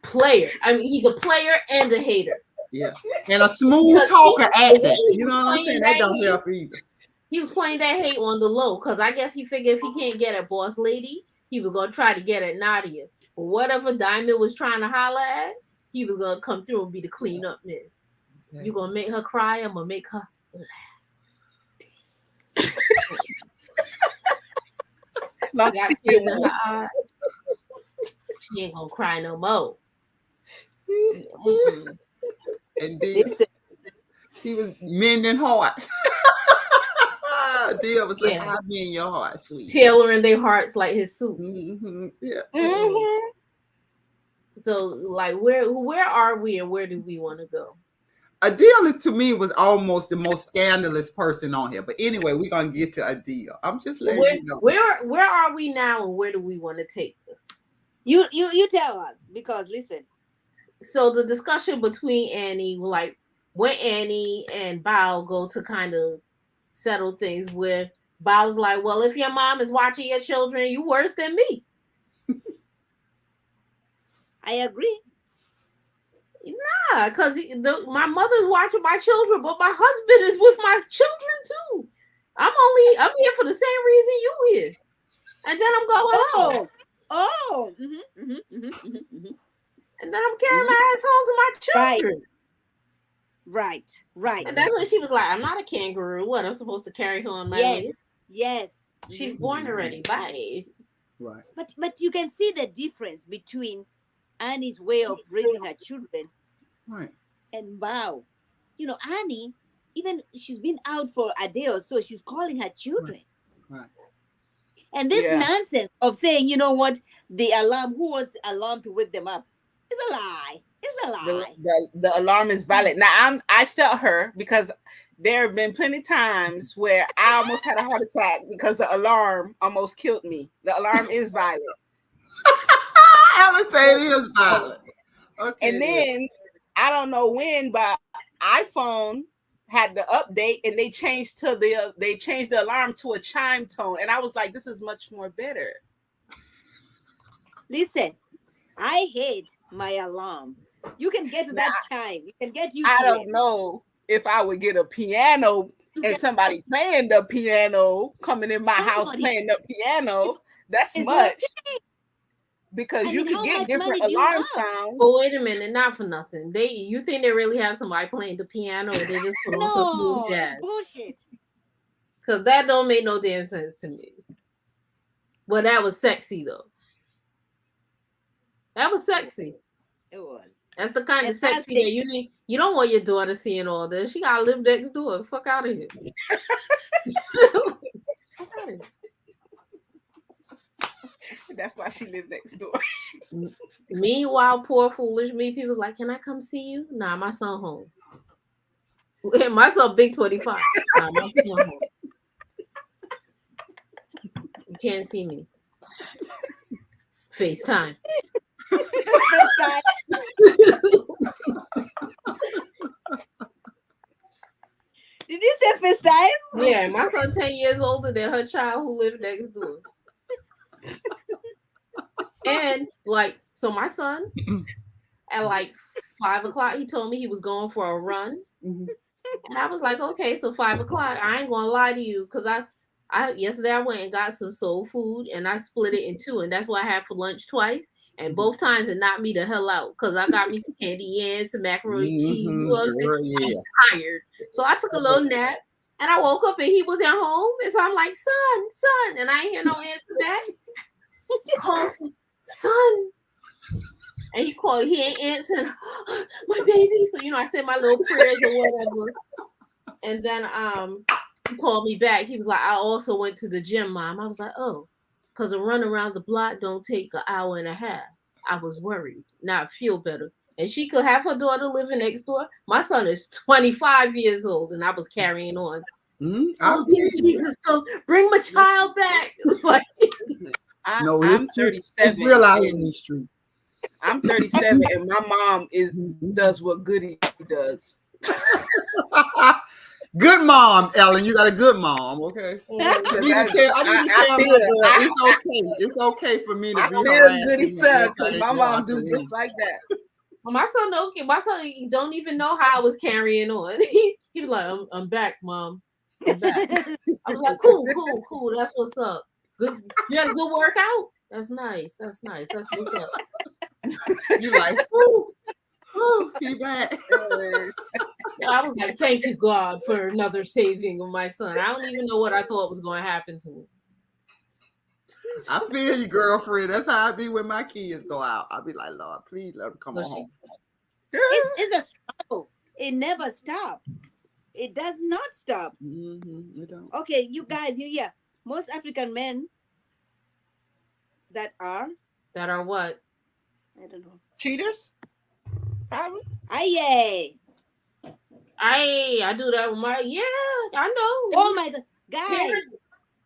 player. I mean, he's a player and a hater. Yeah, and a smooth talker at that. You know what I'm saying? That don't help either. He was playing that hate on the low because I guess he figured if he can't get at Boss Lady, he was gonna try to get at Nadia. But whatever Diamond was trying to holler at, he was gonna come through and be the cleanup man. You gonna make her cry? I'm gonna make her laugh. Long got as tears they in won't. her eyes. She ain't gonna cry no more. Mm-mm. And then Listen, he was mending hearts. Dia was like, Yeah. I'll mend your heart, sweet. Tailoring their hearts like his suit. Yeah. Mhm. So, like, where are we and where do we want to go? Adele is, to me, was almost the most scandalous person on here. But anyway, we're gonna get to Adele. I'm just letting Where, you know. where are we now and where do we want to take this? you tell us, because listen, So the discussion between Annie, like when Annie and Bao go to kind of settle things, where Bao's like, well, if your mom is watching your children, you worse than me. I agree. Yeah, because my mother's watching my children, but my husband is with my children too. I'm here for the same reason you here. And then I'm going home. And then I'm carrying my ass home to my Right. children. Right. And that's when she was like, I'm not a kangaroo. What, I'm supposed to carry her on my leg? Yes. She's born already. Bye. Right. But you can see the difference between Annie's way of raising her children Right. and Bao. You know, Annie, even she's been out for a day or so, she's calling her children. Right. And this Yeah. nonsense of saying, you know what, the alarm, who was alarmed to wake them up? It's a lie. It's a lie. The alarm is valid. Now I felt her because there have been plenty of times where I almost had a heart attack because the alarm almost killed me. The alarm is valid. I would say it is violent. Okay. And then I don't know when, but iPhone had the update and they changed the alarm to a chime tone, and I was like, this is much more better. Listen, I hate my alarm. You can get to that time. You can get used I to don't it. know if I would get a piano and somebody playing the piano coming in my house Somebody- playing the piano. That's it's much. okay. Because I you mean, can how get much different money do you alarm want? sounds. But wait a minute, not for nothing. You think they really have somebody playing the piano or they just put on some smooth No, jazz? it's bullshit. Because that don't make no damn sense to me. Well, that was sexy though. That was sexy. It was. That's the kind of And sexy that's that the- you need. You don't want your daughter seeing all this. She gotta live next door. Fuck out of here. Fuck outta here. That's why she lived next door. Meanwhile, poor foolish me, people like, can I come see you? Nah, my son home. My son big 25. Nah, my son home. You can't see me. FaceTime. Did you say first time? Yeah, my son 10 years older than her child who lived next door. And like, so my son at like 5 o'clock, he told me he was going for a run. Mhm. And I was like, okay, so 5 o'clock, I ain't gonna lie to you, because I yesterday I went and got some soul food and I split it in two, and that's what I had for lunch twice. And both times it knocked me the hell out because I got me some candy yams, some macaroni and cheese. You know what I'm saying? Girl, I yeah. was tired. So I took a little nap and I woke up and he was at home. And so I'm like, son, and I ain't hear no answer back. He calls me, son. And he ain't answering, my baby. So, I said my little prayers or whatever. And then he called me back. He was like, I also went to the gym, Mom. I was like, oh, because a run around the block don't take an hour and a half. I was worried. Now I feel better. And she could have her daughter living next door. My son is 25 years old, and I was carrying on. Oh, dear Jesus, don't bring my child back. Like, No, I'm it's true. 37. It's real out here in these streets. I'm 37, and my mom does what Goody does. Good mom, Ellen. You got a good mom, okay? I need to tell her that it's okay. It's okay for me to I be feel harassed. Goody son because my mom do do just like that. well, my son don't even know how I was carrying on. He was like, I'm back, Mom. I'm back. I was like, cool. That's what's up. Good. You had a good workout? That's nice. That's what's up. You like, whoo, he back. I was like, thank you, God, for another saving of my son. I don't even know what I thought was going to happen to him. I feel you, girlfriend. That's how I be when my kids go out. I'll be like, Lord, please let them come So on she- home. It's a struggle. It never stops. It does not stop. Mm-hmm. You don't. Okay, you guys, you hear most African men that are, That are what? I don't know. Cheaters? Probably. Aye. I do that with my I know. Oh my God. Guys, Parents-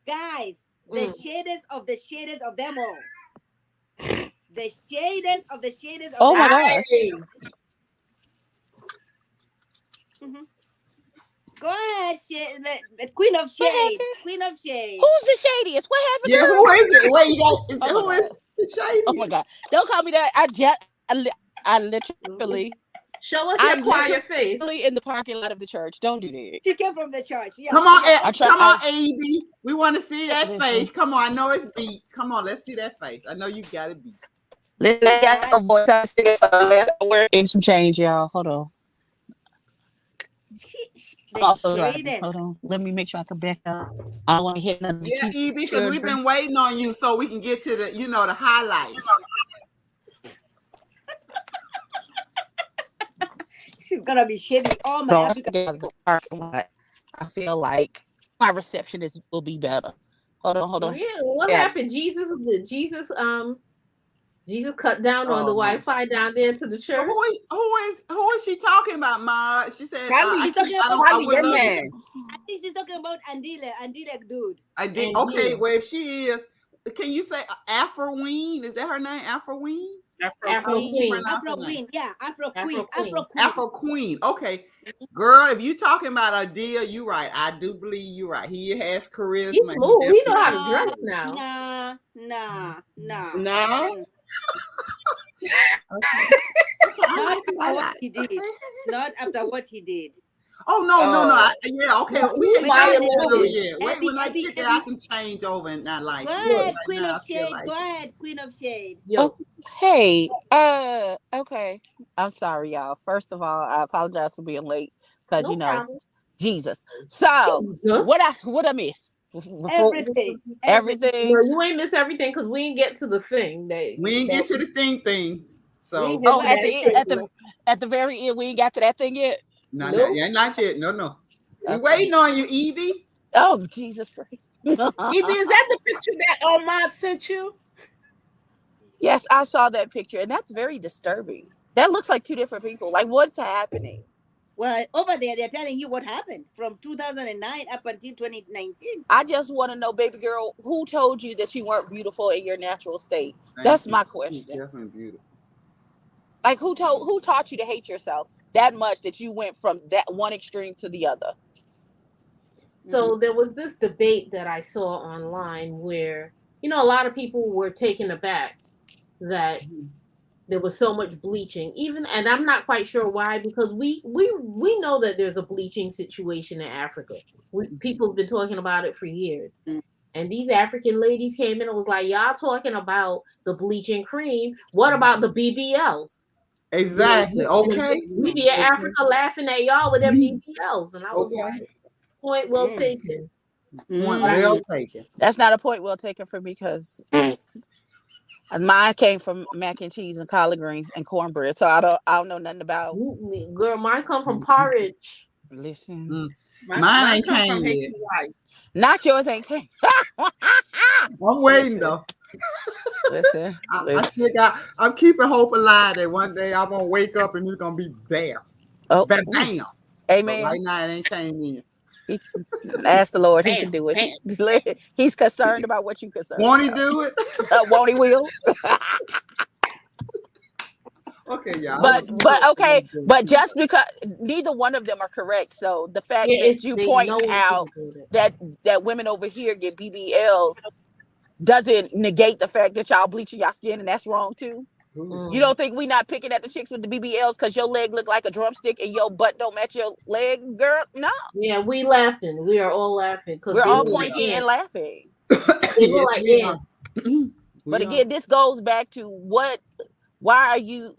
guys, the Mm. shaders of the shaders of them all. The shaders of the shaders of Oh them my all. gosh. Mhm. Go ahead, the queen of What shade. happened? Queen of shade. Who's the shadiest? What happened, Yeah, girl? who is it? Wait, you got Oh my who God. is the shady? Oh my God. Don't call me that. I literally Show us I'm your quiet face. in the parking lot of the church. Don't do that. She came from the church. Yeah. Come on, yeah. come on, AB. We want to see that Listen. face. Come on, I know it's beat. Come on, let's see that face. I know you got it beat. Listen, I got no voice. I'm singing for the last hour and some change, y'all. Hold on. I'm also driving. shaders. Hold on. Let me make sure I can back up. I don't want to hit none of the Yeah, key EB, because we've been waiting on you so we can get to the, the highlights. She's gonna be shady all my No, I African. gotta go parking lot. I feel like my receptionist will be better. Hold on. Yeah, what Yeah. happened? Jesus cut down on the Wi-Fi down there to the church. Who is she talking about, Ma? She said, Probably he's talking about I would love man. to. I think she's talking about Andile dude. I did. And Okay, you. well, if she is, can you say Afroween? Is that her name? Afroween? Afro Queen. Afro Queen, yeah, Afro Queen, Afro Afro Queen. Afro Queen. Okay, girl, if you talking about Adele, you right. I do believe you right. He has charisma. You move. We know how to Nah, dress now. Nah. No. Not after what he did. Not after what he did. Oh no. Yeah, okay. No, We ain't Why got it to is. yet. Wait, when I get there, I can change over and not like Go it. ahead, Right Queen now, I of feel Shade. like Go it. ahead, Queen of Shade. Yo, Hey, okay. I'm sorry, y'all. First of all, I apologize for being late because no problem. Jesus. So what I miss? Everything. No, you ain't miss everything because we ain't get to the thing. We ain't get to the thing. So We ain't get Oh, to at that the thing. at the very end, we ain't got to that thing yet. no, Nope. not yet. No. We Okay. waiting on you, Evie. Oh, Jesus Christ. EB, is that the picture that Ahmad sent you? Yes, I saw that picture, and that's very disturbing. That looks like two different people. Like, what's happening? Well, over there, they're telling you what happened from 2009 up until 2019. I just want to know, baby girl, who told you that you weren't beautiful in your natural state? Thank That's you. my She's question. definitely beautiful. Like, who taught you to hate yourself that much that you went from that one extreme to the other? So there was this debate that I saw online where, a lot of people were taken aback that there was so much bleaching. And I'm not quite sure why, because we know that there's a bleaching situation in Africa. People have been talking about it for years. And these African ladies came in and was like, y'all talking about the bleaching cream. What about the BBLs? Exactly. Okay. We be in Africa laughing at y'all with them BBLs. And I was like, point well taken. Point well taken. That's not a point well taken for me because mine came from mac and cheese and collard greens and cornbread. So I don't know nothing about. Girl, mine come from porridge. Listen, Mine ain't come came from yet. Haitian rice. not yours ain't came. I'm waiting though. Listen, I'm keeping hope alive that one day I'm gonna wake up and it's gonna be there. Oh, Bam. amen. But right now it ain't came in. Ask the Lord, He can do it. He's concerned about what you concerned. Won't He do it? Won't He? Will. Okay, y'all. But just because neither one of them are correct, so the fact that you point out that women over here get BBLs doesn't negate the fact that y'all bleaching y'all skin, and that's wrong too. You don't think we not picking at the chicks with the BBLs because your leg look like a drumstick and your butt don't match your leg, girl? No. Yeah, we laughing. We are all laughing because we're all pointing and laughing. They look like ants. But again, this goes back to what are you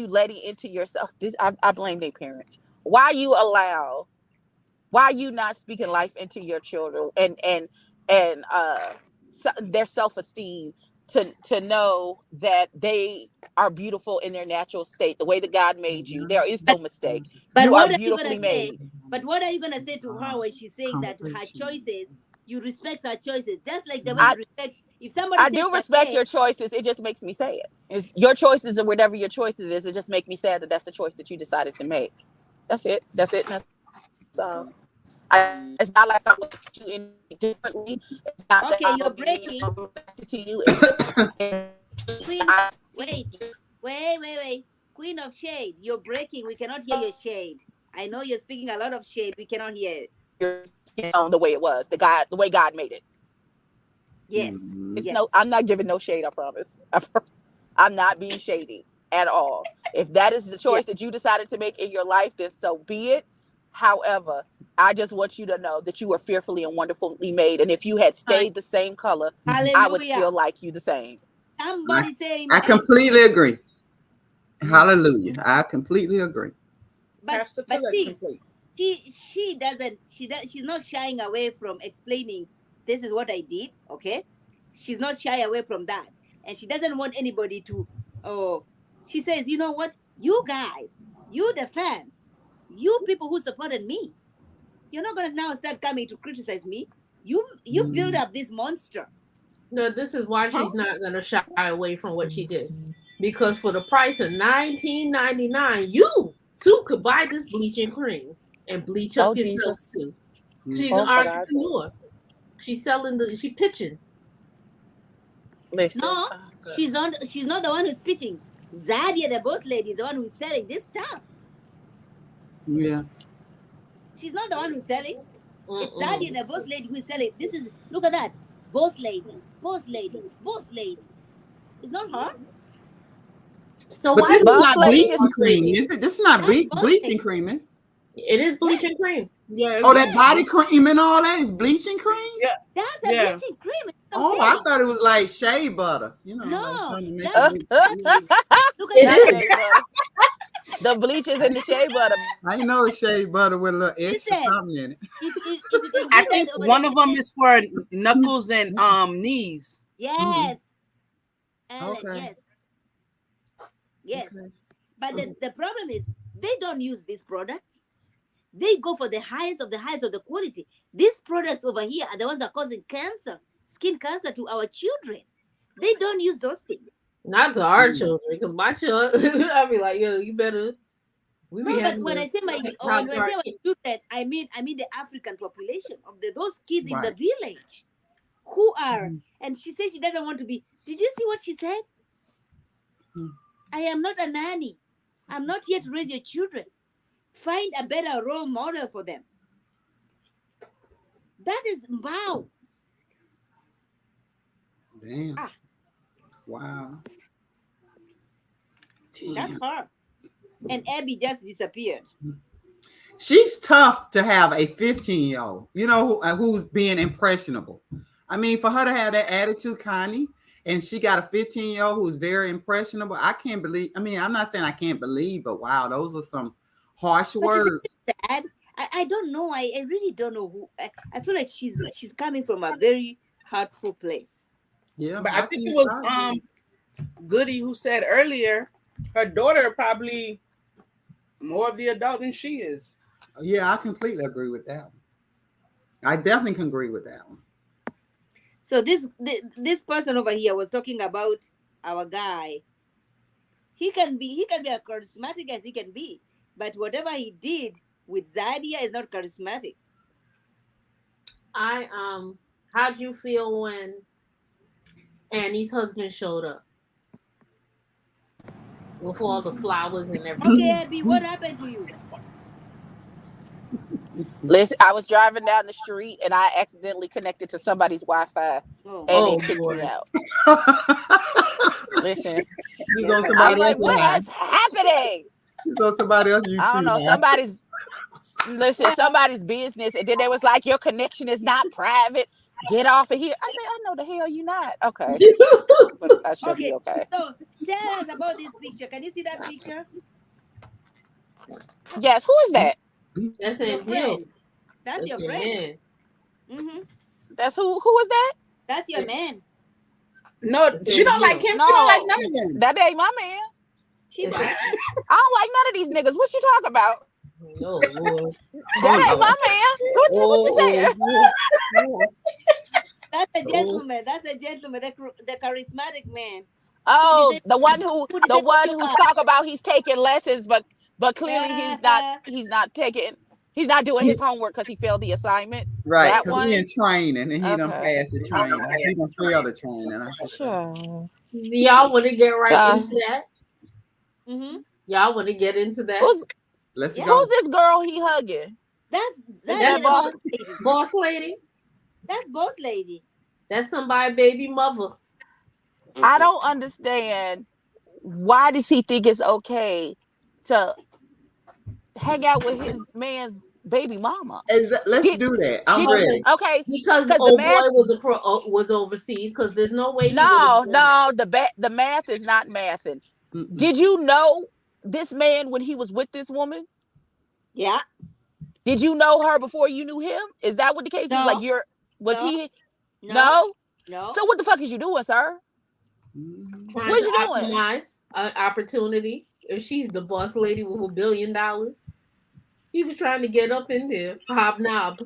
letting into yourself? I blame their parents. Why are you not speaking life into your children and their self-esteem to know that they are beautiful in their natural state, the way that God made you. There is no mistake. But you what are beautifully you made. say? But what are you gonna say to her when she's saying that her choices, you respect her choices, just like the way you respect if somebody I do respect your choices. It just makes me say it. It's your choices, or whatever your choices is. It just makes me sad that that's the choice that you decided to make. That's it. That's it. So it's not like I look at you any differently. It's not okay, you're breaking. To you. Queen, wait. Queen of Shade, you're breaking. We cannot hear your shade. I know you're speaking a lot of shade. We cannot hear it. The way it was, the way God made it. Yes. It's yes. no, I'm not giving no shade, I promise. I'm not being shady at all. If that is the choice that you decided to make in your life, then so be it. However, I just want you to know that you are fearfully and wonderfully made. And if you had stayed the same color, Hallelujah. I would still like you the same. Somebody saying I completely agree. Hallelujah. I completely agree. But see, she's not shying away from explaining this is what I did, okay? She's not shy away from that. And she doesn't want anybody to, she says, you know what? You guys, you the fans, you people who supported me, you're not gonna now start coming to criticize me. You build up this monster. No, this is why she's not gonna shy away from what she did. Because for the price of $19.99, you too could buy this bleaching cream and bleach up yourself too. She's an entrepreneur. She's selling she pitching. Listen. No, she's not the one who's pitching. Zadia, the boss lady, is the one who's selling this stuff. Yeah. She's not the one who's selling. It's Zadia, the boss lady, who is selling. This is, look at that. Boss lady. It's not her. So but why this is not bleaching cream, is it? This is not bleaching cream, is it? It is bleaching cream. Yeah. That body cream and all that is bleaching cream? Yeah. That's a bleaching cream. I thought it was like shea butter. You know. No. Look at that. The bleach is in the shea butter. I know it's shea butter with a little extra something in it. I think one of them is for knuckles and knees. Yes. Okay. Yes. Okay. But the problem is they don't use these products. They go for the highest of the quality. These products over here are the ones that are causing cancer, skin cancer to our children. They don't use those things. Not to our children, because my children, I'll be like, yo, you better. But when I say my children, I mean the African population of those kids in the village who are. And she says she doesn't want to be. Did you see what she said? I am not a nanny. I'm not here to raise your children. Find a better role model for them. That is wow. Damn. Wow. That's her. And Abby just disappeared. She's tough to have a 15-year-old, who's being impressionable. I mean, for her to have that attitude, Connie, and she got a 15-year-old who's very impressionable. I can't believe. I mean, I'm not saying I can't believe, but wow, those are some harsh words. I don't know. I really don't know who. I feel like she's coming from a very hurtful place. Yeah, but I think it was Goody who said earlier her daughter probably more of the adult than she is. Yeah, I completely agree with that one. I definitely can agree with that one. So this person over here was talking about our guy. He can be as charismatic as he can be, but whatever he did with Zadia is not charismatic. How'd you feel when Annie's husband showed up with all the flowers and everything? Okay, Abby, what happened to you? Listen, I was driving down the street and I accidentally connected to somebody's Wi-Fi and it kicked me out. Listen, I was like, what is happening? She's on somebody else YouTube. I don't know, somebody's business. And then they was like, your connection is not private. Get off of here. I said, I know the hell you not. Okay. But I should be okay. So tell us about this picture. Can you see that picture? Yes, who is that? That's your friend. That's your friend. That's who is that? That's your man. No, she don't like him. No, she don't like none of them. That ain't my man. She I don't like none of these niggas. What you talking about? No, Lord. That ain't my man. What you saying? That's a gentleman. That's a gentleman. The charismatic man. Oh, the one who's talking about he's taking lessons, but clearly he's not doing his homework because he failed the assignment. Right, that because one? he in training and he don't pass the training. He don't fail the training. Sure. Y'all want to get right into that? Mm-hmm. Y'all want to get into that? Let's go. Who's this girl he hugging? That's boss lady. That's boss lady. That's somebody's baby mother. I don't understand. Why does he think it's okay to hang out with his man's baby mama? Let's do that. I'm ready. Okay, because the old boy was overseas. Because there's no way. The math is not mathing. Mm-mm. Did you know this man when he was with this woman? Yeah. Did you know her before you knew him? Is that what the case is? Like he? No. So what the fuck is you doing, sir? What you doing? Optimize opportunity. If she's the boss lady with $1 billion, he was trying to get up in there, hobnob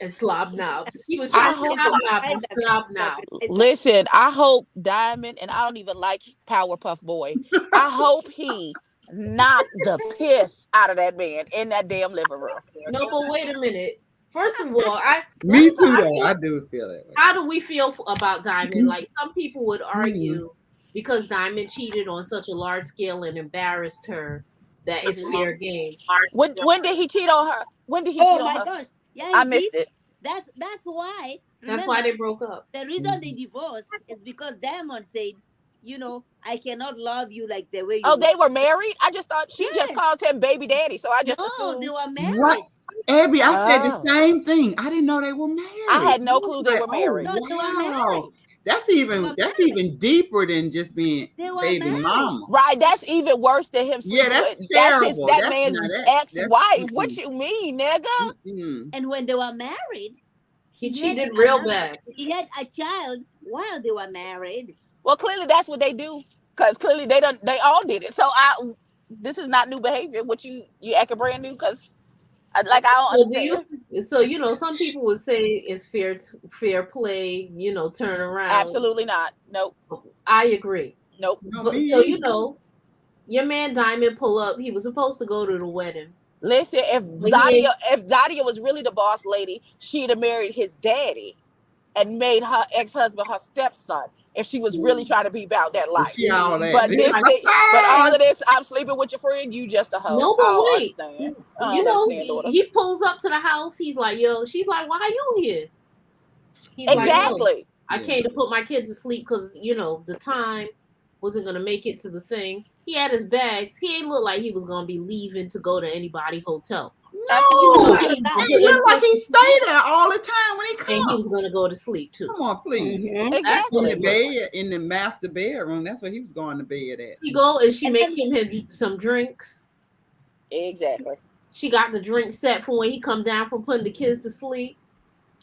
and slobnob. He was trying to hobnob and slobnob. Listen, I hope Diamond, and I don't even like Powerpuff Boy. I hope he knocked the piss out of that man in that damn living room. No, but wait a minute. First of all, me too though. I do feel that way. How do we feel about Diamond? Like some people would argue because Diamond cheated on such a large scale and embarrassed her that it's fair game. When did he cheat on her? When did he cheat on her? Oh my gosh. Yeah, I missed it. That's why. That's why they broke up. The reason they divorced is because Diamond said, I cannot love you like the way you. Oh, they were married? I just thought she just calls him baby daddy, so I just assumed they were married. What? Abby, I said the same thing. I didn't know they were married. I had no clue they were married. No, they were married. That's even deeper than just being baby mama. Right, that's even worse than him. Yeah, that's terrible. That man's ex-wife. What you mean, nigga? Mm-hmm. And when they were married, he cheated real bad. He had a child while they were married. Well, clearly that's what they do, because clearly they all did it. So this is not new behavior. What you acting brand new? Because I don't understand. So some people would say it's fair play. Turn around. Absolutely not. Nope. I agree. Nope. So your man Diamond pull up. He was supposed to go to the wedding. Listen, if Zadia was really the boss lady, she'd have married his daddy and made her ex-husband her stepson if she was really trying to be about that life. But all of this, I'm sleeping with your friend, you just a hoe. No, but wait. He pulls up to the house. He's like, yo, she's like, why are you here? He's exactly. Like, I came to put my kids to sleep because, the time wasn't going to make it to the thing. He had his bags. He ain't look like he was going to be leaving to go to anybody's hotel. No, he looked like he stayed there all the time when he comes. And he was going to go to sleep too. Come on, please. Mm-hmm. Exactly. In the bed, in the master bedroom. That's where he was going to bed at. She go and she make him some drinks. Exactly. She got the drink set for when he come down from putting the kids to sleep.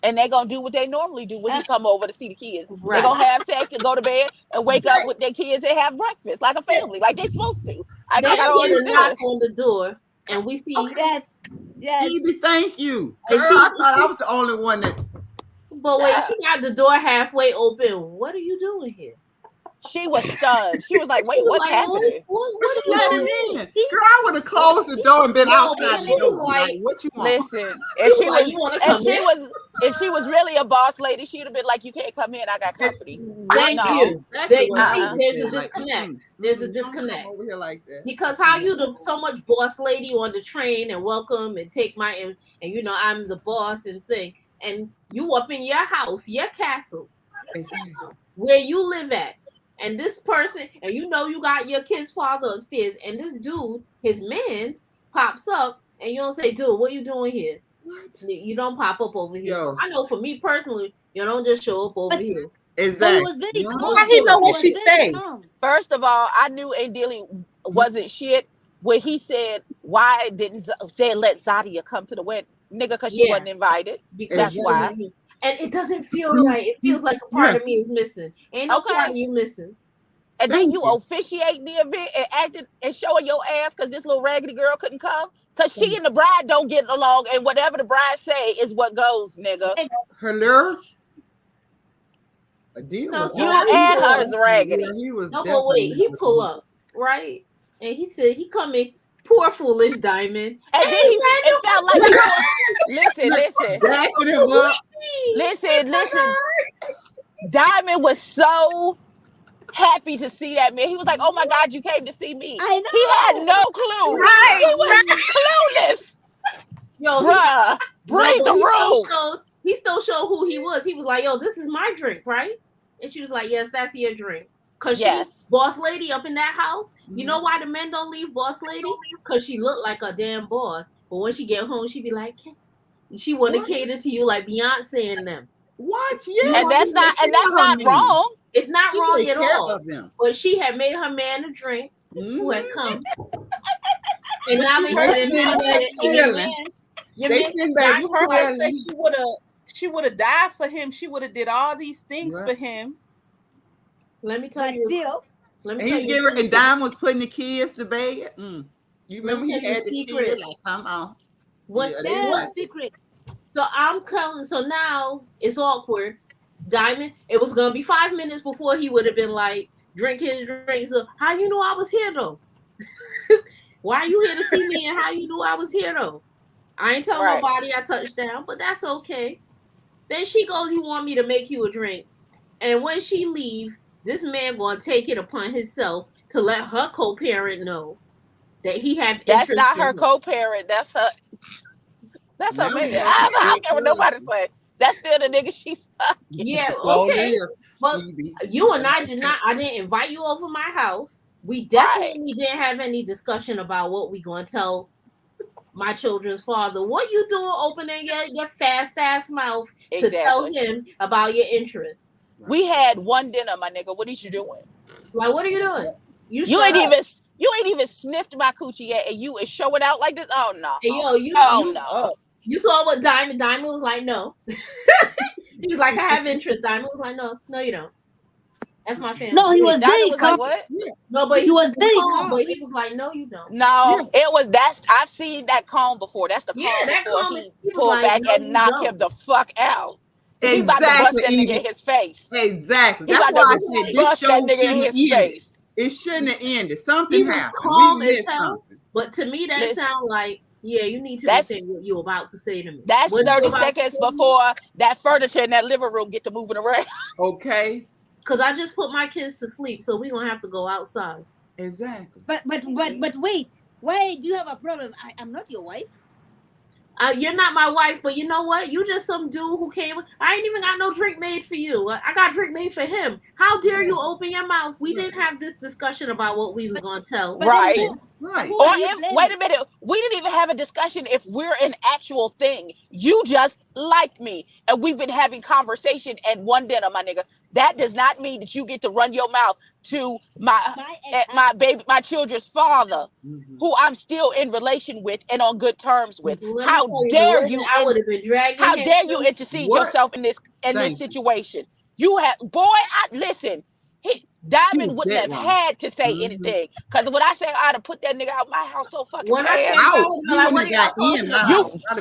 And they're going to do what they normally do when he come over to see the kids. Right. They're going to have sex and go to bed and wake up with their kids and have breakfast like a family, like they're supposed to. I don't understand. Knock on the door and we see. Yes. Baby, thank you. I thought I was the only one that. But wait, she got the door halfway open. What are you doing here? She was stunned. She was like, wait, what's happening? What she let him in? Girl, I would have closed the door and been outside. She was like, what you want? Listen, if she was really a boss lady, she'd have been like, you can't come in. I got company. Thank you. There's a disconnect. There's a disconnect. Over here like that. Because how you so much boss lady on the train and welcome and take and I'm the boss and thing. And you up in your house, your castle, where you live at. And this person, and you got your kid's father upstairs, and this dude, his man's, pops up, and you don't say, dude, what are you doing here? What? You don't pop up over here. Yo. I know for me personally, you don't just show up over here. Exactly. How he know where she stayed? First of all, I knew Dilly wasn't shit when he said, why didn't they let Zadia come to the wedding? Nigga, because she wasn't invited. That's why. And it doesn't feel right. It feels like a part of me is missing. Ain't no part of you missing. And then you officiate the event and acting and showing your ass because this little raggedy girl couldn't come. Because she and the bride don't get along, and whatever the bride say is what goes, nigga. Her lure. You and her is raggedy. Yeah, he was. No, but wait, he pull up, right? And he said he coming. Poor foolish Diamond. And then it felt like he was, listen. Diamond was so happy to see that man. He was like, "Oh my God, you came to see me." I know. He had no clue. Right. He was clueless. Yo, bruh, bring the room. He still showed who he was. He was like, "Yo, this is my drink, right?" And she was like, "Yes, that's your drink." Cause she's boss lady up in that house. You know why the men don't leave boss lady? Cause she looked like a damn boss. But when she get home, she be like, she want to cater to you like Beyonce and them. What? Yeah. And that's not wrong. It's not wrong at all. But she had made her man a drink who had come. And now they she would have died for him. She would have did all these things for him. Let me tell you. Still, and Dime was putting the kids to bed. You remember he had the secret? Like, come on. What? What secret? So I'm calling. So now it's awkward. Diamond. It was gonna be 5 minutes before he would have been like, drink his drink. So how you know I was here though? Why are you here to see me? And how you knew I was here though? I ain't telling nobody I touched down, but that's okay. Then she goes, "You want me to make you a drink?" And when she leave, this man gonna take it upon himself to let her co-parent know that he had. That's not her co-parent. That's her. That's her man. I don't care what nobody say. That's still the nigga she fucking. Yeah, okay. But you and I did not. I didn't invite you over my house. We definitely didn't have any discussion about what we gonna tell my children's father. What you doing opening your fast ass mouth to tell him about your interests? We had one dinner, my nigga. What are you doing? Like, what are you doing? You ain't even sniffed my coochie yet, and you is showing out like this. Oh no! Hey, yo, you saw what Diamond was like? No. He was like, "I have interest." Diamond was like, "No, you don't." That's my family. No, he was very calm. Like, what? Yeah. No, but he was very calm. But he was like, "No, you don't." No, it was I've seen that calm before. That's the calm before he pulled back and knock him the fuck out. He about to bust that nigga in his face. Exactly. That's why I said this show shouldn't have ended. It shouldn't have ended. Something happened. Calm as hell. But to me, that sounds like, you need to say what you're about to say to me. That's 30 seconds before that furniture in that living room get to moving around. Okay. Because I just put my kids to sleep, so we're gonna have to go outside. Exactly. But wait. Why do you have a problem? I'm not your wife. You're not my wife, but you know what? You just some dude who came. I ain't even got no drink made for you. I got drink made for him. How dare you open your mouth? We didn't have this discussion about what we was gonna tell. Right. Right. Or wait a minute. We didn't even have a discussion if we're an actual thing. You just like me, and we've been having conversation at one dinner, my nigga. That does not mean that you get to run your mouth to my children's father, who I'm still in relation with and on good terms with. How dare you? I would have been dragging. How dare you intercede yourself in this situation? You have, listen. Diamond wouldn't have had to say anything, because when I say I'd have put that nigga out my house so fucking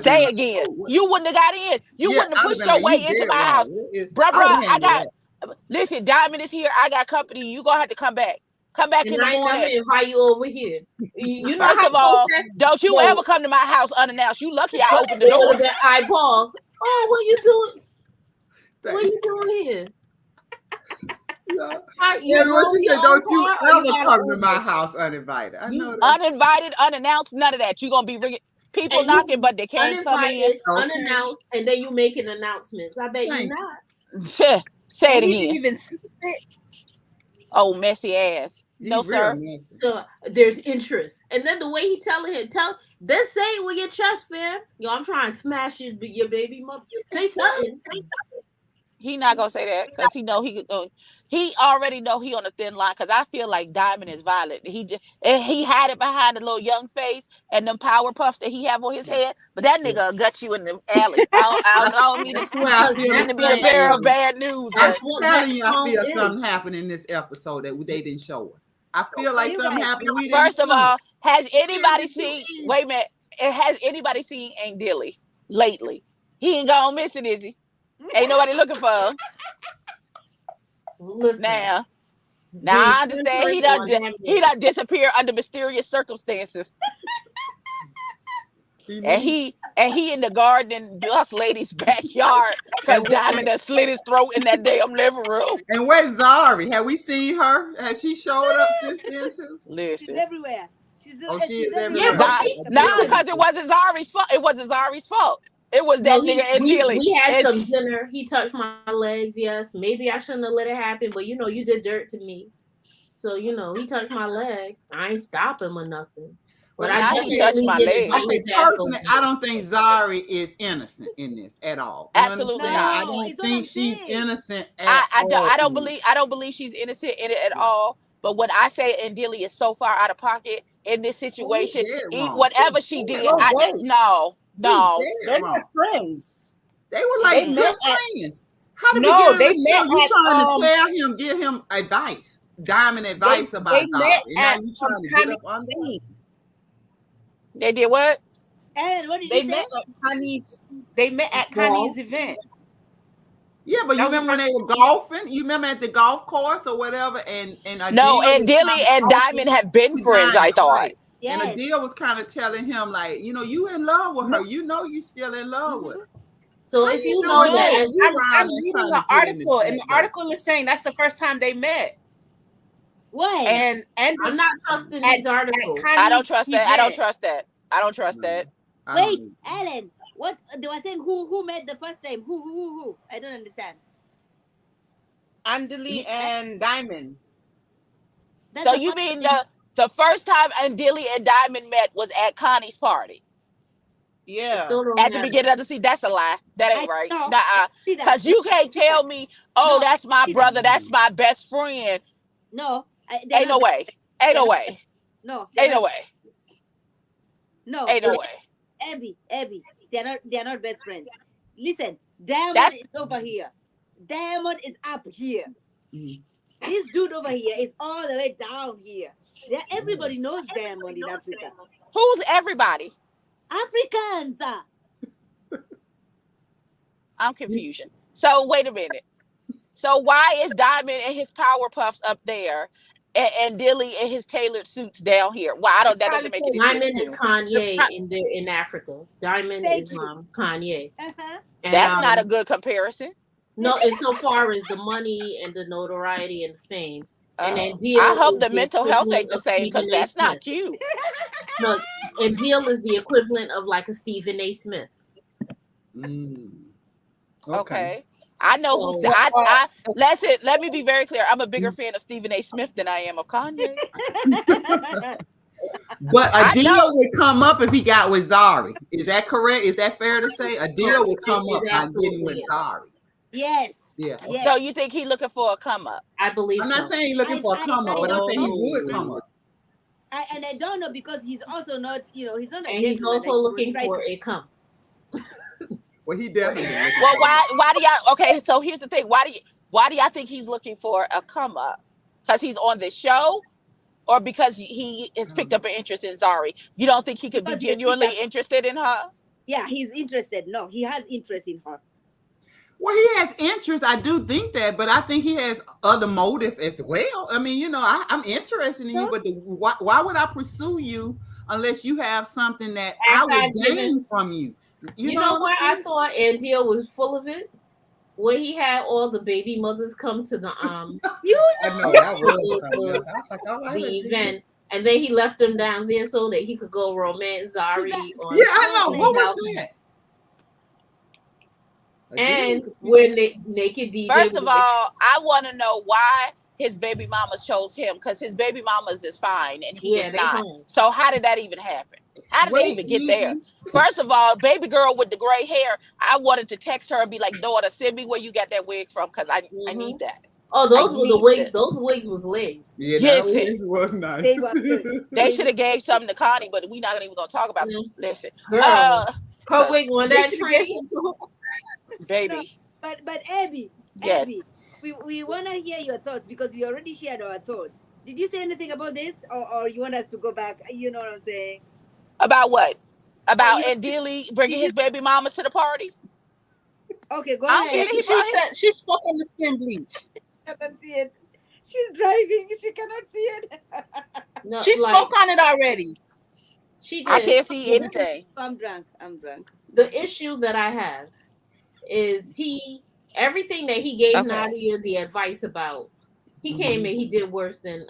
say again. You wouldn't have got in. You wouldn't have pushed your way into my house, bruh. Listen, Diamond is here. I got company. You gonna have to come back. Come back in the morning. I'm gonna invite you over here. You know, first of all, don't you ever come to my house unannounced. You lucky I opened the door. Paul. Oh, what you doing? What you doing here? Don't you ever come to my house uninvited. I know that. Uninvited, unannounced, none of that. You're gonna be ringing people knocking, but they can't come in. Unannounced, and then you making announcements. I bet you not. Say it again. Oh, messy ass. No, sir. So there's interest, and then the way he telling him, then say it with your chest, fam. Yo, I'm trying to smash your baby mother. Say something. He not gonna say that because he know he already know he on a thin line. Because I feel like Diamond is violent. He had it behind the little young face and them power puffs that he have on his head. But that nigga will gut you in the alley. I don't mean to be the bearer of bad news. I'm But telling you, I feel something happened in this episode that they didn't show us. I feel like something happened. First of all, has anybody seen? Wait a minute. Has anybody seen Ain't Dilly lately? He ain't gone missing, is he? Ain't nobody looking for him. Listen, now I understand he done disappear under mysterious circumstances. And he in the garden in us lady's backyard because Diamond done slit his throat in that damn living room. And where's Zari? Have we seen her? Has she showed up since then too? Listen, she's everywhere. She's everywhere. No, because it wasn't Zari's fault. It wasn't Zari's fault. It was that nigga and Dilly. We had some dinner. He touched my legs. Yes, maybe I shouldn't have let it happen, but you did dirt to me. So he touched my leg. I ain't stop him or nothing. But he touched my leg. Personally, I don't think Zari is innocent in this at all. Absolutely not. I don't think she's innocent at all. I don't believe she's innocent in it at all. But when I say Dilly is so far out of pocket in this situation, whatever she did, no. They're not friends. They were like good friends. How did they met? You trying to tell him, give him advice, Diamond advice about Zari. Now you trying to get up on them. They did what? Ellen, what did you say? They met at Connie's event. Yeah, but you remember when they were golfing? You remember at the golf course or whatever? And Dilly and Diamond have been friends, I thought. Right. Yes. And Adele was kind of telling him, like, you in love with her. You still in love with her. So if you know that, I'm reading an article, and the article is saying that's the first time they met. What? And I'm not trusting these articles. I don't trust that. I don't trust that. Wait, Ellen. What they were saying? Who met the first time? Who? I don't understand. Andili and Diamond. So you mean the first time Andili and Diamond met was at Connie's party? Yeah. At the beginning of the season. That's a lie. That ain't right. Because you can't tell me, that's my brother, that's my best friend. No. Ain't no way. Ain't no way. No. Ain't no way. No. Ain't no way. Abby, they're not best friends. Listen, Diamond is over here. Diamond is up here. This dude over here is all the way down here. Everybody knows Diamond in Africa. Who's everybody? Africans. I'm confusion. So wait a minute. So why is Diamond and his power puffs up there, and Dilly and his tailored suits down here? Why that doesn't make any sense. Diamond is Kanye in Africa. Diamond is Kanye. That's not a good comparison. No, it's so far as the money and the notoriety and the fame. And then I hope the mental health ain't the same because that's not cute. No, and Deal is the equivalent of like a Stephen A. Smith. Okay. I know let me be very clear. I'm a bigger fan of Stephen A. Smith than I am of Kanye. But a deal would come up if he got with Zari. Is that correct? Is that fair to say? A deal would come up by getting with Zari. Yes. Yeah. Yes. So you think he's looking for a come up? I believe I'm not saying he's looking for a come up, but I'm saying he would come up. And I don't know because he's also not, he's not. And he's also looking for a come. Well, he definitely. Well, why do y'all? Okay, so here's the thing. Why do y'all think he's looking for a come up? Because he's on this show, or because he has picked up an interest in Zari? You don't think he could be genuinely interested in her? Yeah, he's interested. No, he has interest in her. Well, he has interest. I do think that, but I think he has other motive as well. I mean, I'm interested in you, but why would I pursue you unless you have something that I would gain from you? You know what? I thought Andio was full of it when he had all the baby mothers come to the the event, and then he left them down there so that he could go romance Zari. I know. What was that? And when Naked DJ. First of all, I want to know why his baby mamas chose him because his baby mamas is fine and he is not. Home. So how did that even happen? How did they even get there? First of all, baby girl with the gray hair, I wanted to text her and be like, daughter, send me where you got that wig from because I need that. Oh, those were the wigs. Those wigs was lit. Yeah, that was nice. They should have gave something to Connie, but we're not even going to talk about it. Listen. Her wig on that train. Baby. No, but Abby, yes. Abby, we want to hear your thoughts because we already shared our thoughts. Did you say anything about this or you want us to go back? You know what I'm saying? About what? About Ed Dealey bringing his baby mamas to the party? Okay, go ahead. She said she spoke on the skin bleach. I can't see it. She's driving. She cannot see it. No, she spoke on it already. She did. I can't see anything. I'm drunk. The issue that I have is everything that he gave Nadia the advice about, he came in, he did worse than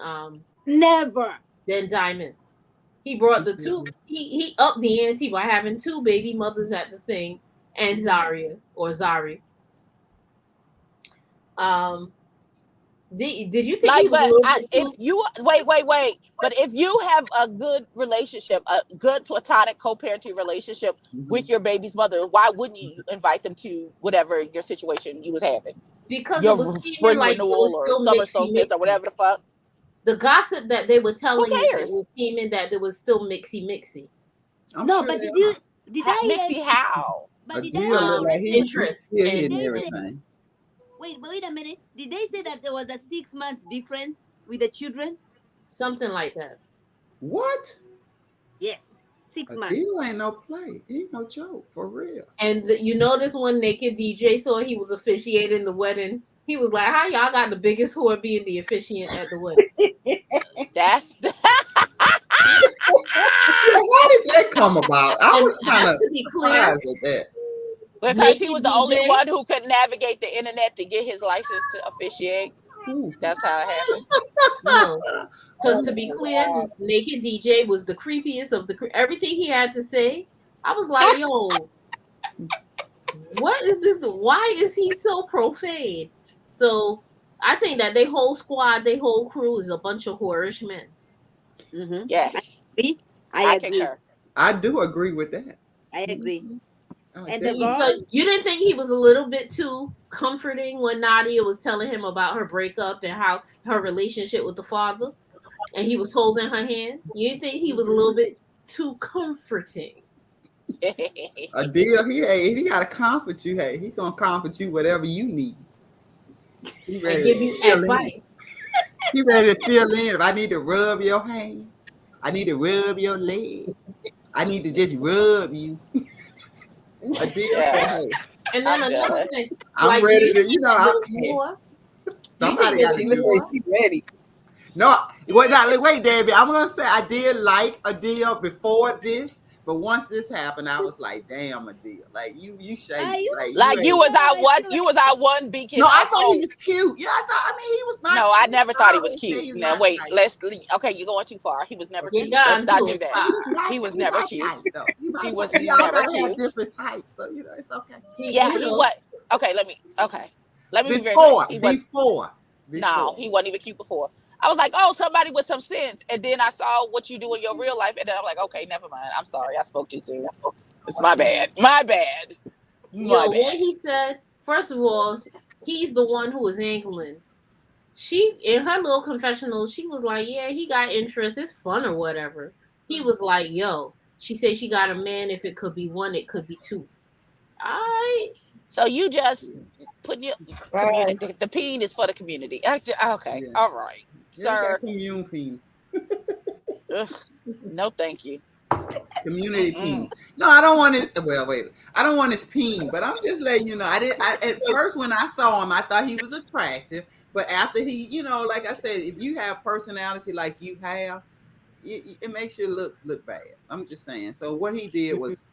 Diamond. He brought the two, he upped the ante by having two baby mothers at the thing and Zari. Did you think he was if you wait, but if you have a good relationship, a good platonic co-parenting relationship with your baby's mother, why wouldn't you invite them to whatever your situation you was having? Because your it was spring renewal or summer solstice or whatever the fuck. The gossip that they were telling me, it was seeming that there was still mixy. No, but did I mixy how? But did I interest in everything? Wait a minute. Did they say that there was a 6 months difference with the children? Something like that. What? Yes, 6 months. He ain't no play. He ain't no joke, for real. And you notice when Naked DJ saw he was officiating the wedding, he was like, how y'all got the biggest whore being the officiant at the wedding? That's how did that come about? I was kind of surprised at that. Because he was the only one who could navigate the internet to get his license to officiate. That's how it happened. No, because to be clear, Naked DJ was the creepiest of everything he had to say. I was like, yo, what is this? Why is he so profane? So I think that their whole squad, their whole crew is a bunch of whorish men. Mm-hmm. Yes, I agree. Concur. I do agree with that. I agree. And so you didn't think he was a little bit too comforting when Nadia was telling him about her breakup and how her relationship with the father, and he was holding her hand? You didn't think he was a little bit too comforting? Adele, he gotta comfort you. Hey, he's gonna comfort you whatever you need. He ready give you advice. He ready to fill in. If I need to rub your hand, I need to rub your leg. I need to just rub you. And then another thing, I'm ready to, somebody got to say she's ready. No, wait, Debbie. I'm gonna say I did like Adele before this, but once this happened, I was like, damn, Adele, like you shady. You was our one beacon. No, I thought he was cute. Yeah, he was nice. No, I never thought he was cute. Now wait, let's okay, you're going too far. He was never cute. Let's not do that. He was never cute. He was never cute. Different types, so it's okay. Yeah, he what? Okay, let me be very clear. Before. No, he wasn't even cute before. I was like, oh, somebody with some sense. And then I saw what you do in your real life. And then I'm like, okay, never mind. I'm sorry. I spoke too soon. It's my bad. What he said, first of all, he's the one who was angling. She, in her little confessional, she was like, yeah, he got interest. It's fun or whatever. He was like, yo, she said she got a man. If it could be one, it could be two. So you just put your community. The peen is for the community. Okay, yeah. All right, sir. Community peen. No, thank you. Community peen. No, I don't want his. Well, wait. I don't want his peen, but I'm just letting you know. At first when I saw him, I thought he was attractive, but after he, like I said, if you have personality like you have, it makes your looks look bad. I'm just saying. So what he did was.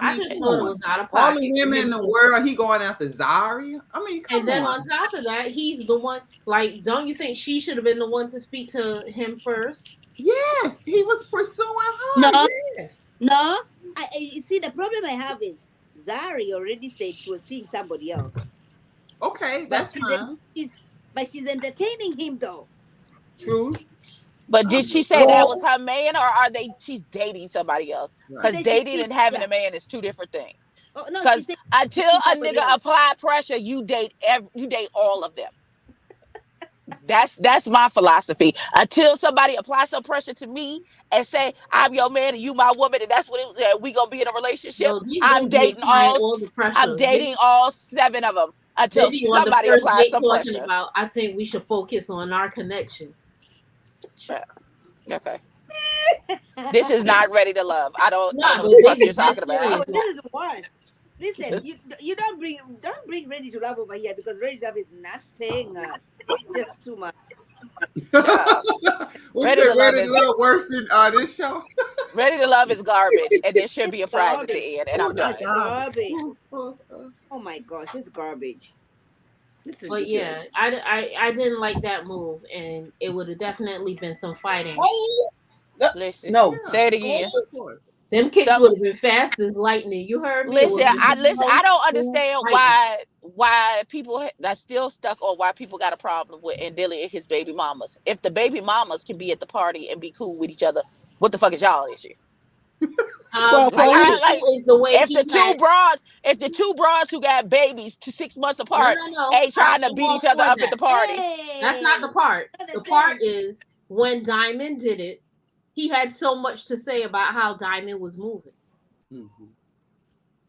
I just thought it was out of pocket. All the women in the world, he going after Zari. I mean, come on. And then on top of that, he's the one. Like, don't you think she should have been the one to speak to him first? Yes, he was pursuing her. No, yes. No. You see, the problem I have is Zari already said she was seeing somebody else. Okay, that's fine. But she's entertaining him though. True. But did she say that was her man, or are they? She's dating somebody else? Because dating and having a man is two different things. Because until a nigga apply pressure, you date all of them. That's my philosophy. Until somebody applies some pressure to me and say I'm your man and you my woman, and that's what we gonna be in a relationship. No, I'm dating all the pressure. I'm dating all 7 of them until somebody applies some pressure. About, I think we should focus on our connection. Sure. Okay. This is not Ready to Love. I don't know what you're talking about. This is worse. Listen, you don't bring Ready to Love over here, because Ready to Love is nothing. It's just too much. Ready to Love worse than this show. Ready to Love is garbage, and there should be a prize at the end. And I'm done. Garbage. Oh my gosh, it's garbage. But yeah, I didn't like that move, and it would have definitely been some fighting. Listen, no, say it again. Them kicks would have been fast as lightning. You heard me. Listen. I don't understand why people that's still stuck on why people got a problem with Dilly and his baby mamas. If the baby mamas can be at the party and be cool with each other, what the fuck is y'all issue? If the two broads who got babies 6 months apart ain't trying to beat each other up at the party. That's not the part. The part is when Diamond did it, he had so much to say about how Diamond was moving. Mm-hmm.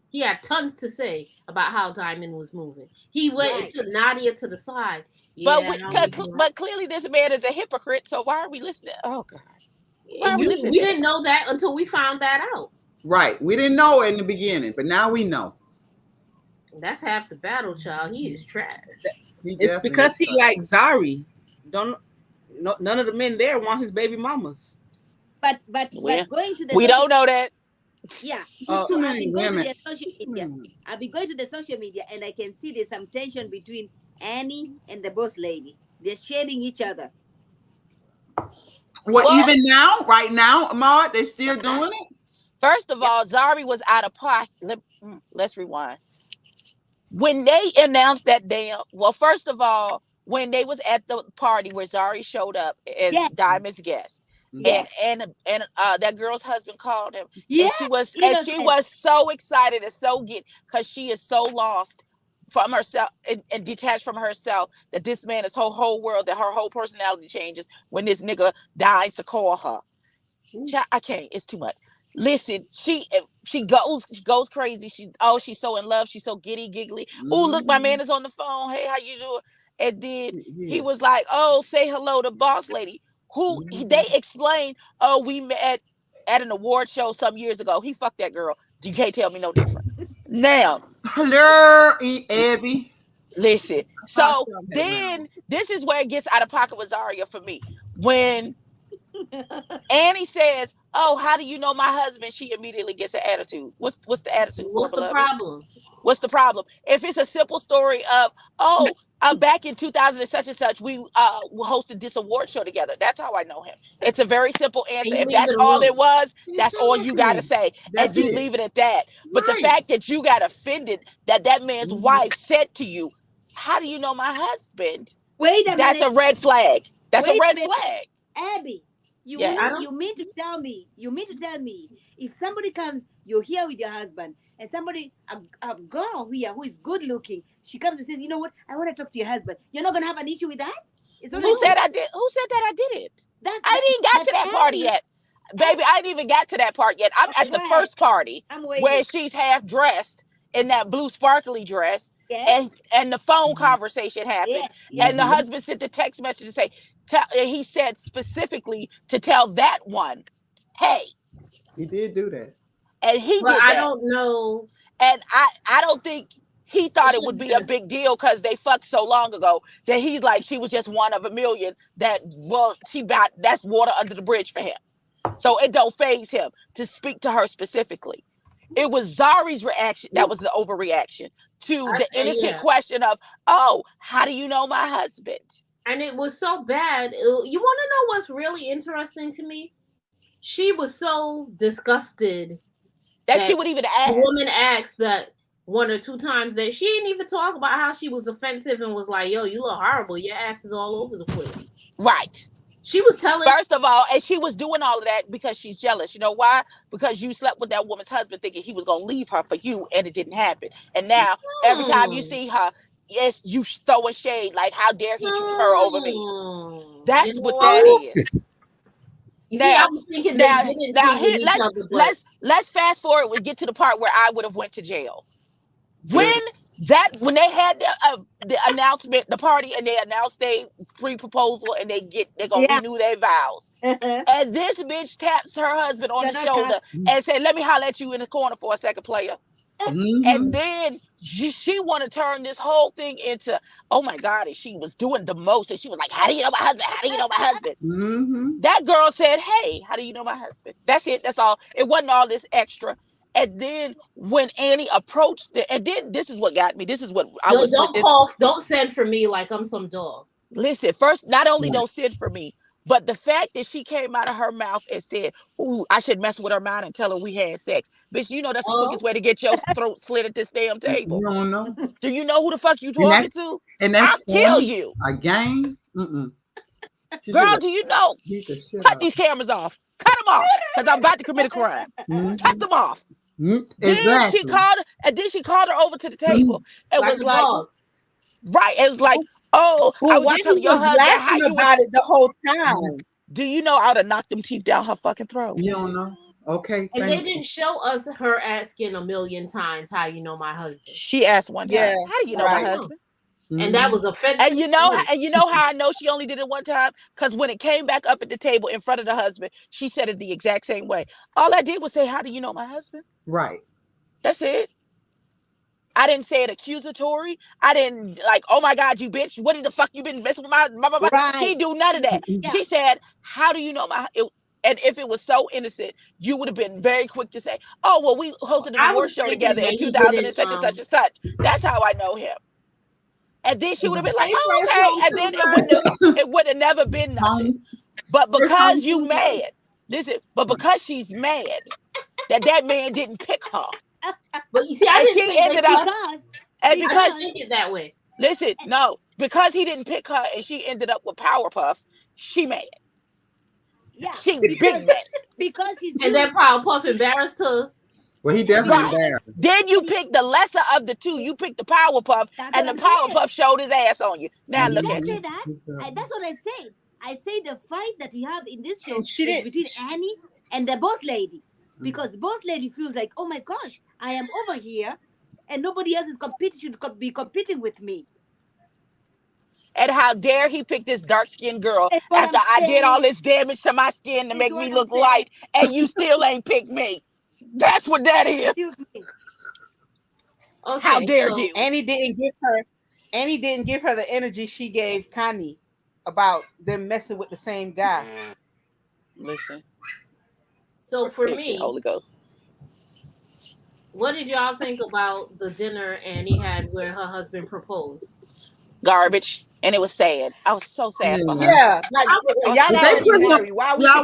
He had tons to say about how Diamond was moving. He went and took Nadia to the side. But clearly this man is a hypocrite, so why are we listening? Oh, God. We didn't know that until we found that out. Right. We didn't know in the beginning, but now we know. That's half the battle, child. He is trash. It's because he likes Zari. None of the men there want his baby mamas. But going to the we don't know that. Yeah. Too many women. I'll be going to the social media, and I can see there's some tension between Annie and the boss lady. They're shading each other. Even now, right now, Maud, they're still doing it? First of all, Zari was out of pocket. Let's rewind. When they announced that first of all, when they was at the party where Zari showed up as Diamond's guest, and that girl's husband called him, and she was so excited and so because she is so lost from herself and detached from herself that this man is her whole world, that her whole personality changes when this nigga dies to call her. I can't. It's too much. Listen, she goes crazy. She's so in love. She's so giggly. Oh, look, my man is on the phone. Hey, how you doing? And then he was like, oh, say hello to boss lady. Who they explained, we met at an award show some years ago. He fucked that girl. You can't tell me no different. Now, hello, Abby. Listen. So then this is where it gets out of pocket with Zaria for me. When Annie says, oh, how do you know my husband? She immediately gets an attitude. What's the attitude? What's the problem? What's the problem? If it's a simple story of, back in 2000 and such, we hosted this award show together. That's how I know him. It's a very simple answer. If that's all it was, that's all you got to say. And you leave it at that. But the fact that you got offended that man's wife said to you, how do you know my husband? Wait a minute. That's a red flag. That's a red flag. Abby, you mean to tell me if somebody comes, you're here with your husband, and a girl here who is good looking, she comes and says, you know what, I want to talk to your husband. You're not gonna have an issue with that? Who said I did? Who said that I didn't? I didn't get to that party yet. Baby, I didn't even get to that part yet. I'm at the first party where she's half dressed in that blue sparkly dress. Yes. And the phone conversation happened. Yes. And the husband sent the text message to say, he said specifically to tell that one, hey. He did do that. And he did that. I don't know. And I don't think he thought it would be a big deal because they fucked so long ago that he's like, she was just one of a million that's water under the bridge for him. So it don't faze him to speak to her specifically. It was Zari's reaction that was the overreaction to the innocent question of, oh, how do you know my husband? And it was so bad. You want to know what's really interesting to me? She was so disgusted that she would even ask. The woman asked that, 1 or 2 times that she didn't even talk about how she was offensive and was like, yo, you look horrible. Your ass is all over the place. Right. She was telling. First of all, and she was doing all of that because she's jealous. You know why? Because you slept with that woman's husband thinking he was going to leave her for you, and it didn't happen. And now, every time you see her, yes, you throwing shade. Like, how dare he choose her over me? That's what that is. You see, I was thinking let's fast forward. We get to the part where I would have went to jail. When they had the announcement, the party, and they announced they pre-proposal and they're gonna renew their vows, and this bitch taps her husband on the shoulder and said, "Let me holler at you in the corner for a second, player." And then she want to turn this whole thing into, oh my God, and she was doing the most, and she was like, how do you know my husband? How do you know my husband? That girl said, hey, how do you know my husband? That's it. That's all. It wasn't all this extra. And then when Annie approached and then this is what got me. This is what I was. Don't send for me like I'm some dog. Listen, first, not only don't send for me, but the fact that she came out of her mouth and said, ooh, I should mess with her mind and tell her we had sex. Bitch, you know that's the quickest way to get your throat slit at this damn table. You don't know. Do you know who the fuck you talking to? And that's I'll kill you. A game? Girl, do you know? Cut these cameras off. Cut them off. Because I'm about to commit a crime. Cut them off. Then she called her over to the table and was like, right. It was like, oh, I was just telling your husband how you about it the whole time. Do you know I would have knocked them teeth down her fucking throat? You don't know. Okay. And they didn't show us her asking a million times how you know my husband. She asked one time, how do you know my husband? And that was offensive. And you know how I know she only did it one time? Because when it came back up at the table in front of the husband, she said it the exact same way. All I did was say, how do you know my husband? Right. That's it. I didn't say it accusatory. I didn't like, oh my God, you bitch. What the fuck you been messing with my blah, blah, blah. Right. She do none of that. Yeah. She said, how do you know my and if it was so innocent, you would have been very quick to say, oh, well, we hosted a divorce show together in 2000 and such and such and such. That's how I know him. And then she would have been like, oh, okay. And then it would have never been nothing. But because you mad, listen, but because she's mad that man didn't pick her. But you see, I didn't think because think it that way. Listen, no, because he didn't pick her and she ended up with Powerpuff, she mad. Yeah, she big mad. Because he's and then Powerpuff embarrassed her. Well, he definitely embarrassed. Then you pick the lesser of the two. You pick the Powerpuff, and the Powerpuff showed his ass on you. Now look at you. That's what I say. I say the fight that we have in this show is between Annie and the boss lady. Because the boss lady feels like, oh my gosh, I am over here and nobody else should be competing with me. And how dare he pick this dark-skinned girl after I did all this damage to my skin to make me look light and you still ain't picked me. That's what that is. Okay, how dare you? Annie didn't give her the energy she gave Connie about them messing with the same guy. Listen. So for me, Holy Ghost. What did y'all think about the dinner Annie had where her husband proposed? Garbage, and it was sad. I was so sad for her. Yeah, y'all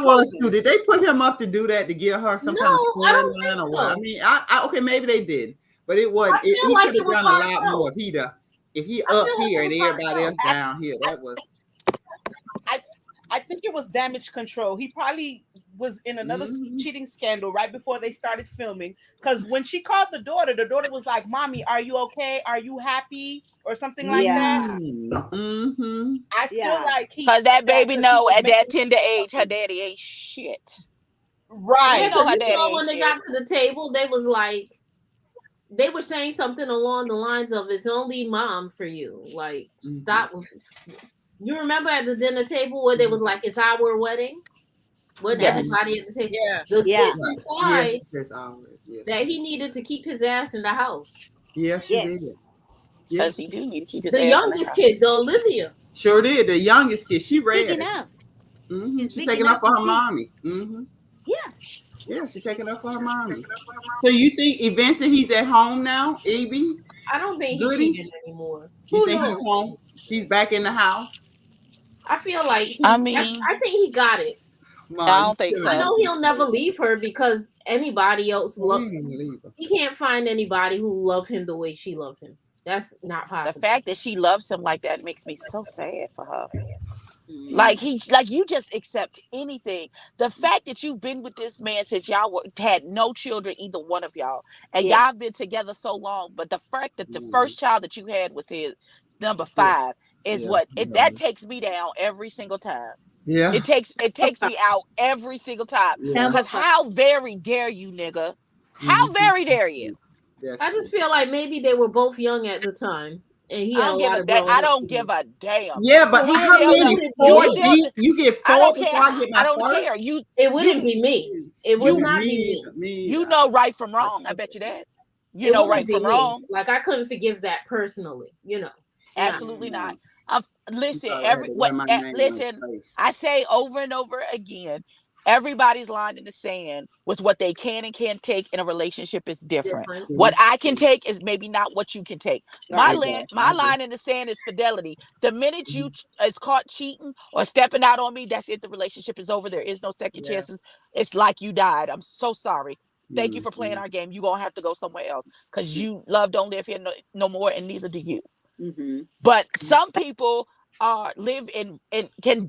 was too. Did they put him up to do that to give her some kind of storyline or what? I mean, okay, maybe they did, but it was. He could have done a lot more if he up here and everybody else down here. That was. I think it was damage control. He probably was in another cheating scandal right before they started filming. Because when she called the daughter was like, "Mommy, are you okay? Are you happy?" or something like that. I feel like because that baby know at that tender age, her daddy ain't shit. Right. You know when they got to the table, they was like, they were saying something along the lines of, "It's only mom for you." Like, stop. You remember at the dinner table where they was like, "It's our wedding." Wasn't everybody at the table? Yeah. The kids implied that he needed to keep his ass in the house. Yeah, she did. Yes, he do need to keep his ass the youngest kid, the Olivia. Sure did. The youngest kid. She read Big enough. She's taking up for her mommy. Yeah. Yeah, she's taking up for her mommy. So you think eventually he's at home now, Evie? I don't think he's cheating anymore. You think he's home? He's back in the house? I feel like I think he got it. I don't think so. I know he'll never leave her because anybody else he can't find anybody who love him the way she loved him. That's not possible. The fact that she loves him like that makes me so sad for her. Like you just accept anything. The fact that you've been with this man since y'all had no children, either one of y'all, and y'all been together so long, but the fact that the first child that you had was his number 5 is that takes me down every single time. Yeah, it takes me out every single time. Because how very dare you, nigga? How very dare you? I just feel like maybe they were both young at the time. And he I don't give a damn. Yeah, but how many? You get 4 I don't before care. I get my I don't first? care. It wouldn't be me. It would not be me. You know right from wrong. I bet you that. You know right from wrong. Like I couldn't forgive that personally. You know. Absolutely not. Listen, I say over and over again, everybody's line in the sand with what they can and can't take in a relationship is different. What I can take is maybe not what you can take. My line in the sand is fidelity. The minute you is caught cheating or stepping out on me, that's it. The relationship is over. There is no second chances. It's like you died. I'm so sorry. Thank you for playing our game. You're going to have to go somewhere else because love don't live here no more, and neither do you. But some people live and can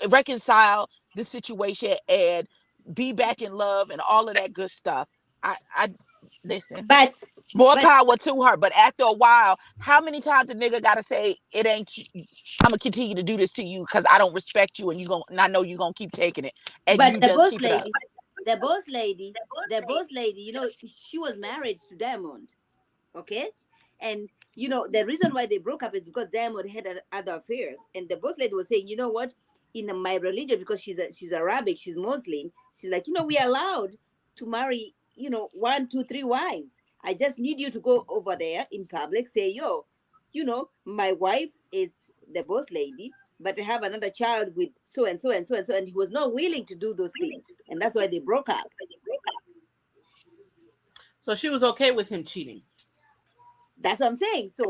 reconcile the situation and be back in love and all of that good stuff. I listen, but more power to her. But after a while, how many times a nigga gotta say it ain't? I'm gonna continue to do this to you because I don't respect you, and I know you're gonna keep taking it. And but you the just boss keep lady, it up. the boss lady, you know, she was married to Diamond, okay, and you know the reason why they broke up is because Diamond had other affairs, and the boss lady was saying, you know what? In my religion, because she's Arabic, she's Muslim, she's like, you know, we are allowed to marry, you know, 1, 2, 3 wives. I just need you to go over there in public, say, yo, you know, my wife is the boss lady, but I have another child with so and so and so and so, and he was not willing to do those things, and that's why they broke up. So she was okay with him cheating. That's what I'm saying. So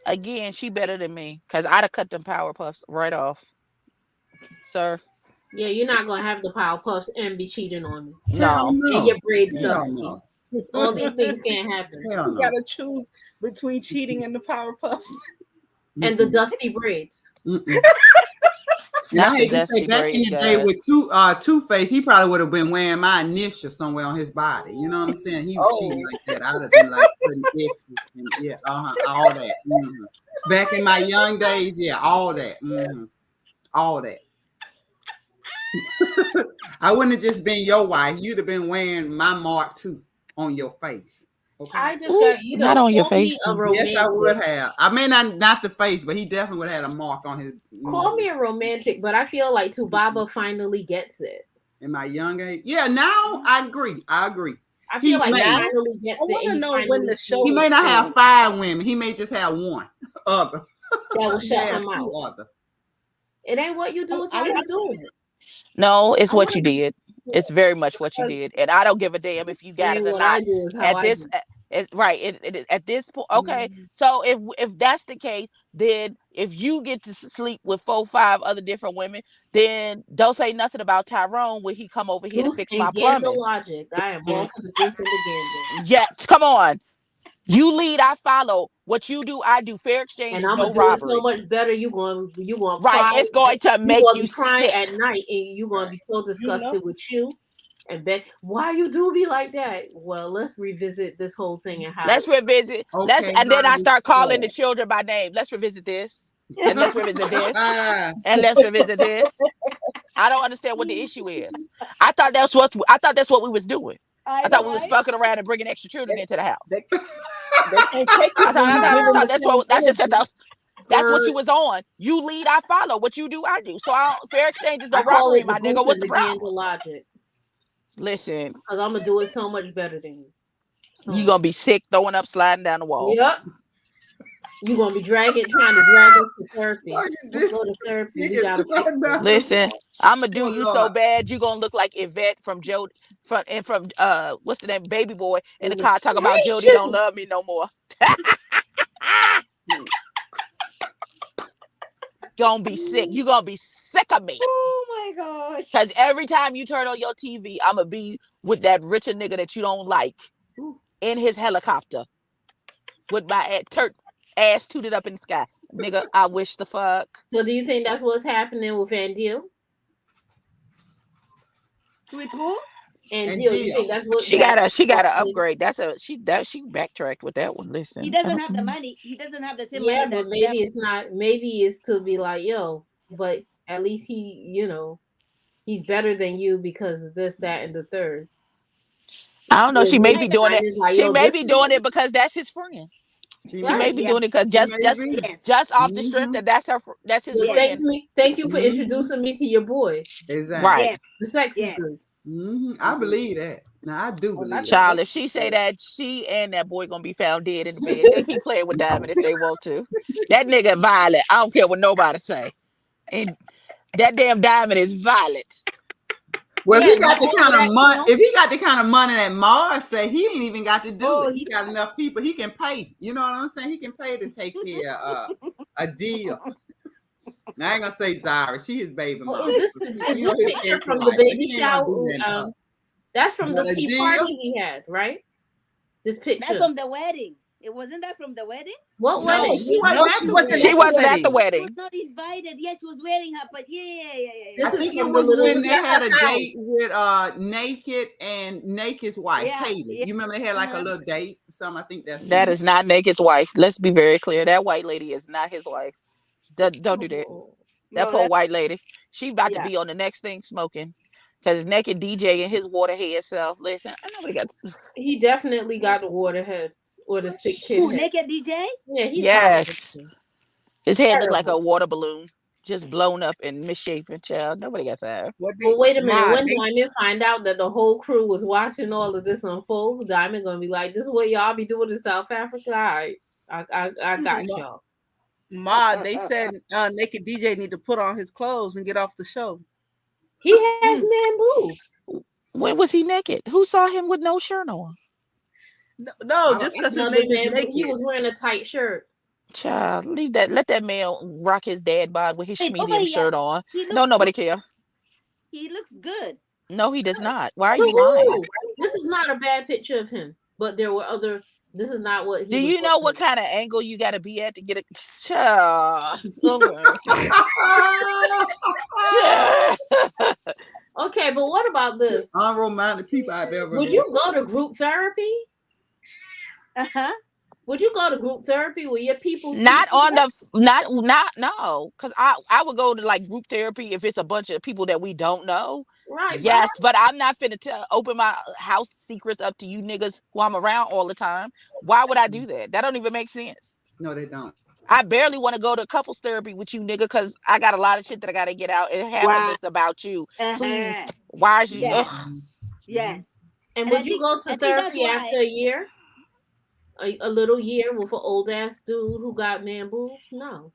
again, she better than me because I'd have cut them power puffs right off, sir. Yeah, you're not gonna have the power puffs and be cheating on me. No, and your braids dusty. All these things can't happen. You gotta choose between cheating and the power puffs and the dusty braids. Now, I hate to say, back in the day with Two-Face, he probably would have been wearing my initial somewhere on his body. You know what I'm saying? He was cheating like that. I'd have been like putting X's and all that. Back in my young days, all that. All that. I wouldn't have just been your wife. You'd have been wearing my mark too on your face. Okay. I just got not on your face. Yes, I would have. I mean, not the face, but he definitely would have had a mark on his. Call me a romantic, but I feel like Tubaba finally gets it. In my young age, now I agree. I feel like he finally gets it. I want to know when the show. He may not have 5 women. He may just have one other. That will shut him out. It ain't what you do; it's how you do it. No, it's what you did. It's very much what you did, and I don't give a damn if you got it or not. At this, at this point, okay. So if that's the case, then if you get to sleep with 4, 5 other different women, then don't say nothing about Tyrone when he come over here to fix my plumbing. Logic. I am all for the goose and the gander. Yes, come on. You lead, I follow. What you do, I do. Fair exchange and is I'm no gonna robbery. do it so much better. You going right? It's going to make you cry sick at night, and you gonna be so disgusted with you. And bet why you do me like that? Well, let's revisit this whole thing and how. Let's revisit. Okay, and then I start calling the children by name. Let's revisit this. And let's revisit this. And let's revisit this. I don't understand what the issue is. I thought that's what we was doing. I thought we was fucking around and bringing extra children into the house. That's what you was on. You lead, I follow. What you do, I do. So fair exchange is no robbery, my nigga. What's the problem? Logic. Listen, because I'm gonna do it so much better than you. You gonna be sick, throwing up, sliding down the wall. Yep. You gonna be trying to drag us to therapy. Let's go to therapy. We gotta fix this. Listen, I'm gonna do you so bad you gonna look like Yvette from what's the name, Baby Boy in the car talking about Jody don't love me no more. gonna be sick. You're gonna be sick of me. Oh my gosh. Because every time you turn on your TV, I'm gonna be with that richer nigga that you don't like in his helicopter with my ass tooted up in the sky. Nigga, I wish the fuck. So do you think that's what's happening with Andil? With who? And you think that's what she got to upgrade. She backtracked with that one. Listen, he doesn't have the money. He doesn't have the same money. Yeah, but maybe it's not. Maybe it's to be like, yo, but at least he, you know, he's better than you because of this, that, and the third. I don't know. She may be doing it. She may be doing it because that's his friend. She may be doing it because just off the strip that's his friend. Thank you for introducing me to your boy. Exactly. Right. The sex is good. I believe that. Now I do believe that. Child, if she say that, she and that boy gonna be found dead in the bed. They keep playing with Diamond if they want to. That nigga violent. I don't care what nobody say. And that damn Diamond is violent. Well, if he got the kind of money, if he got the kind of money that Mars say, he ain't even got to do it. He got enough people. He can pay. You know what I'm saying? He can pay to take care of a deal. Now, I ain't gonna say Zara. She his baby mom. Is this picture from the baby shower? That's from the tea party he had, right? This picture. That's from the wedding. It wasn't that from the wedding? What wedding? She wasn't at the wedding. She was not invited. Yes, she was wearing her, but yeah. I think it was when they had a date with Naked and Naked's wife, Kaylee. You remember they had like a little date? Something. I think that is not Naked's wife. Let's be very clear. That white lady is not his wife. Don't do that. That poor white lady. She about to be on the next thing smoking. Because Naked DJ and his waterhead self. Listen, nobody got. He definitely got the waterhead or the sick kid. Who, Naked DJ? Yeah, yes. His head looked like a water balloon, just blown up and misshapen. Child, nobody got that. Well, wait a minute. When Diamond find out that the whole crew was watching all of this unfold, Diamond gonna be like, "This is what y'all be doing in South Africa." All right, I got y'all. Ma, they said Naked DJ need to put on his clothes and get off the show. He has man boobs. When was he naked? Who saw him with no shirt on? No, just because he was wearing a tight shirt. Child, leave that. Let that man rock his dad bod with his medium shirt on. No, nobody care. He looks good. No, he does not. Why are you lying? This is not a bad picture of him, but there were other. This is not what. Do you know what kind of angle you got to be at to get a child? Okay, but what about this? Unromantic people I've ever. Would you go to group therapy? Would you go to group therapy with your people? No, because I would go to like group therapy if it's a bunch of people that we don't know. Right. Yes, but I'm not finna open my house secrets up to you niggas who I'm around all the time. Why would I do that? That don't even make sense. No, they don't. I barely want to go to couples therapy with you, nigga, because I got a lot of shit that I got to get out and have this about you. Please, why is you? Yes. And would you go to therapy after a year? A little year with an old ass dude who got man boobs? No.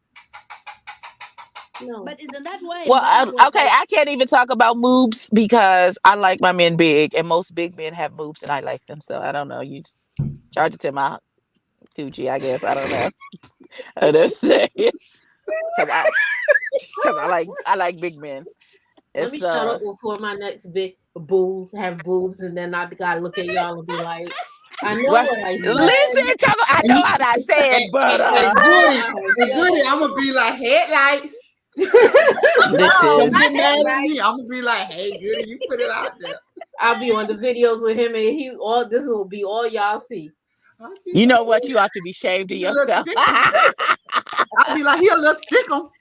But isn't that why? Well, I can't even talk about boobs because I like my men big, and most big men have boobs, and I like them. So I don't know. You just charge it to my coochie, I guess. I don't know. Because I like big men. Let me shut up before my next big boobs have boobs, and then I gotta look at y'all and be like, I know what I said. Listen, I know what I said, but Goody, I'm gonna be like headlights. Listen, I'm gonna be like, hey, Goody, you put it out there. I'll be on the videos with him, and this will be all y'all see. You know what? You ought to be ashamed of yourself. I'll be like, he a little tickle.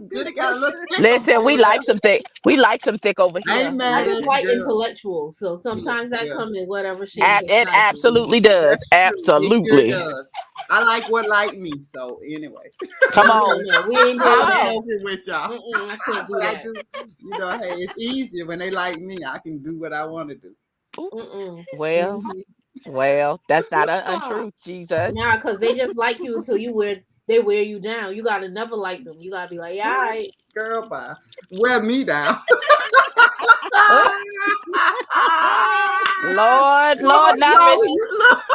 Goody got a little tickle. Listen, we like some thick. We like some thick over here. I just like intellectuals, so sometimes that come in whatever shape. It absolutely does. Absolutely. It does. I like what like me. So anyway, come on. We ain't doing with y'all. I can't do that. You know, hey, it's easier when they like me. I can do what I want to do. Well, that's not untruth, Jesus. Nah, because they just like you until they wear you down. You gotta never like them. You gotta be like, all right, girl, bye. Wear me down. Lord, not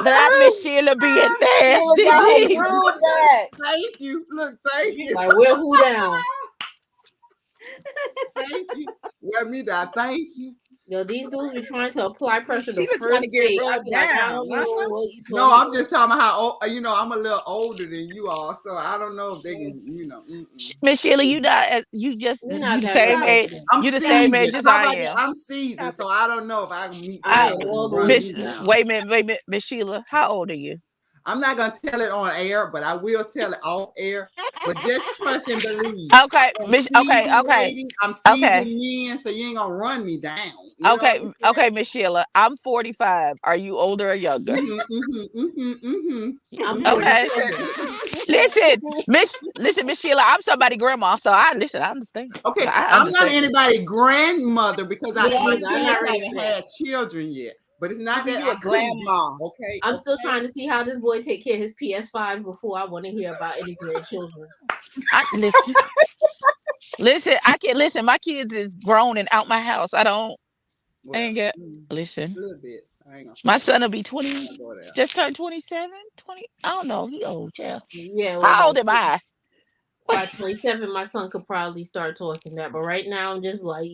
Not Miss Sheila being nasty. Jesus. Thank you. Look, thank you. Like, we're who down. Thank you. Wear me down. Thank you. Yo, these dudes be trying to apply pressure She the was trying first to get day. rubbed Like, I down. don't know what you No, I'm just talking about how old, I'm a little older than you all, so I don't know if they can, Miss Sheila, you the same age. I'm You the same age as I am. I'm seasoned, so I don't know if I can meet. Wait a minute, Miss Sheila, how old are you? I'm not gonna tell it on air, but I will tell it off air. But just trust and believe. Okay, Lady, I'm seasoned men, so you ain't gonna run me down. Okay, Miss Sheila, I'm 45. Are you older or younger? Okay. Listen, Miss Sheila, I'm somebody's grandma, so I understand. Okay, I'm not anybody's grandmother because I haven't had children yet. But it's not that I'm grandma. Okay. I'm still trying to see how this boy take care of his PS5 before I want to hear about any grandchildren. Listen, I can't listen. My kids is grown and out my house. I ain't get listen. A little bit. My son will be 20. Just turned 27. 20. I don't know. He old, yeah. Yeah. How old am I? By 27, my son could probably start talking that. But right now, I'm just like,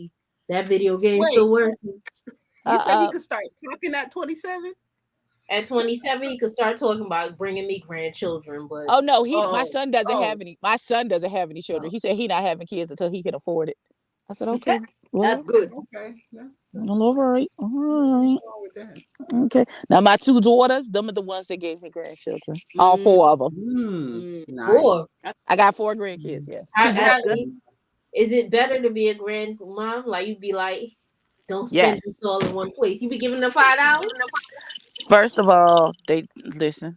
that video game still working. You said he could start talking at 27? At 27, he could start talking about bringing me grandchildren. But my son doesn't have any. My son doesn't have any children. He said he not having kids until he can afford it. I said, okay, well, that's good. Okay, all right. Okay. Now my 2 daughters, them are the ones that gave me grandchildren. All 4 of them. Nice. 4. I got 4 grandkids. Yes. Is it better to be a grandmom? Like you be like, don't spend this all in one place. You be giving them $5. First of all, they listen.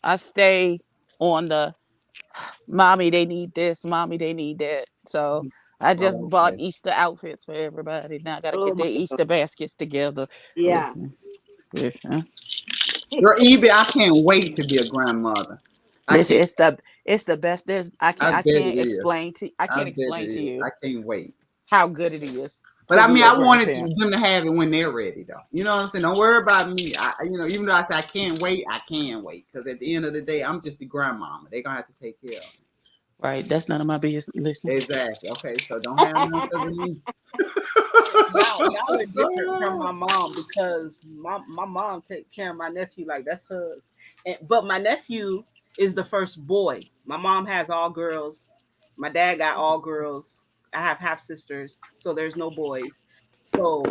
I stay on the mommy. They need this. Mommy, they need that. So I just bought Easter outfits for everybody. Now I gotta get their Easter baskets together. Yeah. Listen. Girl, Evie, I can't wait to be a grandmother. Listen, it's the best. I can't explain to you. I can't can't wait. How good it is. But I mean, I wanted them to have it when they're ready, though. You know what I'm saying? Don't worry about me. Even though I say I can't wait, I can wait. Because at the end of the day, I'm just the grandmama. They're going to have to take care of me. Right. That's none of my business. Listen. Exactly. Okay. So don't have nothing to me. Y'all are different from my mom because my mom takes care of my nephew like that's her. But my nephew is the first boy. My mom has all girls. My dad got all girls. I have half sisters, so there's no boys. So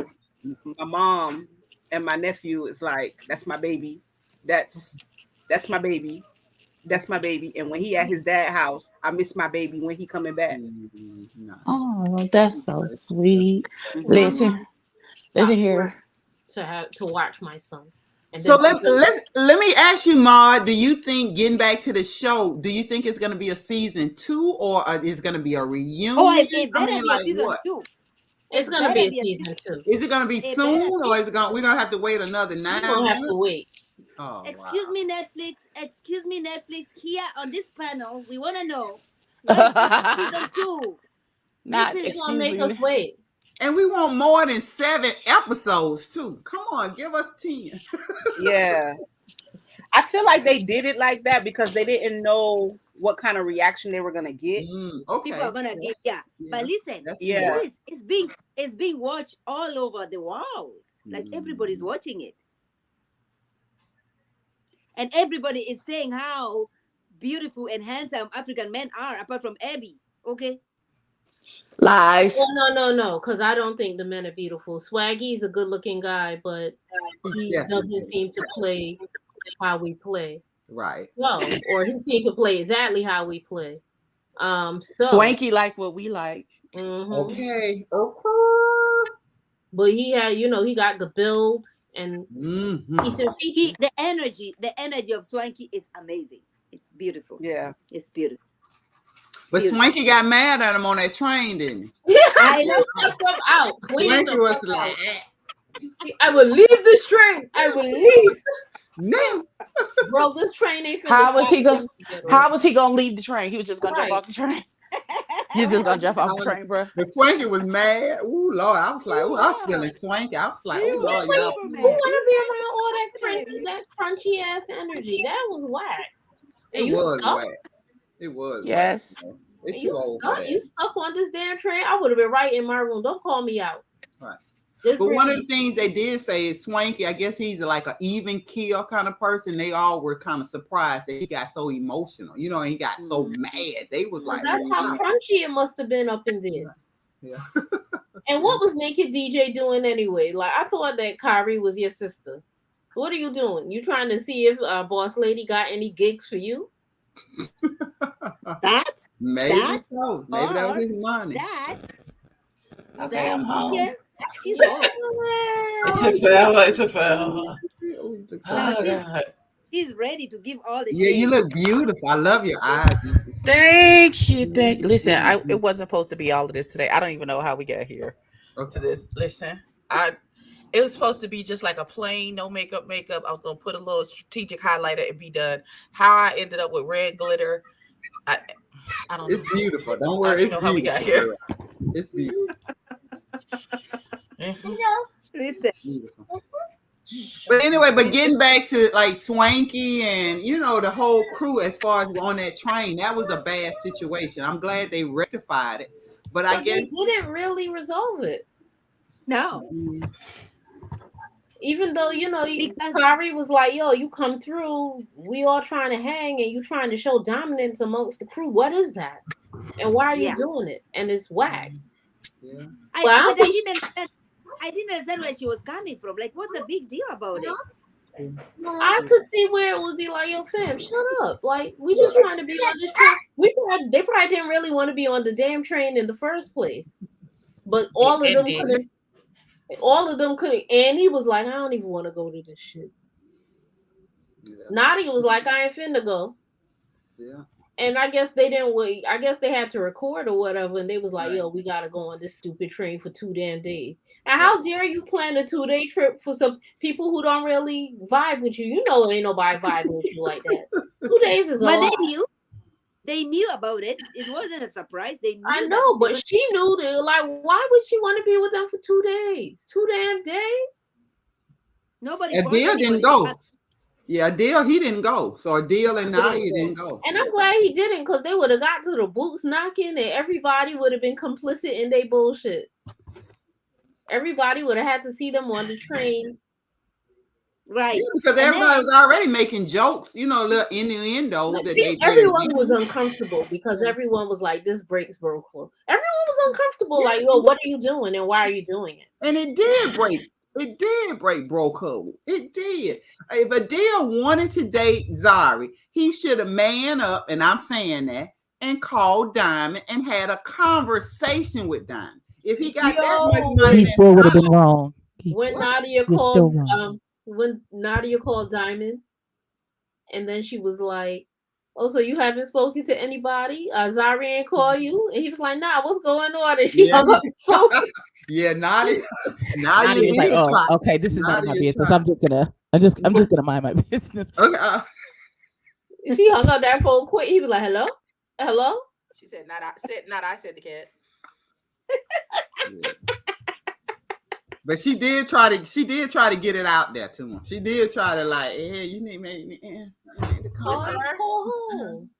my mom and my nephew is like, that's my baby. That's my baby. That's my baby. And when he at his dad's house, I miss my baby when he coming back. Oh, that's so sweet. Listen here. To watch my son. And so let me ask you, Maude, do you think, getting back to the show, do you think it's going to be a season 2 or is it going to be a reunion? It better be a season 2. It's going to be a season 2. Is it going to be soon or is it going? We're going to have to wait another 9 months? We're going to have to wait. Oh, Excuse me, Netflix. Here on this panel, we want to know season 2. It's going to make us wait. And we want more than 7 episodes too. Come on, give us 10. Yeah. I feel like they did it like that because they didn't know what kind of reaction they were gonna get. Okay. People are gonna get But listen, it's being watched all over the world. Like everybody's watching it. And everybody is saying how beautiful and handsome African men are, apart from Abby. Okay. Lies. Well, no, because I don't think the men are beautiful. Swaggy is a good-looking guy, but he doesn't seem to play how we play. Right. So, or he seemed to play exactly how we play. Swanky like what we like. Mm-hmm. Okay. But he had, he got the build and the energy of Swanky is amazing. It's beautiful. Yeah, it's beautiful. But Swanky got mad at him on that train, didn't he? Yeah, I know. Stuff out. Swanky was like, I will leave this train. I will leave. No. Bro, this train ain't How was he gonna leave the train? He was just gonna jump off the train. You just gonna jump off the train, bro? But Swanky was mad. Ooh, Lord, I was like, ooh, I was feeling Swanky. I was like, oh Lord, y'all. Who want to be around all that crunchy ass energy? That was whack. It was whack. It was. Yes. It's you stuck on this damn train. I would have been right in my room. Don't call me out. Right. But one of the things they did say is Swanky, I guess he's like an even keel kind of person. They all were kind of surprised that he got so emotional, you know, and he got so mad. They was like, that's how crunchy it must have been up in there. Yeah. And what was Naked DJ doing anyway? Like, I thought that Kyrie was your sister. What are you doing? You trying to see if Boss Lady got any gigs for you? Maybe so. Maybe that was his money. Okay, I'm home. Yeah. She's home. It took forever. It took forever. Oh, she's ready to give all the shit. You look beautiful. I love your eyes. Thank you. Listen, it wasn't supposed to be all of this today. I don't even know how we got here to this. Listen, it was supposed to be just like a plain, no makeup. I was gonna put a little strategic highlighter and be done. How I ended up with red glitter, I don't know. It's beautiful. Don't worry. I don't know how we got here. It's beautiful. Listen. But anyway, getting back to like Swanky and you know the whole crew as far as on that train, that was a bad situation. I'm glad they rectified it, but I guess they didn't really resolve it. No. Even though Kyrie was like, "Yo, you come through, we all trying to hang, and you trying to show dominance amongst the crew. What is that? And why are you doing it? And it's whack." Yeah. I didn't understand where she was coming from. Like, what's the big deal about it? I could see where it would be like, "Yo, fam, shut up! Like, we just trying to be on this train. They probably didn't really want to be on the damn train in the first place, but all of them couldn't. All of them couldn't. And he was like, I don't even want to go to this shit. Yeah. Nadia was like, I ain't finna go. Yeah. And I guess they didn't wait. I guess they had to record or whatever. And they was like, yo, we got to go on this stupid train for 2 damn days. And how dare you plan a 2-day trip for some people who don't really vibe with you? You know, ain't nobody vibing with you like that. 2 days is a lot. They knew about it. It wasn't a surprise. They knew. I know, but she knew that. Like, why would she want to be with them for 2 days? 2 damn days? Nobody. Adele didn't go. Yeah, Adele, he didn't go. So Adele and Nadia didn't go. And I'm glad he didn't, because they would have got to the boots knocking and everybody would have been complicit in their bullshit. Everybody would have had to see them on the train. Right. Yeah, because everybody was already making jokes, you know, little innuendos. Everyone was uncomfortable because everyone was like, this breaks bro code. Everyone was uncomfortable, like, yo, what are you doing and why are you doing it? And it did break. It did break bro code. It did. If Adele wanted to date Zari, he should have man up, and I'm saying that, and called Diamond and had a conversation with Diamond. If he got that much money, he would have been wrong. When Nadia called, when Nadia called Diamond, and then she was like, "Oh, so you haven't spoken to anybody? Zari ain't call you?" And he was like, "Nah, what's going on?" And she hung up the phone. Yeah, Nadia was like, "Oh, okay, this is not my business. I'm just gonna mind my business." Okay. She hung up that phone quick. He was like, "Hello, hello." She said, "Not I said the cat." Yeah. But she did try to get it out there to him. She did try to like, hey, you need to call home.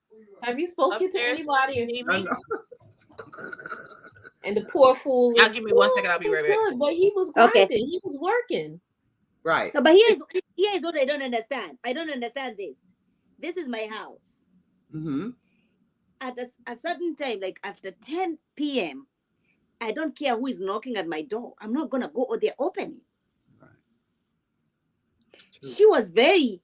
Have you spoken to anybody? And the poor fool. Now give me 1 second. I'll be right back. But he was grinding. Okay. He was working. Right. No, but here's what I don't understand. I don't understand this. This is my house. Mm-hmm. At a certain time, like after 10 p.m., I don't care who is knocking at my door. I'm not going to go or they're opening. Right. She was very,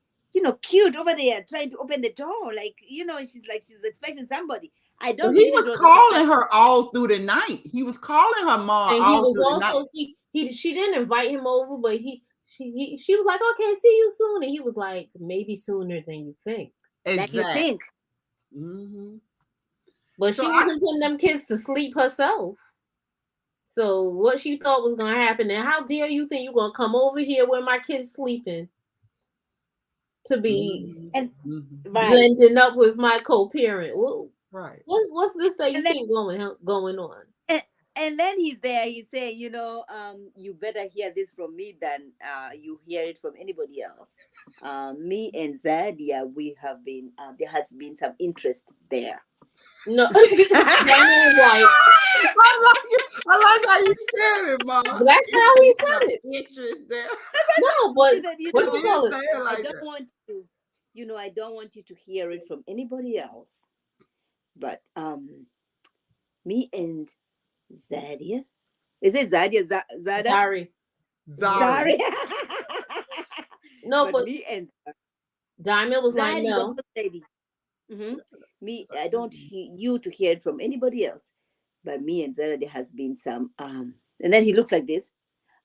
cute over there trying to open the door. Like, she's expecting somebody. I don't He was calling her all through the night. He was calling her mom. And all through the night. She didn't invite him over, but she was like, okay, see you soon. And he was like, maybe sooner than you think. Exactly. Like you think. Mm-hmm. But she wasn't putting them kids to sleep herself. So what she thought was going to happen, and how dare you think you're going to come over here where my kid's sleeping to be blending up with my co-parent? Well, Right. What's this that you And then- think going on? And then he's there. He's saying, you better hear this from me than you hear it from anybody else. Me and Zadia, we have been. There has been some interest there. No, like, I like how you said it, Mom. That's how he said it. Interest there. No, but He said, what do you call it? I don't want you. I don't want you to hear it from anybody else. But me and Zadia. Is it Zadia? Zada? Sorry. Sorry. No, but me and Diamond was like, Zadia, no. the first lady. Me, I don't hear you to hear it from anybody else. But me and Zara, there has been some and then he looks like this.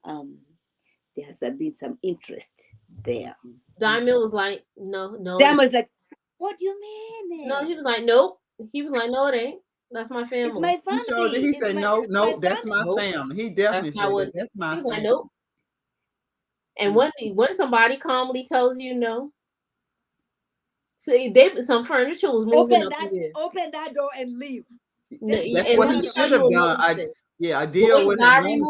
There has been some interest there. Diamond was like, no. Diamond was like, what do you mean? No, he was like, nope. He was like, no, it ain't. That's my family. It's my family. He said, no, that's my family. He definitely said that's my family. Like, nope. And when somebody calmly tells you no, see, some furniture was moving up there. Open that door and leave. That's what he should have done. A deal with him.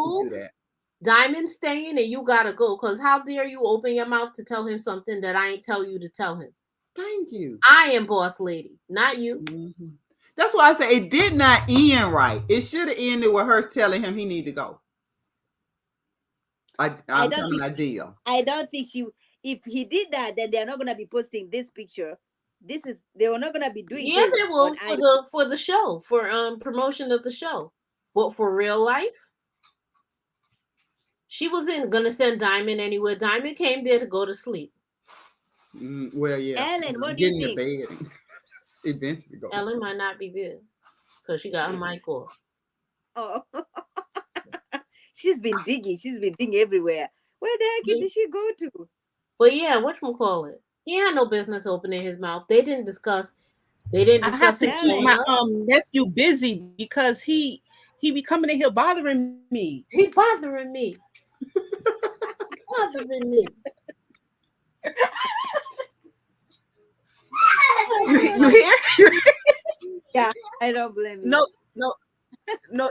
Diamond staying and you gotta go, because how dare you open your mouth to tell him something that I ain't tell you to tell him? Thank you. I am boss lady, not you. Mm-hmm. That's why I say it did not end right. It should have ended with her telling him he need to go. I'm telling you, deal. I don't think if he did that, then they're not gonna be posting this picture. They were not gonna be doing. Yeah, they will for the show, for promotion of the show, but for real life, she wasn't gonna send Diamond anywhere. Diamond came there to go to sleep. Well, yeah. Ellen, what do you think? Getting to bed. Eventually go. Ellen might not be there because she got her mic off. Oh, she's been digging. She's been digging everywhere. Where the heck did she go to? But yeah, whatchamacallit? He had no business opening his mouth. They didn't discuss. I have to keep my nephew busy because he be coming in here bothering me. He bothering me. Bothering me. You hear? Yeah, I don't blame you. No.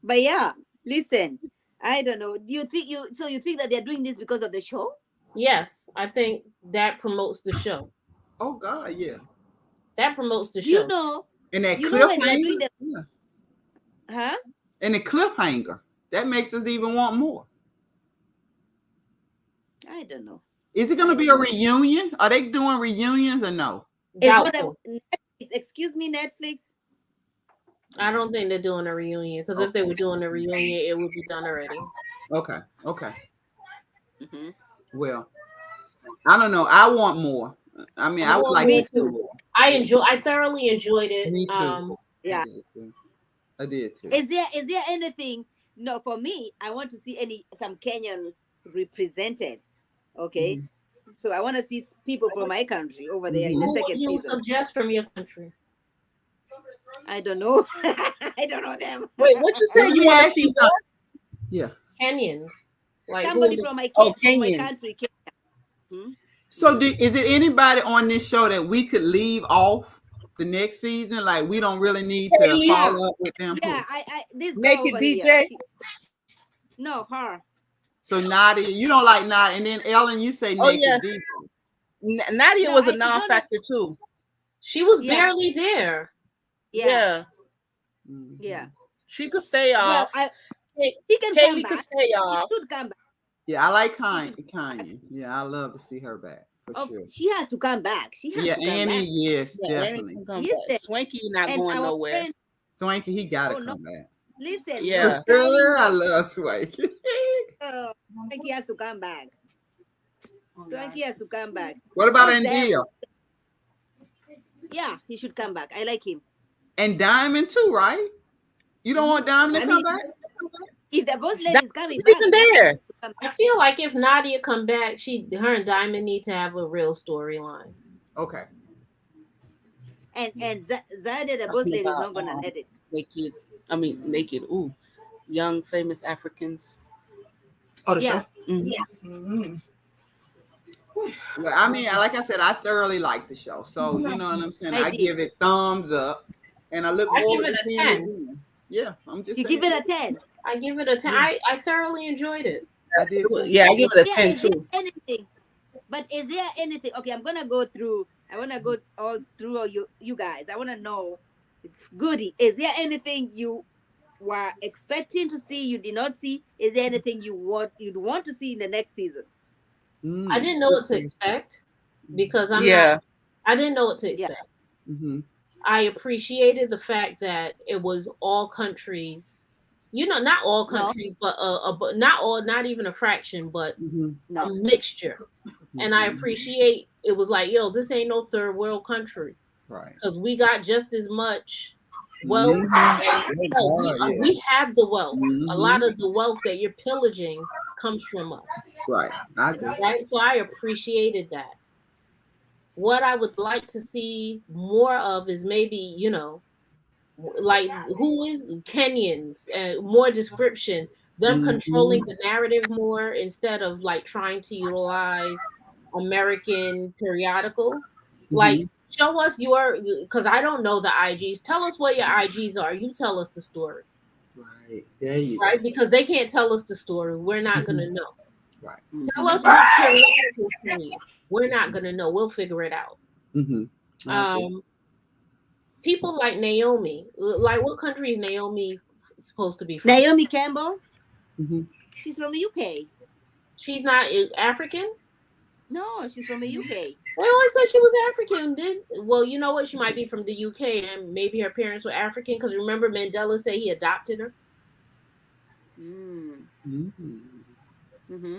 But yeah, listen. I don't know. Do you think you think that they're doing this because of the show? Yes, I think that promotes the show. Oh God, yeah. That promotes the show. And that cliffhanger. Huh? And the cliffhanger. That makes us even want more. I don't know. Is it going to be a reunion? Are they doing reunions or no? Excuse me, Netflix. I don't think they're doing a reunion, because if they were doing a reunion, it would be done already. Okay. Mm-hmm. Well, I don't know. I want more. I mean, I would like to see more. I thoroughly enjoyed it. Me too. Yeah, I did too. Is there anything? No, for me, I want to see some Kenyan represented. Okay, so I want to see people from my country over there in the second season. Who would you suggest from your country? I don't know. I don't know them. Wait, what you say? You want to see some? Yeah, Kenyans. Like somebody from my country. Kenya. So, is it anybody on this show that we could leave off the next season? Like, we don't really need to follow up with them. Yeah, this Make it DJ. No, her. So Nadia, you don't like Nadia, and then Ellen, you say DJ. Nadia was a non-factor too. She was barely there. Yeah. She could stay off. Kaylee could stay off. She could come back. Yeah, I like Kanye. Yeah, I love to see her back for sure. She has to come back. Annie, yes, definitely. Swanky not going nowhere. Swanky, he gotta come back. Listen, I love Swanky. Swanky has to come back. Swanky has to come back. What about Andia? Yeah, he should come back. I like him. And Diamond too, right? You don't want Diamond to come back? If the boss lady is coming back, even there. I feel like if Nadia come back, her and Diamond need to have a real storyline. Okay. And Zada, the boss lady, is not gonna let it. Make it. Ooh, young famous Africans. Oh, the show. Mm-hmm. Yeah. Mm-hmm. Well, I mean, like I said, I thoroughly like the show. So you know what I'm saying. I give it thumbs up, and I look forward to seeing it again. Yeah, I'm just. You give it a 10. I give it a 10. I thoroughly enjoyed it. I did too. Yeah, I give it a 10 too. Anything? But is there anything? Okay, I'm gonna go through. I wanna go all through all you guys. I wanna know. It's goody. Is there anything you were expecting to see you did not see? Is there anything you'd want to see in the next season? I didn't know what to expect because I didn't know what to expect. Yeah. Mm-hmm. I appreciated the fact that it was all countries. You know, not all countries, but not all, not even a fraction, but a mixture. And I appreciate it was like, yo, this ain't no third world country, right? Because we got just as much wealth. We have the wealth. A lot of the wealth that you're pillaging comes from us, right? Right. So I appreciated that. What I would like to see more of is maybe, you know, like who is Kenyans, more description, them controlling the narrative more instead of like trying to utilize American periodicals. Like show us because I don't know the IGs. Tell us what your IGs are. You tell us the story. Right. There you go. Right? Because they can't tell us the story. We're not gonna know. Right. Tell us what periodicals. We're not gonna know. We'll figure it out. People like Naomi, like what country is Naomi supposed to be from? Naomi Campbell. She's from the UK. She's not African. No, she's from the UK. They always said she was African. Well, you know what? She might be from the UK, and maybe her parents were African. Because remember, Mandela said he adopted her.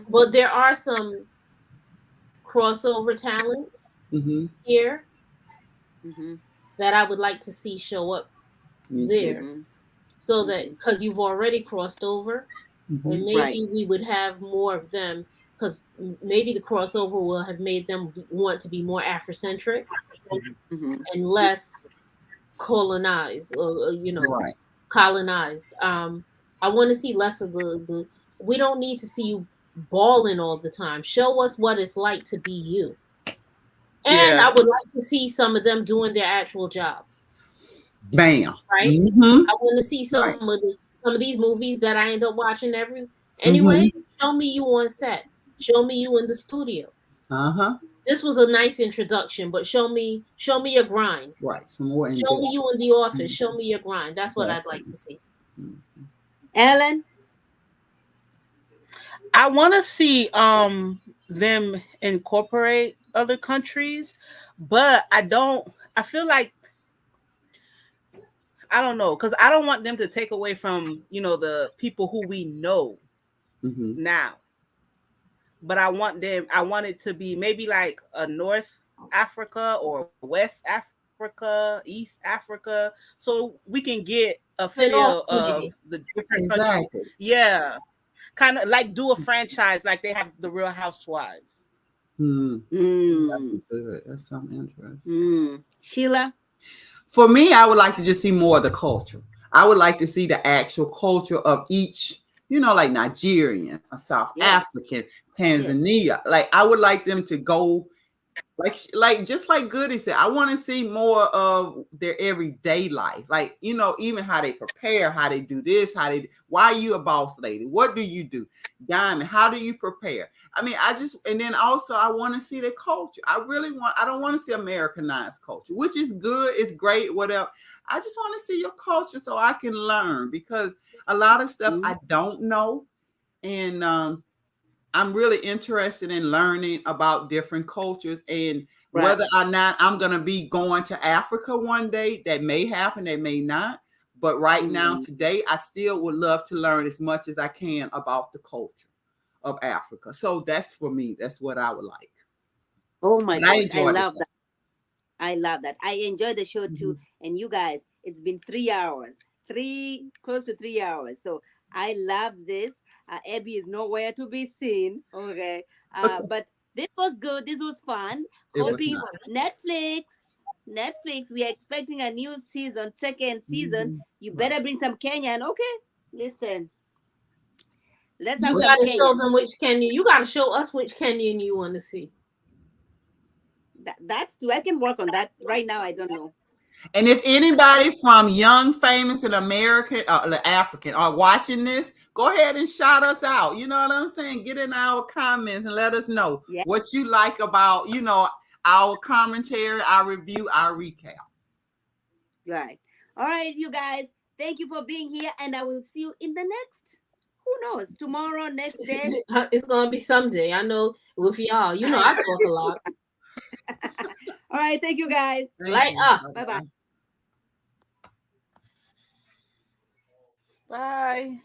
But there are some crossover talents here that I would like to see show up there, so that because you've already crossed over, and maybe we would have more of them. Because maybe the crossover will have made them want to be more Afrocentric and less colonized, or colonized. I want to see less of the. We don't need to see you balling all the time. Show us what it's like to be you. And I would like to see some of them doing their actual job. Bam. Right. I want to see some of these movies that I end up watching anyway. Show me you on set. Show me you in the studio. This was a nice introduction, but show me your grind. Right. Some more. Show me you in the office. Show me your grind. That's what I'd like to see. Ellen, I want to see them incorporate other countries, but I feel like I don't know, because I don't want them to take away from, you know, the people who we know now. But I want it to be maybe like a North Africa or West Africa, East Africa, so we can get a feel of the different countries. Yeah, kind of like do a franchise like they have the Real Housewives. That's something interesting. Sheila? For me, I would like to just see more of the culture. I would like to see the actual culture of each, you know, like Nigerian, or South African, Tanzania. Like I would like them to go, like just like Goody said, I want to see more of their everyday life. Like, you know, even how they prepare, how they do this, why are you a boss lady? What do you do? Diamond, how do you prepare? I mean, and then also I want to see the culture. I don't want to see Americanized culture, which is good, it's great, whatever. I just want to see your culture so I can learn, because a lot of stuff I don't know. And I'm really interested in learning about different cultures, and whether or not I'm going to be going to Africa one day. That may happen, that may not. But right now, today, I still would love to learn as much as I can about the culture of Africa. So that's for me. That's what I would like. Oh my gosh, I love that. I love that. I enjoyed the show too. And you guys, it's been 3 hours, close to 3 hours. So I love this. Abby is nowhere to be seen. Okay. But this was good. This was fun. Hoping Netflix, we are expecting a new season, second season. You better bring some Kenyan. Okay. Listen. Let's have you gotta show them which Kenyan. You gotta show us which Kenyan you want to see. That's too. I can work on that right now. I don't know. And if anybody from Young, Famous, and American, African are watching this, go ahead and shout us out. You know what I'm saying? Get in our comments and let us know what you like about, our commentary, our review, our recap. Right. All right, you guys. Thank you for being here, and I will see you in the next. Who knows? Tomorrow, next day. It's gonna be someday. I know with y'all. I talk a lot. All right. Thank you, guys. Light up. Bye-bye. Bye.